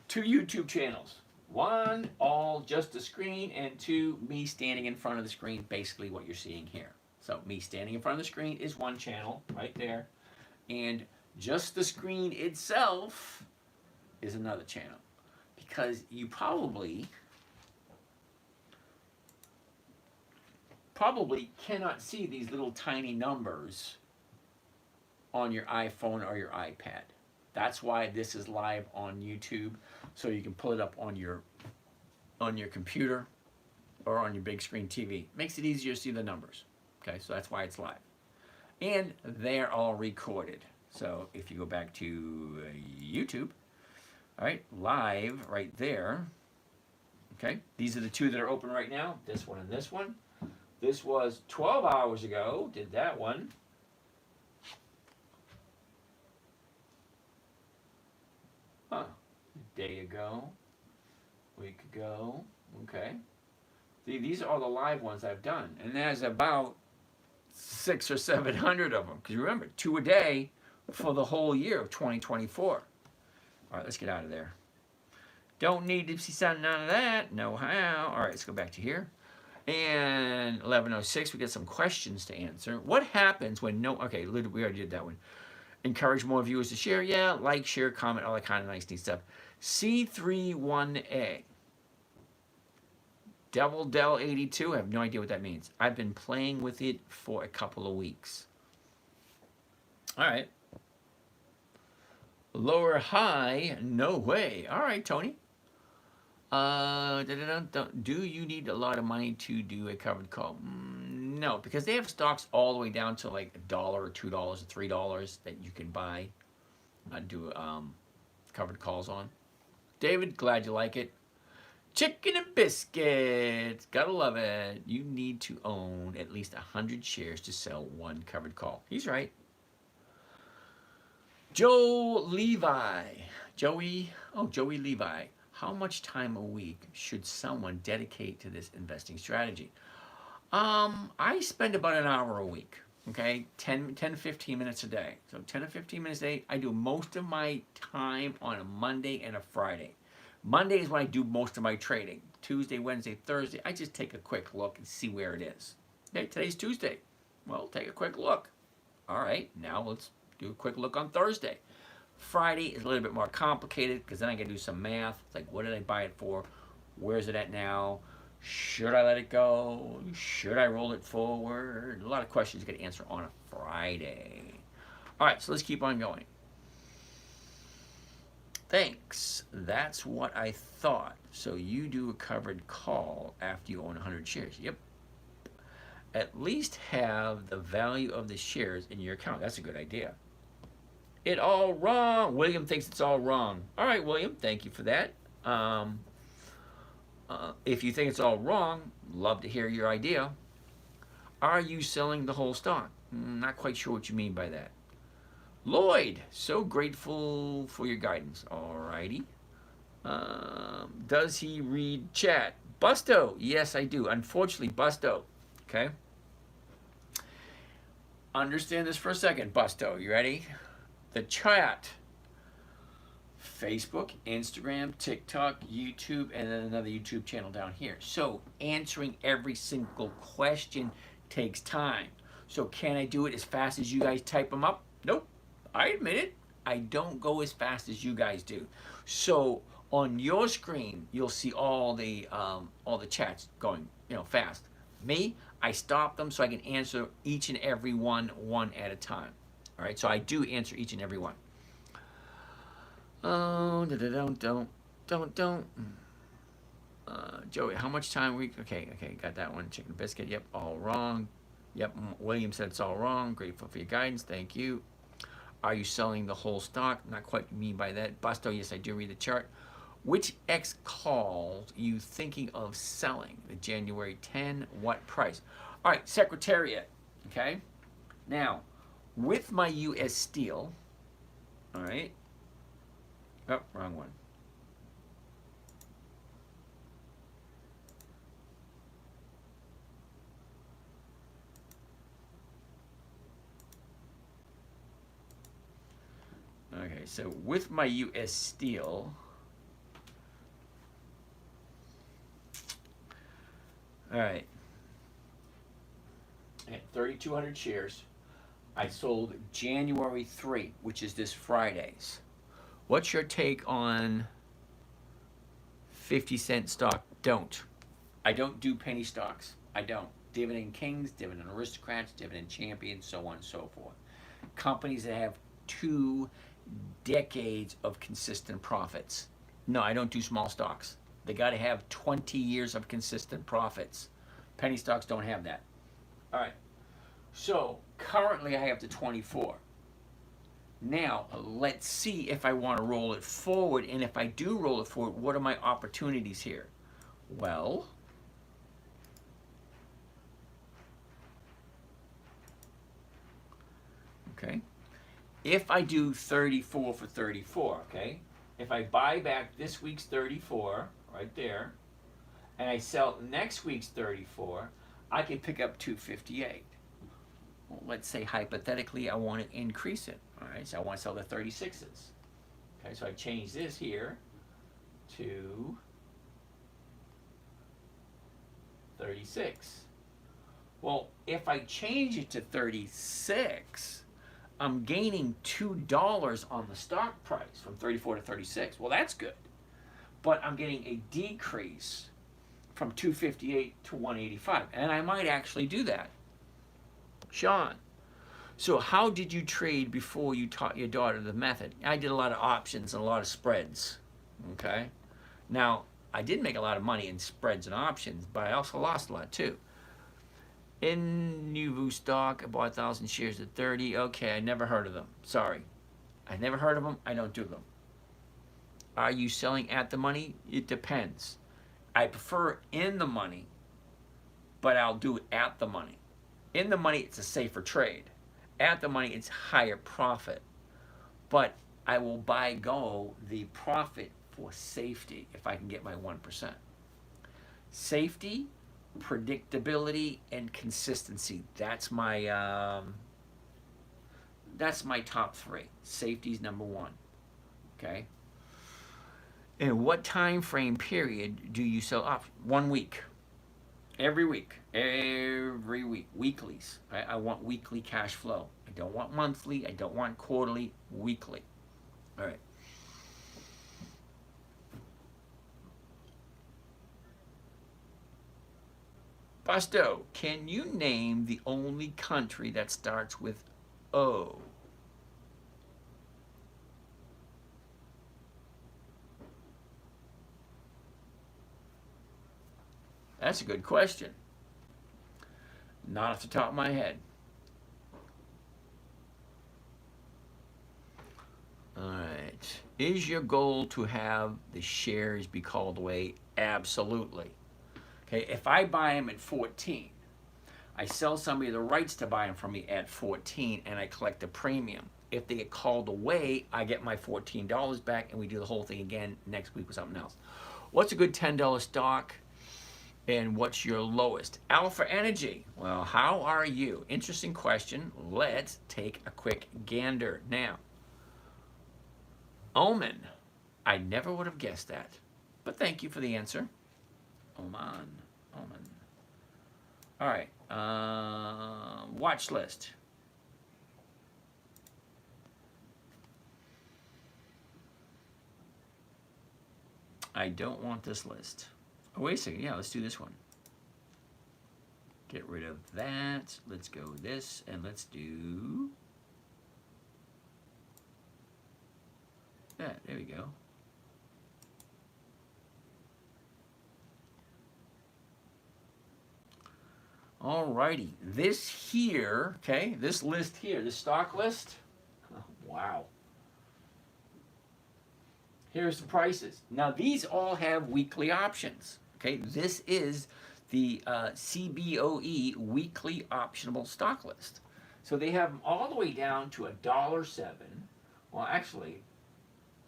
2 YouTube channels. 1, all just the screen, and 2, me standing in front of the screen, basically what you're seeing here. So me standing in front of the screen is one channel right there, and just the screen itself is another channel. Because you probably cannot see these little tiny numbers on your iPhone or your iPad. That's why this is live on YouTube, so you can pull it up on your computer or on your big screen TV. Makes it easier to see the numbers. Okay, so that's why it's live. And they're all recorded. So if you go back to YouTube, all right, live right there. Okay, these are the 2 that are open right now, this one and this one. This was 12 hours ago, did that one. Huh, a day ago, week ago, okay. See, these are all the live ones I've done, and there's about 600 or 700 of them, because remember, 2 a day for the whole year of 2024. All right, let's get out of there. Don't need to see something out of that, no how. All right, let's go back to here. And 11:06, we get some questions to answer. What happens when no? Okay, we already did that one. Encourage more viewers to share. Yeah, like, share, comment, all that kind of nice, neat stuff. C31A. Devil Dell 82. I have no idea what that means. I've been playing with it for a couple of weeks. All right. Lower high. No way. All right, Tony. Do you need a lot of money to do a covered call? No, because they have stocks all the way down to like $1 or $2 or $3 that you can buy, do covered calls on. David, glad you like it. Chicken and biscuits, gotta love it. You need to own at least 100 shares to sell one covered call. He's right. Joe Levi, Joey Levi. How much time a week should someone dedicate to this investing strategy? I spend about an hour a week, okay? 10 to 15 minutes a day. So 10 to 15 minutes a day. I do most of my time on a Monday and a Friday. Monday is when I do most of my trading. Tuesday, Wednesday, Thursday, I just take a quick look and see where it is. Okay, today's Tuesday. Well, take a quick look. All right, now let's do a quick look on Thursday. Friday is a little bit more complicated because then I got to do some math. It's like, what did I buy it for? Where's it at now? Should I let it go? Should I roll it forward? A lot of questions you got to answer on a Friday. All right, so let's keep on going. Thanks. That's what I thought. So you do a covered call after you own 100 shares. Yep. At least have the value of the shares in your account. That's a good idea. It all wrong. William thinks it's all wrong. All right, William, thank you for that. If you think it's all wrong, love to hear your idea. Are you selling the whole stock? Not quite sure what you mean by that. Lloyd, so grateful for your guidance. All righty. Does he read chat? Busto, yes, I do. Unfortunately, Busto. Okay. Understand this for a second, Busto. You ready? The chat. Facebook, Instagram, TikTok, YouTube, and then another YouTube channel down here. So answering every single question takes time. So can I do it as fast as you guys type them up? Nope. I admit it. I don't go as fast as you guys do. So on your screen, you'll see all the chats going, fast. Me, I stop them so I can answer each and every one at a time. All right, so I do answer each and every one. Oh, don't. Joey, how much time we? Okay, got that one. Chicken biscuit. Yep, all wrong. Yep, William said it's all wrong. Grateful for your guidance. Thank you. Are you selling the whole stock? Not quite mean by that. Busto, yes, I do read the chart. Which X calls are you thinking of selling? The January 10, what price? All right, Secretariat, okay? Now, with my U.S. Steel, all right? Oh, wrong one. Okay, so with my U.S. Steel, all right, I had 3,200 shares. I sold January 3, which is this Friday's. What's your take on 50-cent stock? I don't do penny stocks. I don't. Dividend Kings, Dividend Aristocrats, Dividend Champions, so on and so forth. Companies that have 2 decades of consistent profits. No, I don't do small stocks. They got to have 20 years of consistent profits. Penny stocks don't have that. All right. So currently I have the 24. Now let's see if I want to roll it forward, and if I do roll it forward, what are my opportunities here? Well, okay. If I do 34 for 34, okay? If I buy back this week's 34, right there, and I sell next week's 34, I can pick up 258. Well, let's say hypothetically I want to increase it. All right, so I want to sell the 36s. Okay, so I change this here to 36. Well, if I change it to 36, I'm gaining $2 on the stock price from 34 to 36. Well, that's good. But I'm getting a decrease from 258 to 185. And I might actually do that. Sean, so how did you trade before you taught your daughter the method? I did a lot of options and a lot of spreads. Okay? Now, I did make a lot of money in spreads and options, but I also lost a lot too. In Nuvu stock, I bought 1,000 shares at 30. Okay, I never heard of them. Sorry. I never heard of them. I don't do them. Are you selling at the money? It depends. I prefer in the money, but I'll do it at the money. In the money, it's a safer trade. At the money, it's higher profit. But I will buy go the profit for safety if I can get my 1%. Safety, predictability, and consistency. That's my top three. Safety's number one. Okay. And what time frame period do you sell options? 1 week. Every week. Every week. Weeklies. I want weekly cash flow. I don't want monthly. I don't want quarterly. Weekly. All right. Busto, can you name the only country that starts with O? That's a good question. Not off the top of my head. All right. Is your goal to have the shares be called away? Absolutely. Okay, if I buy them at 14, I sell somebody the rights to buy them from me at 14, and I collect a premium. If they get called away, I get my $14 back, and we do the whole thing again next week with something else. What's a good $10 stock? And what's your lowest? Alpha Energy. Well, how are you? Interesting question. Let's take a quick gander. Now, Oman. I never would have guessed that. But thank you for the answer. Oman. All right. Watch list. I don't want this list. Oh, wait a second. Yeah, let's do this one. Get rid of that. Let's go this, and let's do that. There we go. Alrighty. This here, okay, this list here, this stock list. Oh, wow. Here's the prices. Now, these all have weekly options. Okay, this is the CBOE weekly optionable stock list. So they have them all the way down to $1.07. Well, actually,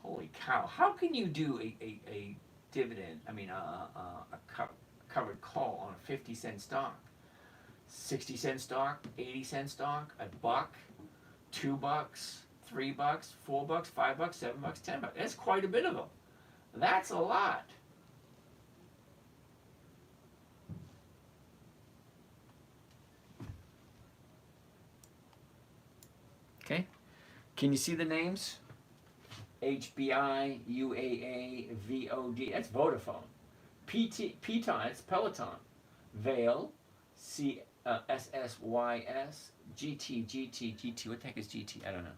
holy cow! How can you do a dividend? I mean, a covered call on a 50-cent stock, 60-cent stock, 80-cent stock, $1, $2, $3, $4, $5, $7, $10. That's quite a bit of them. That's a lot. Okay. Can you see the names? HBI, UAA, VOD. That's Vodafone. Peloton. That's Peloton. Vale, SSYS, GT. What the heck is GT? I don't know.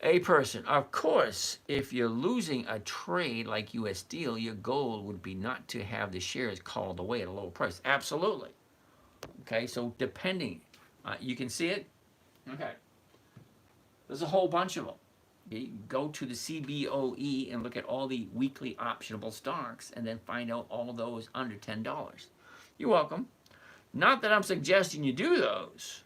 A person, of course, if you're losing a trade like US Steel, your goal would be not to have the shares called away at a low price. Absolutely. Okay, so depending, you can see it. Okay, there's a whole bunch of them. You go to the CBOE and look at all the weekly optionable stocks, and then find out all of those under $10. You're welcome. Not that I'm suggesting you do those.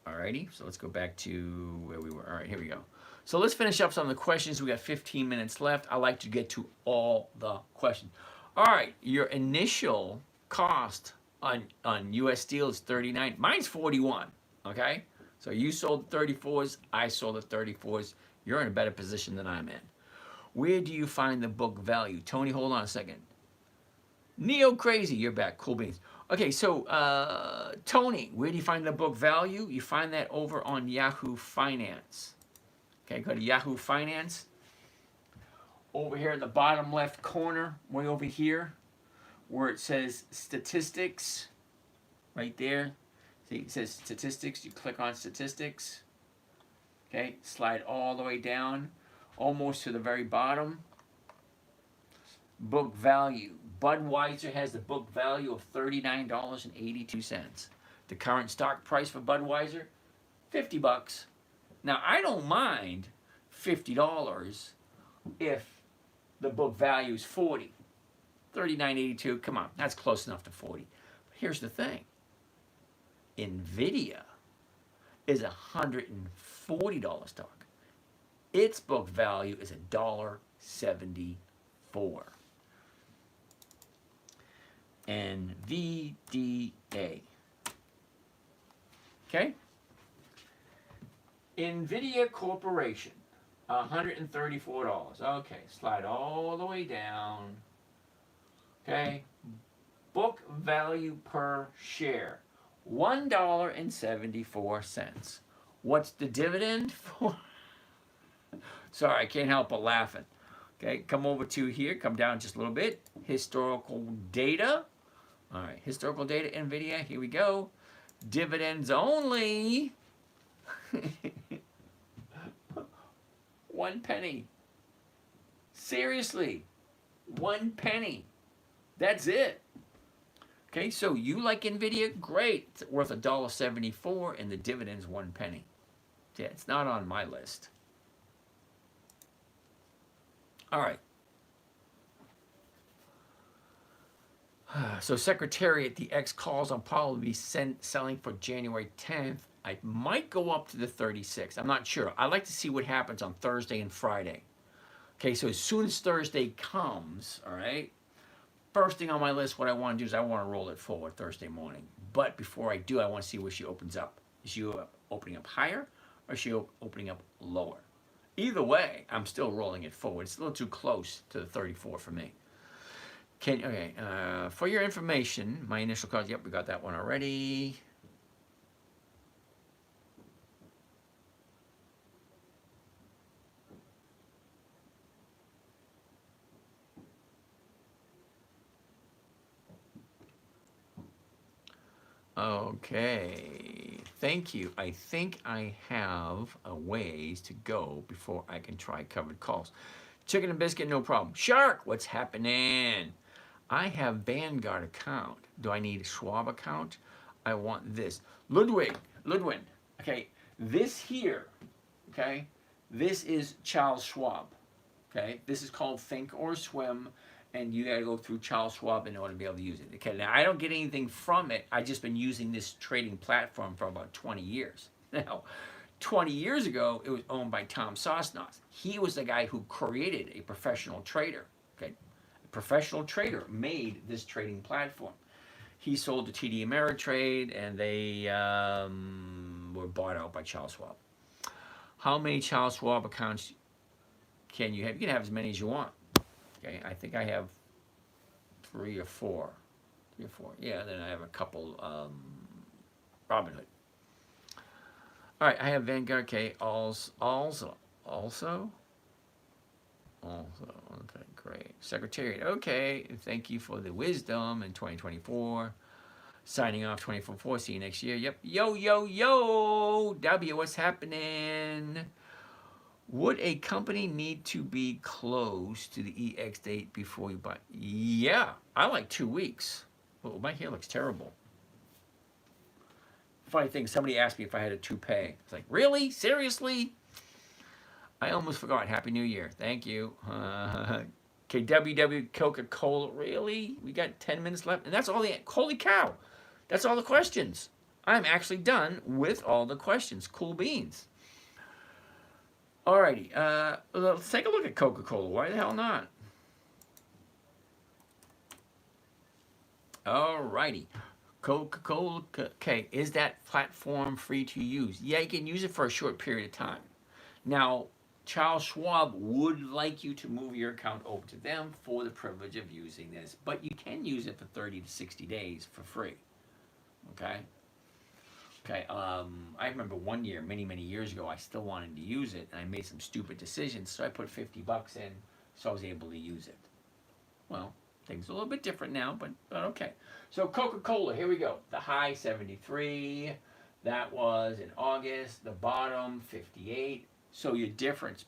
Alrighty, so let's go back to where we were. All right, here we go. So let's finish up some of the questions. We got 15 minutes left. I like to get to all the questions. All right, your initial cost on US Steel is 39. Mine's 41, okay? So you sold the 34s, I sold the 34s. You're in a better position than I'm in. Where do you find the book value? Tony, hold on a second. Neo Crazy, you're back. Cool beans. Okay, so Tony, where do you find the book value? You find that over on Yahoo Finance. Okay, go to Yahoo Finance. Over here in the bottom left corner, way over here, where it says statistics, right there. See, it says statistics. You click on statistics. Okay, slide all the way down, almost to the very bottom. Book value. Budweiser has the book value of $39.82. The current stock price for Budweiser, $50. Now, I don't mind $50 if the book value is $40. $39.82, come on, that's close enough to $40. But here's the thing. Nvidia is a $140 stock. Its book value is $1.74. NVDA. Okay? Nvidia Corporation, $134. Okay, slide all the way down. Okay? Book value per share, $1.74. What's the dividend for? Sorry, I can't help but laughing. Okay, come over to here, come down just a little bit. Historical data. All right, historical data, NVIDIA, here we go. Dividends only. 1 penny. Seriously, 1 penny. That's it. Okay, so you like NVIDIA? Great. It's worth $1.74 and the dividend's 1 penny. Yeah, it's not on my list. All right. So Secretariat, the X calls I'll probably be selling for January 10th. I might go up to the 36th. I'm not sure. I like to see what happens on Thursday and Friday. Okay, so as soon as Thursday comes, all right, first thing on my list, what I want to do is I want to roll it forward Thursday morning. But before I do, I want to see where she opens up. Is she opening up higher or is she opening up lower? Either way, I'm still rolling it forward. It's a little too close to the 34 for me. For your information, my initial calls, yep, we got that one already. Okay, thank you. I think I have a ways to go before I can try covered calls. Chicken and biscuit, no problem. Shark, what's happening? I have Vanguard account. Do I need a Schwab account? I want this. Ludwig, okay, this here, okay, this is Charles Schwab, okay? This is called Think or Swim, and you gotta go through Charles Schwab in order to be able to use it. Okay, now I don't get anything from it. I've just been using this trading platform for about 20 years. Now, 20 years ago, it was owned by Tom Sosnoff. He was the guy who created a professional trader. Okay, a professional trader made this trading platform. He sold to TD Ameritrade, and they were bought out by Charles Schwab. How many Charles Schwab accounts can you have? You can have as many as you want. Okay, I think I have 3 or 4. 3 or 4. Yeah, then I have a couple Robinhood. All right, I have Vanguard. Okay, also. Okay, great. Secretariat. Okay, thank you for the wisdom in 2024. Signing off 2024. See you next year. Yep. Yo. W, what's happening? Would a company need to be close to the EX date before you buy? Yeah, I like 2 weeks. Oh, my hair looks terrible. Funny thing, somebody asked me if I had a toupee. It's like, really? Seriously? I almost forgot. Happy New Year. Thank you. KWW Coca-Cola. Really? We got 10 minutes left? And that's all the... Holy cow. That's all the questions. I'm actually done with all the questions. Cool beans. Alrighty, let's take a look at Coca-Cola. Why the hell not? Alrighty, Coca-Cola. Okay, is that platform free to use? Yeah, you can use it for a short period of time. Now, Charles Schwab would like you to move your account over to them for the privilege of using this, but you can use it for 30 to 60 days for free. Okay? Okay, I remember one year, many, many years ago, I still wanted to use it, and I made some stupid decisions, so I put $50 in, so I was able to use it. Well, things are a little bit different now, but okay. So Coca-Cola, here we go. The high, 73. That was in August. The bottom, 58. So your difference,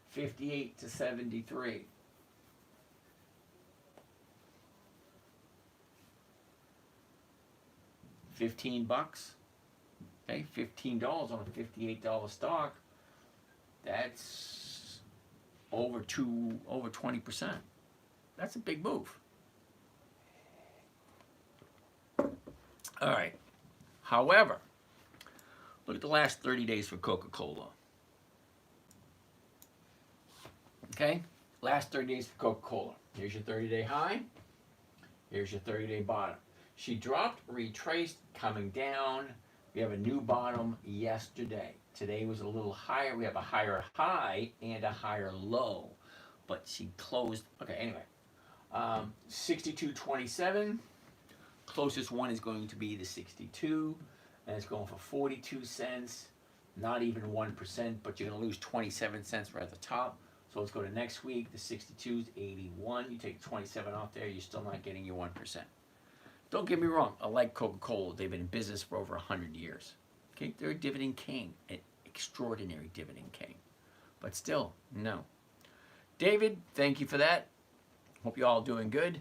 58 to 73. $15. Okay, $15 on a $58 stock. That's over 20%. That's a big move. All right. However, look at the last 30 days for Coca-Cola. Okay? Last 30 days for Coca-Cola. Here's your 30-day high. Here's your 30-day bottom. She dropped, retraced, coming down. We have a new bottom yesterday. Today was a little higher. We have a higher high and a higher low. But she closed. Okay, anyway. 62.27. Closest one is going to be the 62. And it's going for 42 cents. Not even 1%, but you're going to lose 27 cents right at the top. So let's go to next week. The 62 is 81. You take 27 off there, you're still not getting your 1%. Don't get me wrong. I like Coca-Cola. They've been in business for over 100 years. Okay, they're a dividend king, an extraordinary dividend king. But still, no. David, thank you for that. Hope you all doing good.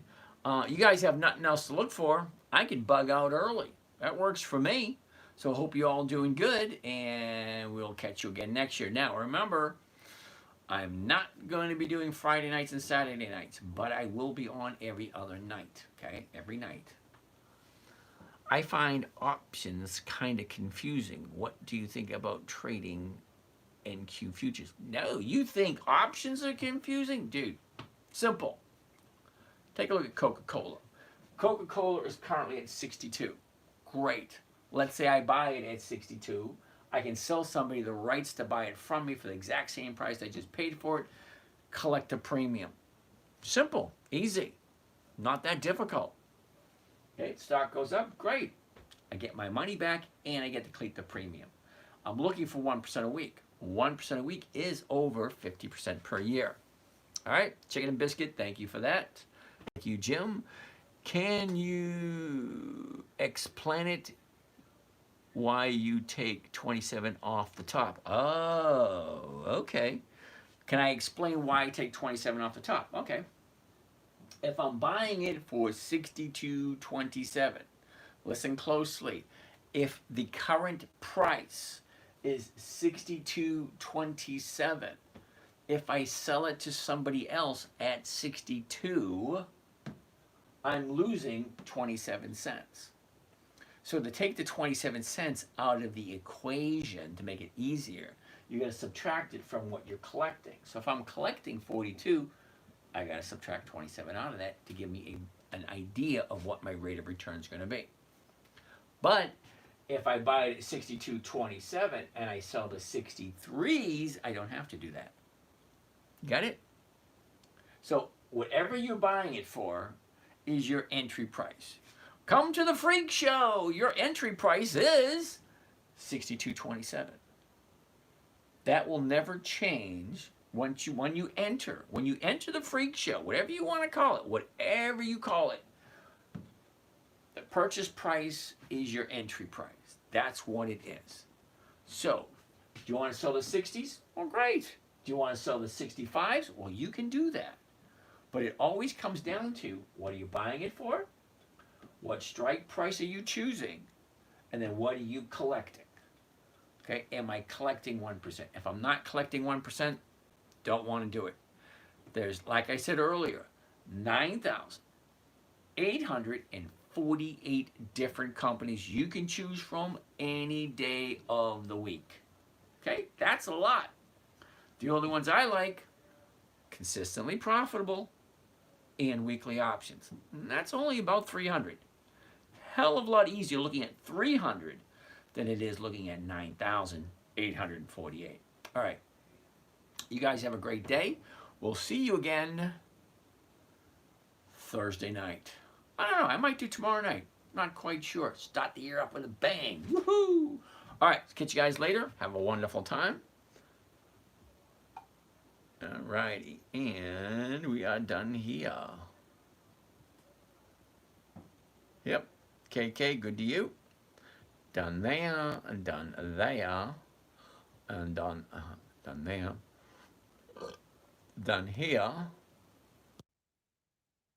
You guys have nothing else to look for. I can bug out early. That works for me. So hope you all doing good, and we'll catch you again next year. Now, remember, I'm not going to be doing Friday nights and Saturday nights, but I will be on every other night, okay? Every night. I find options kind of confusing. What do you think about trading NQ futures? No, you think options are confusing? Dude, simple. Take a look at Coca-Cola. Coca-Cola is currently at 62. Great. Let's say I buy it at 62. I can sell somebody the rights to buy it from me for the exact same price I just paid for it. Collect a premium. Simple. Easy. Not that difficult. Okay, stock goes up. Great. I get my money back and I get to collect the premium. I'm looking for 1% a week. 1% a week is over 50% per year. All right, chicken and biscuit, thank you for that. Thank you, Jim. Can you explain it why you take 27 off the top? Oh, okay. Can I explain why I take 27 off the top? Okay. If I'm buying it for 62.27, listen closely. If the current price is 62.27, if I sell it to somebody else at 62, I'm losing 27 cents. So to take the 27 cents out of the equation to make it easier, you got to subtract it from what you're collecting. So if I'm collecting 42, I got to subtract 27 out of that to give me an idea of what my rate of return is going to be. But if I buy it at 62.27 and I sell the 63s, I don't have to do that. Got it? So whatever you're buying it for is your entry price. Come to the freak show. Your entry price is 62.27. That will never change when you enter. When you enter the freak show, whatever you want to call it, whatever you call it, the purchase price is your entry price. That's what it is. So, do you want to sell the 60s? Well, great. Do you want to sell the 65s? Well, you can do that. But it always comes down to, what are you buying it for? What strike price are you choosing? And then what are you collecting? Okay, am I collecting 1%? If I'm not collecting 1%, don't want to do it. There's, like I said earlier, 9,848 different companies you can choose from any day of the week. Okay, that's a lot. The only ones I like, consistently profitable and weekly options. And that's only about 300. Hell of a lot easier looking at 300 than it is looking at 9,848. All right. You guys have a great day. We'll see you again Thursday night. I don't know. I might do tomorrow night. Not quite sure. Start the year up with a bang. Woohoo! All right. Catch you guys later. Have a wonderful time. All righty. And we are done here. Yep. KK, good to you. Done there, and done there, and done there, done here.